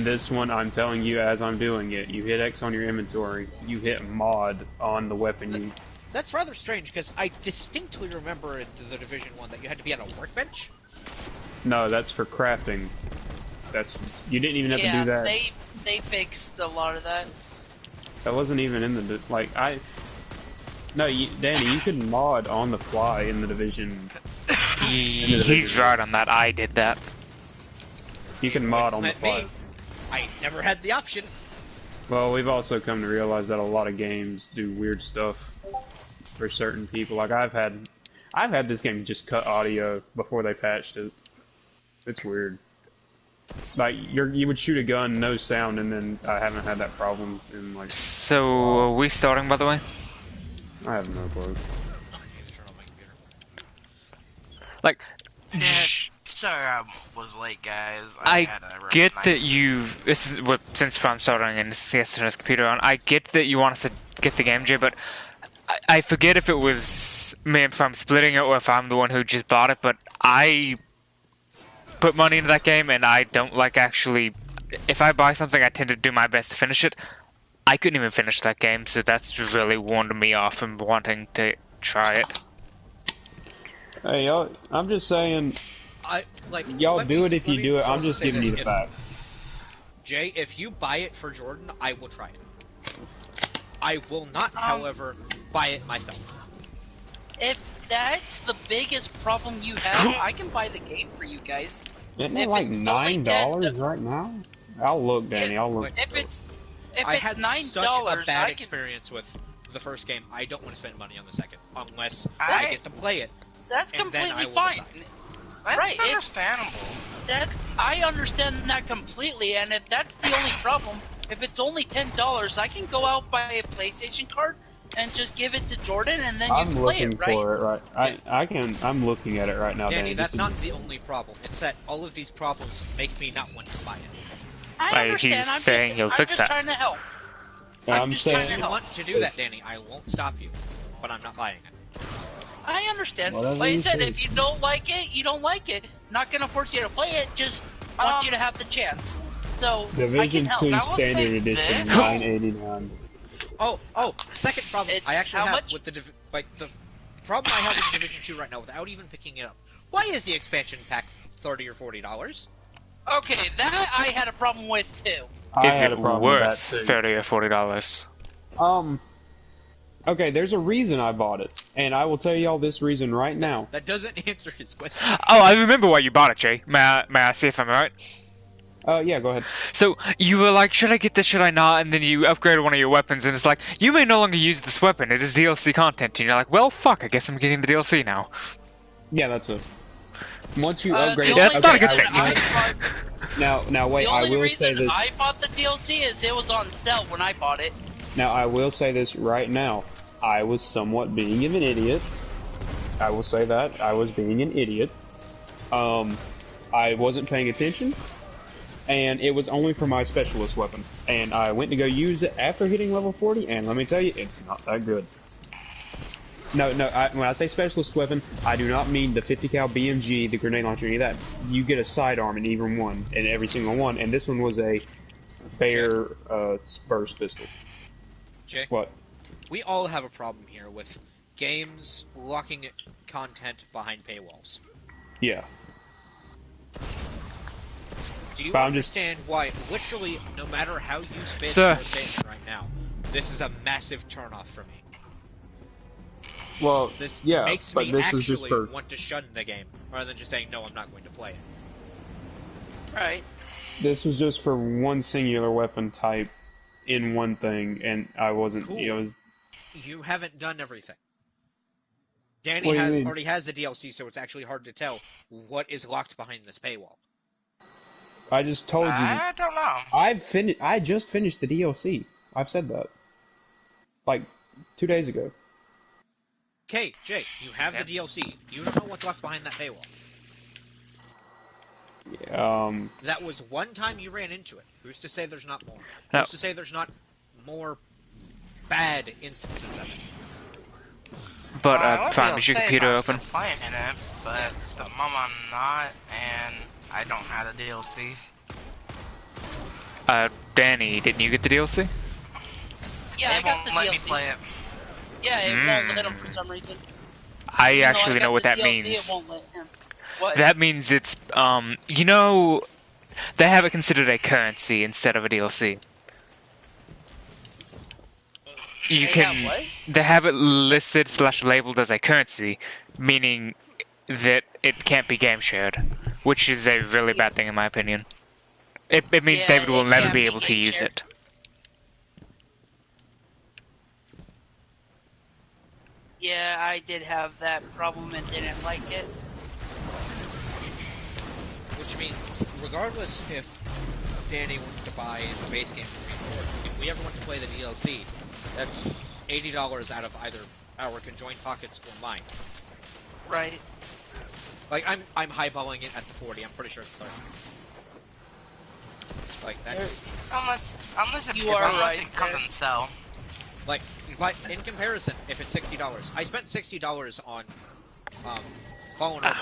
this one, I'm telling you as I'm doing it, you hit X on your inventory, you hit mod on the weapon. That's rather strange, because I distinctly remember in the Division 1 that you had to be on a workbench. No, that's for crafting. You didn't even have to do that. They fixed a lot of that. That wasn't even in the Danny, you could mod on the fly in the Division. He's right on that. I did that. You can mod on the fly. I never had the option. Well, we've also come to realize that a lot of games do weird stuff for certain people. Like I've had this game just cut audio before they patched it. It's weird. Like you would shoot a gun, no sound, and then I haven't had that problem in like. So are we starting, by the way? I have no clue. Like, sorry I was late, guys. I get that since I'm starting and yesterday's computer on, I get that you want us to get the game, Jay, but I forget if it was me, if I'm splitting it or if I'm the one who just bought it, but I put money into that game and I don't like actually, if I buy something I tend to do my best to finish it. I couldn't even finish that game, so that's really warned me off from wanting to try it. Hey, y'all, I'm just saying, y'all do it if you do it, I'm just giving you the facts. Jay, if you buy it for Jordan, I will try it. I will not, however, buy it myself. If that's the biggest problem you have, I can buy the game for you guys. Isn't it like $9 right now? I'll look, Danny, I'll look. if I it's had $9, such a bad I can. experience with the first game. I don't want to spend money on the second unless I- I get to play it. That's and then I completely will fine. decide. That's Right, it- understandable. I understand that completely, and if that's the only problem, if it's only $10, I can go out buy a PlayStation card and just give it to Jordan, and then you I'm can play looking it, right? for it right. I'm looking at it right now, Danny, Danny. that's This not is- the only problem. It's that all of these problems make me not want to buy it. I Like, understand. he's I'm saying just, he'll I'm fix just that. trying to help. I'm just saying trying If to you help. want to do that, Danny, I won't stop you. But I'm not buying it. I understand. Whatever Like I you said, say. if you don't like it, you don't like it. Not gonna force you to play it. Just want you to have the chance. So I Division can help. 2 I will say Standard Edition, this. $9.89. Second problem It's I actually how have much? with the problem I have with Division 2 right now, without even picking it up. Why is the expansion pack $30 or $40? Okay, that I had a problem with too. I Is had it a problem with that worth too. $30 or $40? Okay, there's a reason I bought it, and I will tell y'all this reason right now. That doesn't answer his question. Oh, I remember why you bought it, Jay. May I see if I'm right? Yeah, go ahead. So, you were like, should I get this, should I not? And then you upgraded one of your weapons, and it's like, you may no longer use this weapon, it is DLC content. And you're like, well, fuck, I guess I'm getting the DLC now. Yeah, that's it. Once you The upgrade, only Yeah, that's not a good reason thing. I bought- now wait. the I only will say reason this. I bought the DLC is it was on sale when I bought it. Now I will say this right now. I was somewhat being an idiot. I will say that I was being an idiot. I wasn't paying attention, and it was only for my specialist weapon. And I went to go use it after hitting level 40, and let me tell you, it's not that good. No, when I say specialist weapon, I do not mean the 50 cal BMG, the grenade launcher, any of that. You get a sidearm in even one, in every single one, and this one was a bear burst pistol. Jay, What? we all have a problem here with games locking content behind paywalls. Yeah. Do you But I'm just- understand why, literally, no matter how you spin Sir. your statement right now, this is a massive turnoff for me? Well, This yeah, makes but me this actually is just for. want to shun the game, rather than just saying, no, I'm not going to play it. Right. This was just for one singular weapon type in one thing, and I wasn't. Cool. You know, it was, You haven't done everything. Danny What do you mean? already has the DLC, so it's actually hard to tell what is locked behind this paywall. I just told you. I don't know. I just finished the DLC. I've said that. Like 2 days ago. Okay, Jay, you have the DLC. You don't know what's locked behind that paywall. That was one time you ran into it. Who's to say there's not more? No. Who's to say there's not more bad instances of it? But, I would be fine, able is to your say computer if I'm open? still playing in it, but at the moment I'm not, and I don't have the DLC. Danny, didn't you get the DLC? Yeah, I It got won't the let DLC. me play it. Yeah, it won't let him for some reason. I Even though actually I got know what the that DLC, means. It won't let him. What? That means it's, you know, they have it considered a currency instead of a DLC. You They can, have what? they have it listed / labeled as a currency, meaning that it can't be game shared, which is a really bad thing in my opinion. It means Yeah, David will it never can't be be able to game use shared. it. Yeah, I did have that problem and didn't like it. Which means, regardless if Danny wants to buy the base game for me, or if we ever want to play the DLC, that's $80 out of either our conjoined pockets or mine. Right. Like, I'm highballing it at the 40, I'm pretty sure it's 30. Like, that's... Unless it, You are unless right it comes there. in sell. Like, but in comparison, if it's $60, I spent $60 on Fallen Order,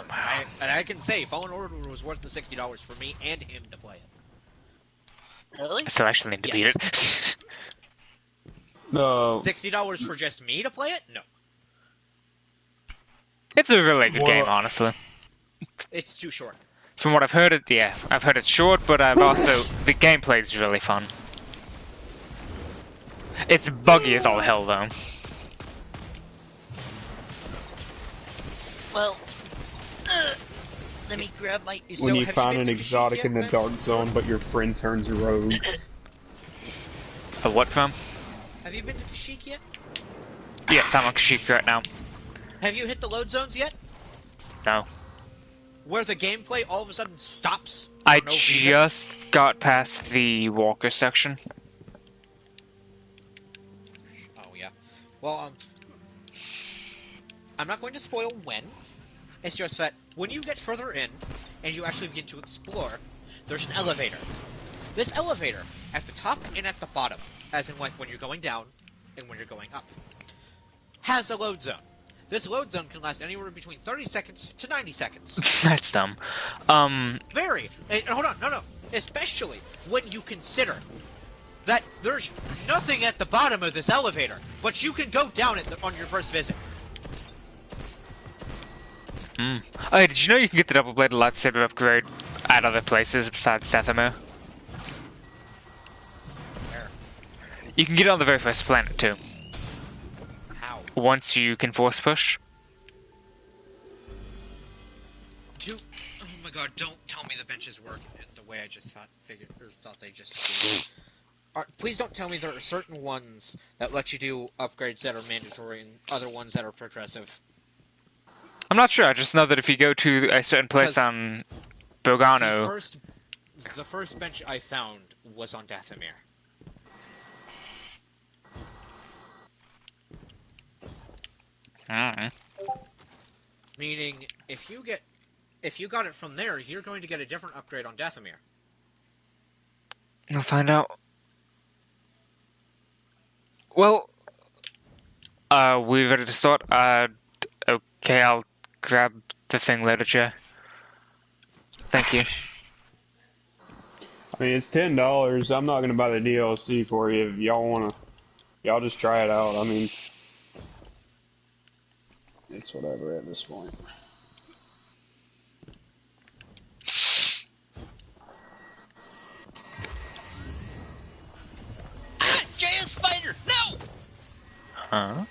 and I can say Fallen Order was worth the $60 for me and him to play it. Really? I still actually need to beat it. No. $60 for just me to play it? No. It's a really good Well- game, honestly. It's too short. From what I've heard, I've heard it's short, but I've also the gameplay is really fun. It's buggy as all hell, though. Well, let me grab my. So, When you have find been an to exotic Kashyyyk in the yet, then? dark zone, but your friend turns rogue. A what from? Have you been to Kashyyyk yet? Yes, I'm on Kashyyyk right now. Have you hit the load zones yet? No. Where the gameplay all of a sudden stops? I for no reason? just got past the walker section. Oh, yeah. Well, I'm not going to spoil when. It's just that when you get further in, and you actually begin to explore, there's an elevator. This elevator, at the top and at the bottom, as in like when you're going down and when you're going up, has a load zone. This load zone can last anywhere between 30 seconds to 90 seconds. That's dumb. Very. Hold on, no. Especially when you consider that there's nothing at the bottom of this elevator, but you can go down it on your first visit. Oh, hey, did you know you can get the double-bladed lightsaber upgrade at other places besides Dathomir? Where? You can get it on the very first planet, too. How? Once you can force push. Oh my god, don't tell me the benches work the way I just thought they just did. Please don't tell me there are certain ones that let you do upgrades that are mandatory and other ones that are progressive. I'm not sure, I just know that if you go to a certain place on Bogano... The first bench I found was on Dathomir. Meaning, if you got it from there, you're going to get a different upgrade on Dathomir. I'll find out. Well, we ready to start? Okay, I'll grab the thing later, Jay. Thank you. I mean, it's $10. I'm not gonna buy the DLC for you. If y'all wanna, y'all just try it out. I mean, it's whatever at this point. Jay a spider! No! Huh?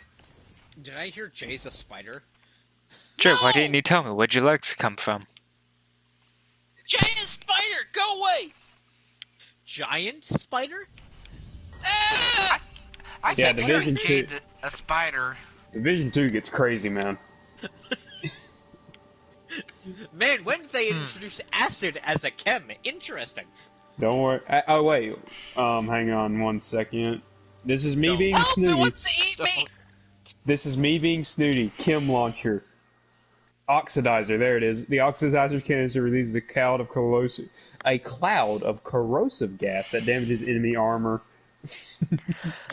Did I hear Jay's a spider? Joe, why didn't you tell me? Where'd your legs come from? Jay a spider! Go away! Giant spider? Ah! I Yeah, said Division Jade 2. a spider. Division 2 gets crazy, man. Man, when did they introduce acid as a chem? Interesting. Don't worry. Oh wait, hang on 1 second. This is me being Help! It snooty. wants to eat me! This is me being snooty. Chem launcher. Oxidizer. There it is. The oxidizer canister releases a cloud of corrosive gas that damages enemy armor.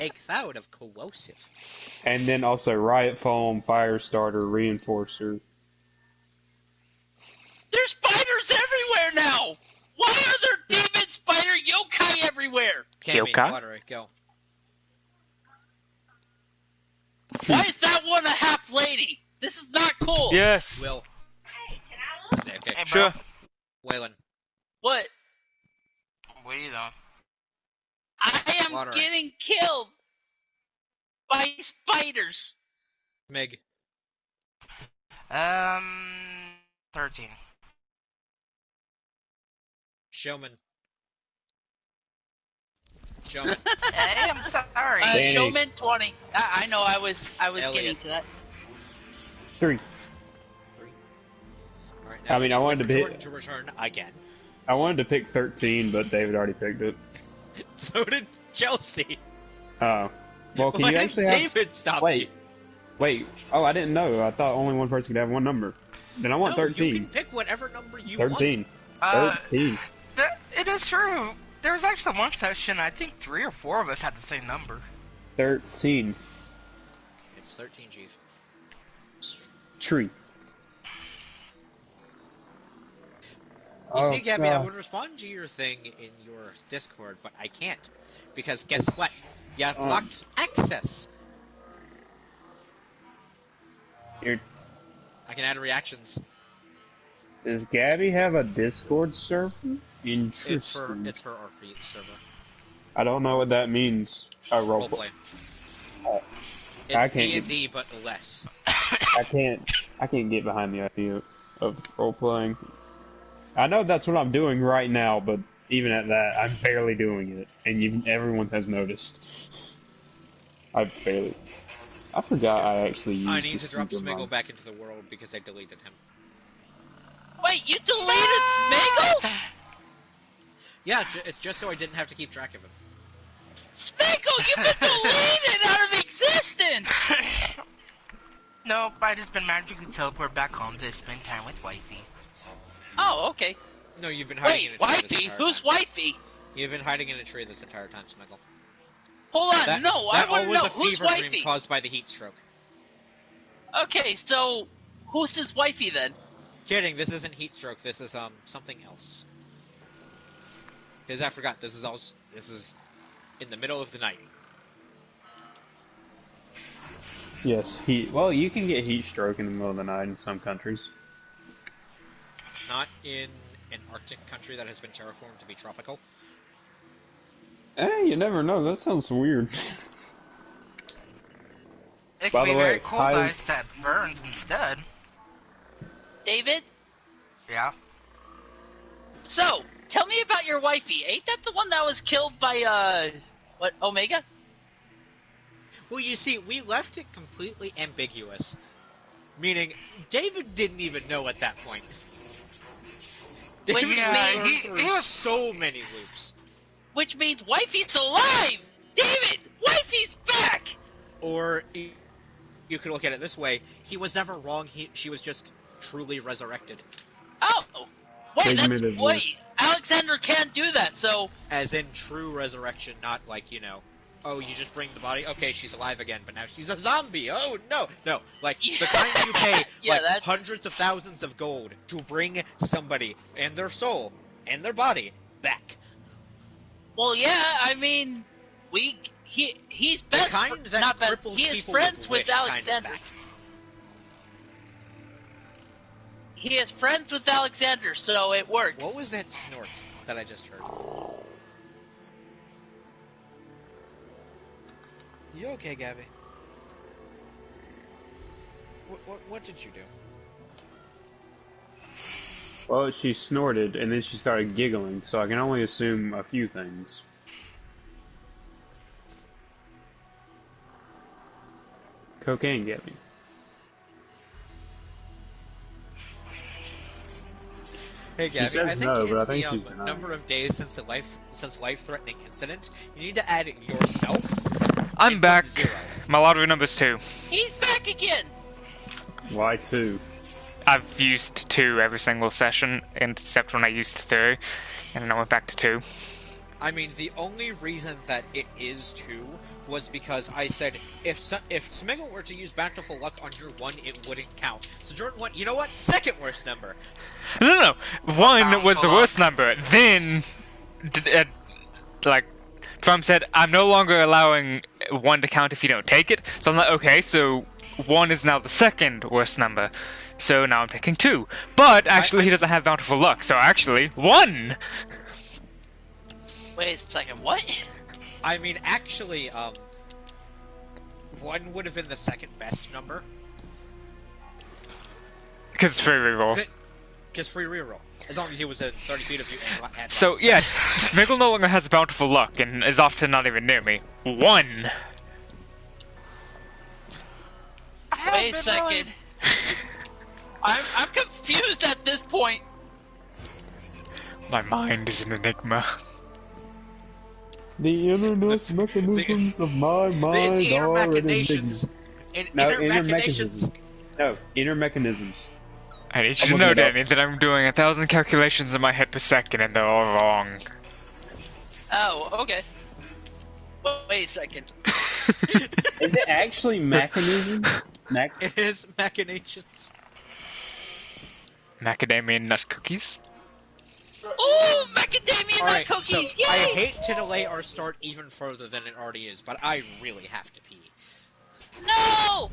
A cloud of corrosive. And then also riot foam, fire starter, reinforcer. There's spiders everywhere now! Why are there demon spider yokai everywhere? Cammy, Yokai? water it, go. Why is that one a half lady? This is not cool! Yes! Will. Okay. Hey, bro. Sure. Waylon. What? What are you doing? I am Water. getting killed by spiders. Meg. 13. Showman. Showman. Hey, I'm sorry. Danny. Showman 20. I know I was Elliot. getting to that. 3. All right, I mean, I wanted to Jordan pick. to return again. I wanted to pick 13, but David already picked it. So did Chelsea. Oh. Well, can Why you did actually have... David stop Wait. you? Wait. Oh, I didn't know. I thought only one person could have one number. Then I want No, 13. you can pick whatever number you 13. want. 13. It is true. There was actually one session, I think 3 or 4 of us had the same number. 13. It's 13, Chief. Tree. You Oh, see, Gabby, I God. would respond to your thing in your Discord, but I can't. Because guess what? You have blocked access. Here, I can add reactions. does Gabby have a Discord server? It's her Interesting. RP server. I don't know what that means. A role Roleplay. I It's can't D&D, but less. I can't get behind the idea of role playing. I know that's what I'm doing right now, but Even at that, I'm barely doing it, and everyone has noticed. I forgot I actually used I need the to drop Seeker Smiggle mod. back into the world because I deleted him. Wait, you deleted Smiggle? Yeah, it's just so I didn't have to keep track of him. Smiggle, you've been deleted out of existence! Nope, I just been magically teleported back home to spend time with wifey. Oh, okay. No, you've been hiding in Wait, a tree this wifey? entire Who's time. wifey? You've been hiding in a tree this entire time, Smiggle. Hold on, That, no, that I want all to was know, a who's fever wifey? dream caused by the heat stroke. Okay, so, who's his wifey then? Kidding, this isn't heat stroke, this is, something else. Because I forgot, this is in the middle of the night. Yes, heat. Well, you can get heat stroke in the middle of the night in some countries. Not in an Arctic country that has been terraformed to be tropical. You never know. That sounds weird. It By could be the very way, cold ice that burns instead. David? Yeah. So, tell me about your wifey. Ain't that the one that was killed by, what, Omega? Well, you see, we left it completely ambiguous. Meaning, David didn't even know at that point. Wait, David yeah, learned he through was- so many loops. Which means wifey's alive! David! Wifey's back! Or, you could look at it this way, he was never wrong, she was just truly resurrected. Oh! Wait, Figment of Alexander can't do that, so... As in true resurrection, not like, you know, oh, you just bring the body, okay, she's alive again, but now she's a zombie, oh, no! No, like, the kind you pay, Yeah, like, hundreds of thousands of gold to bring somebody, and their soul, and their body, back. Well, yeah, I mean... He's The best... kind that not best, cripples he is people friends with wish kind of Alexander. back. He is friends with Alexander, so it works. What was that snort that I just heard? You okay, Gabby? What did you do? Well, she snorted, and then she started giggling, so I can only assume a few things. Cocaine, Gabby. Hey, Gabby, says I think no, in but I think the she's denying. number of days since the life-threatening incident, you need to add yourself. I'm and back. put 0. My lottery number's 2. He's back again! Why two? I've used 2 every single session, except when I used 3, and then I went back to 2. I mean, the only reason that it is 2 was because I said if Smiggle were to use Bountiful Luck on your 1, it wouldn't count. So Jordan went, you know what? Second worst number. No. 1 was the Bountiful worst luck. number. Then, Trump said, I'm no longer allowing 1 to count if you don't take it. So I'm like, okay, so 1 is now the second worst number. So now I'm picking 2. But actually, he doesn't have Bountiful Luck. So actually, 1! Wait a second, what? I mean, actually, 1 would have been the second best number. Because it's free reroll. Because free reroll. As long as he was at 30 feet of you and had So, yeah, Smiggle no longer has Bountiful Luck and is often not even near me. 1! Wait a second. I'm confused at this point. My mind is an enigma. The internet mechanisms of my mind These inner are an machinations. enigma. In, No, inner inner machinations. mechanisms. No, inner mechanisms. I need you I'm to know, looking it up. Danny, that I'm doing 1,000 calculations in my head per second and they're all wrong. Oh, okay. Wait a second. Is it actually mechanisms? It is machinations. Macadamia nut cookies? Ooh, macadamia nut Alright, cookies! so I Yay! hate to delay our start even further than it already is, but I really have to pee. No!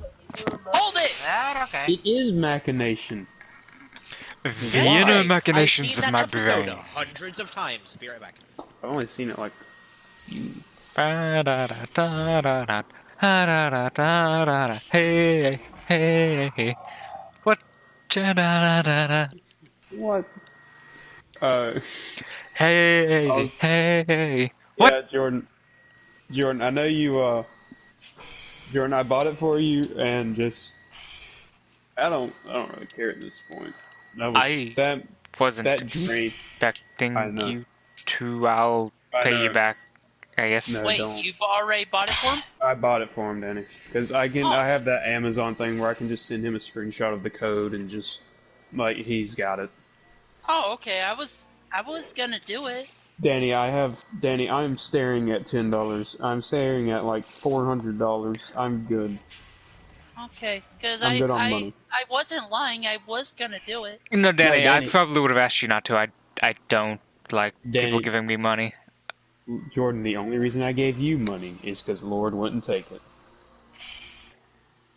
Hold it! That okay. It is machination. The Why? inner I've machinations seen of that my episode brain. hundreds of times. Be right back. I've only seen it like... Hey, hey, hey. What? What? Uh, Hey, I was, hey. What? yeah, Jordan, I know you, Jordan, I bought it for you, and just, I don't really care at this point. That was, I that, wasn't that drain, I expecting know, you to. I'll I pay you know, back, I guess. no, Wait, don't. you already bought it for him? I bought it for him, Danny, because Oh, I have that Amazon thing where I can just send him a screenshot of the code and just, like, he's got it. oh, okay. I was gonna do it. Danny, I'm staring at $10. I'm staring at like $400. I'm good. Okay, because I'm good on money. I wasn't lying. I was gonna do it. No, No, Danny, I probably would have asked you not to. I don't like people Danny, giving me money. Jordan, the only reason I gave you money is because Lord wouldn't take it.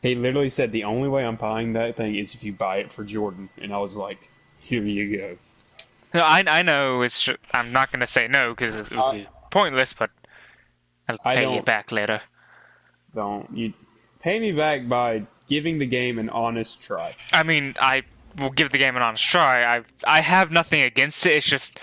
He literally said the only way I'm buying that thing is if you buy it for Jordan, and I was like, here you go. No, I know I'm not going to say no because it would be pointless, but I'll I pay you back later. don't you pay me back by giving the game an honest try. I mean, I will give the game an honest try. I have nothing against it. It's just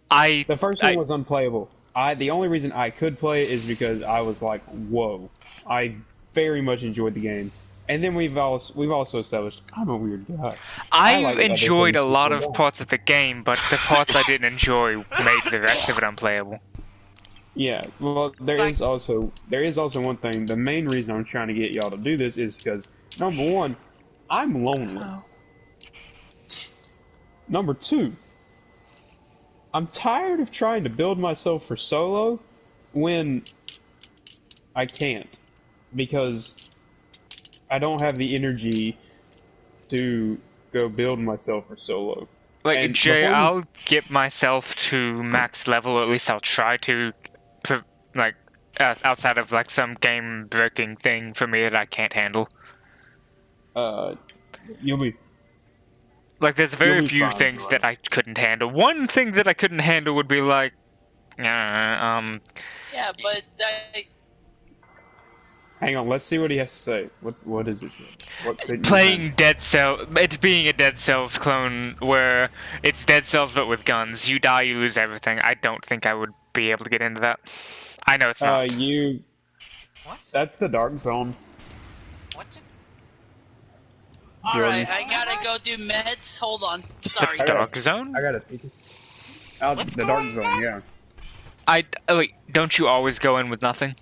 The first one was unplayable. The only reason I could play it is because I was like, whoa. I very much enjoyed the game. And then we've also established I'm a weird guy. I like other enjoyed things a lot people of don't. parts of the game, but the parts I didn't enjoy made the rest of it unplayable. Yeah, well, there is also one thing. The main reason I'm trying to get y'all to do this is because number one, I'm lonely. Number two, I'm tired of trying to build myself for solo when I can't because I don't have the energy to go build myself for solo. Like, And Jay, before I'll get myself to max level, or at least I'll try to, like, outside of, like, some game-breaking thing for me that I can't handle. you'll be Like, there's you'll very be few fine, things Jordan. that I couldn't handle. One thing that I couldn't handle would be, like, Yeah, but Hang on, let's see what he has to say. What is it? What couldn't you playing handle? Dead Cells, it being a Dead Cells clone where it's Dead Cells but with guns. You die, you lose everything. I don't think I would be able to get into that. I know it's not. What? That's the Dark Zone. What? alright, I gotta go do meds. Hold on. Sorry. Dark Zone? I gotta think. The Dark Zone, yeah. Wait, don't you always go in with nothing?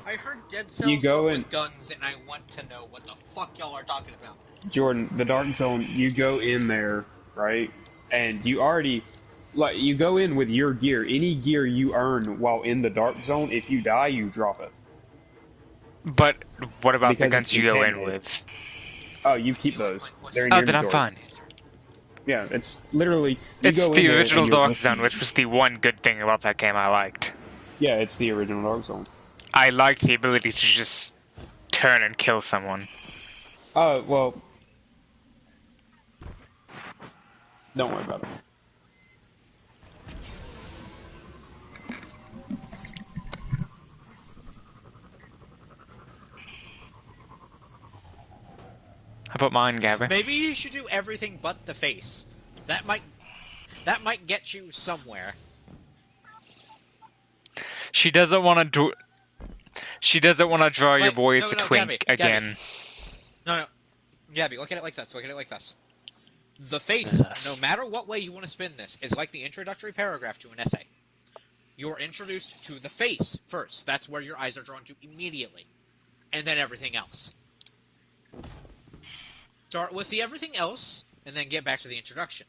I heard Dead Cells You go but in- with guns, and I want to know what the fuck y'all are talking about. Jordan, the Dark Zone, you go in there, right? And you already, like, you go in with your gear. Any gear you earn while in the Dark Zone, if you die, you drop it. But what about Because the guns it's you go in contaminated. with? Oh, you keep those. They're in Oh, your then I'm inventory. fine. Yeah, it's literally, you It's go in the there original and you're Dark listening. Zone, which was the one good thing about that game I liked. Yeah, it's the original Dark Zone. I liked the ability to just turn and kill someone. Oh, well, don't worry about it. How about mine, Gabby? Maybe you should do everything but the face. That might get you somewhere. She doesn't want to do. She doesn't want to draw your Wait, boys no, to no, twink Gabby, again. No, Gabby, look at it like this. Look at it like this. The face, Yes. no matter what way you want to spin this, is like the introductory paragraph to an essay. You're introduced to the face first. That's where your eyes are drawn to immediately. And then everything else. Start with the everything else, and then get back to the introduction.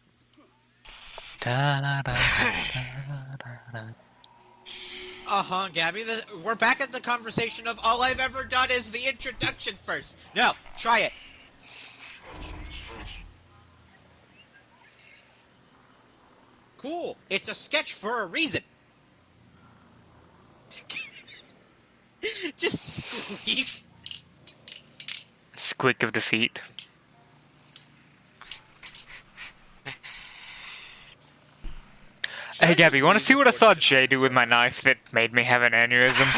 Uh-huh, Gabby. We're back at the conversation of all I've ever done is the introduction first. No, try it. Cool. It's a sketch for a reason. Just squeak. Squeak of defeat. Hey Gabby, you want to see what I saw Jay do with my knife that made me have an aneurysm?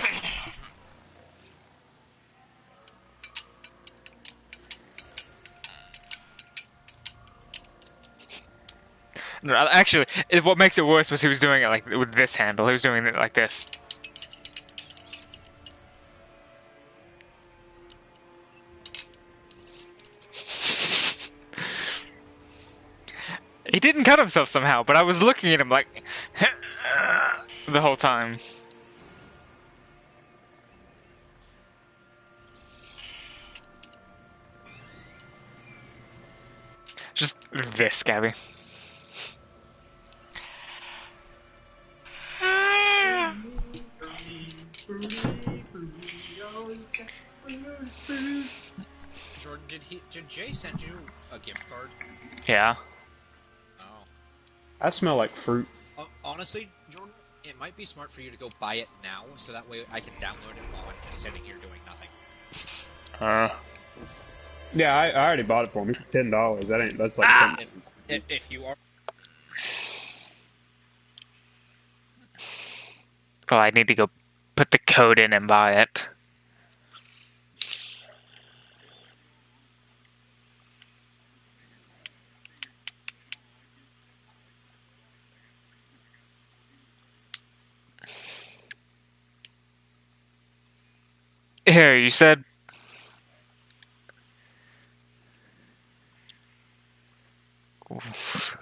Actually, what makes it worse was he was doing it like with this handle. He was doing it like this. He didn't cut himself somehow, but I was looking at him like the whole time. Just this, Gabby. Jordan, did Jay send you a gift card? Yeah. Oh. I smell like fruit. Honestly, Jordan, it might be smart for you to go buy it now, so that way I can download it while I'm just sitting here doing nothing. Yeah, I already bought it for him. It's $10. That's like 10 cents. If you are... Well, I need to go put the code in and buy it. Here, you said... Oof.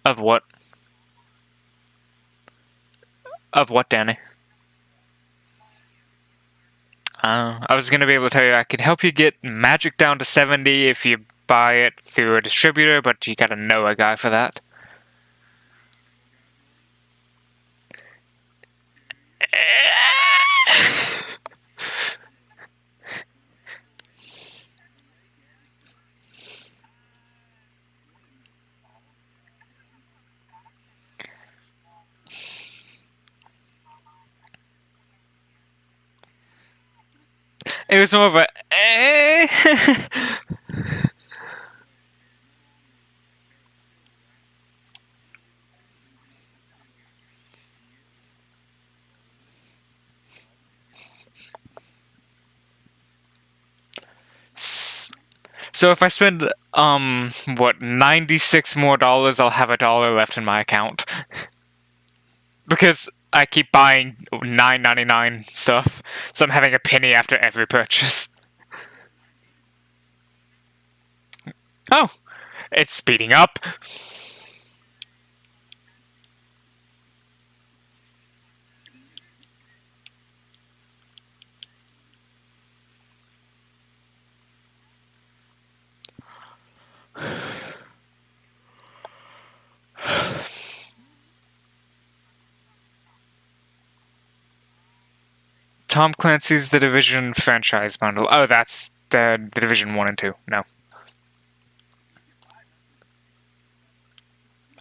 Of what? Of what, Danny? I was gonna be able to tell you I could help you get magic down to 70 if you buy it through a distributor, but you gotta know a guy for that. It was more of a So if I spend what, 96 more dollars, I'll have $1 left in my account. Because I keep buying $9.99 stuff, so I'm having a penny after every purchase. Oh, it's speeding up. Tom Clancy's The Division franchise bundle. Oh, that's the Division 1 and 2. No.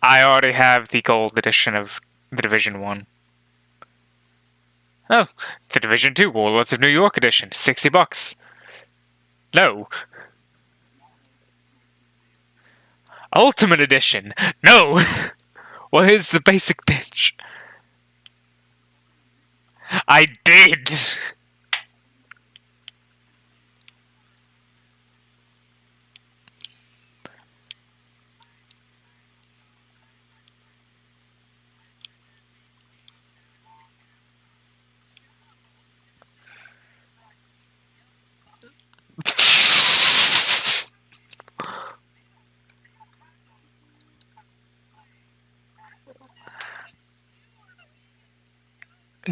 I already have the gold edition of The Division 1. Oh, The Division 2 Warlords of New York edition. $60. No. Ultimate edition. No. Well, here's the basic pitch. I did.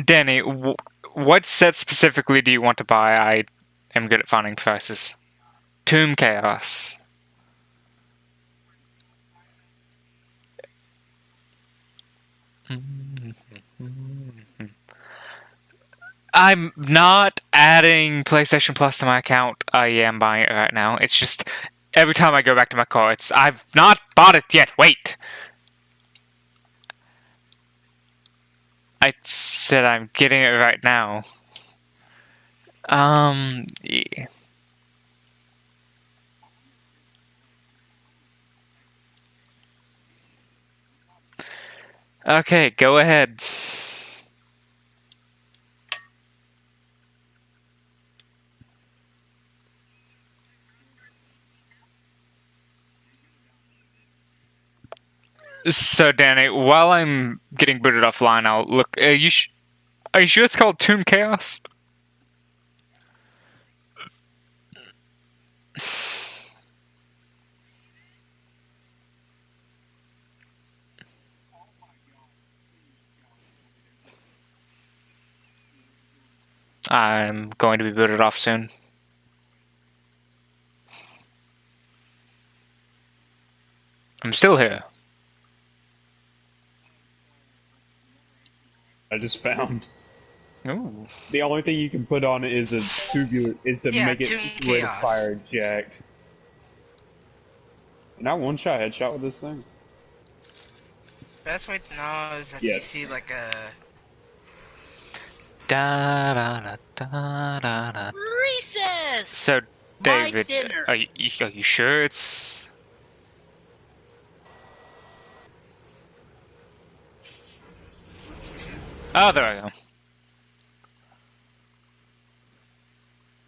Danny, what set specifically do you want to buy? I am good at finding prices. Tomb Chaos. I'm not adding PlayStation Plus to my account. I am buying it right now. It's just every time I go back to my car, I've not bought it yet. Wait. I said I'm getting it right now. Yeah. Okay, go ahead. So, Danny, while I'm getting booted offline, I'll look. Are you sure it's called Tomb Chaos? I'm going to be booted off soon. I'm still here. I just found. Ooh. The only thing you can put on it is a tubular, is to Yeah, make it Tomb its rate of Chaos. fire eject. And I one-shot headshot with this thing. Best way to know is if Yes. you see like a. Da da da da da. Recess. So, My David, dinner. are you sure it's? Oh, there I go.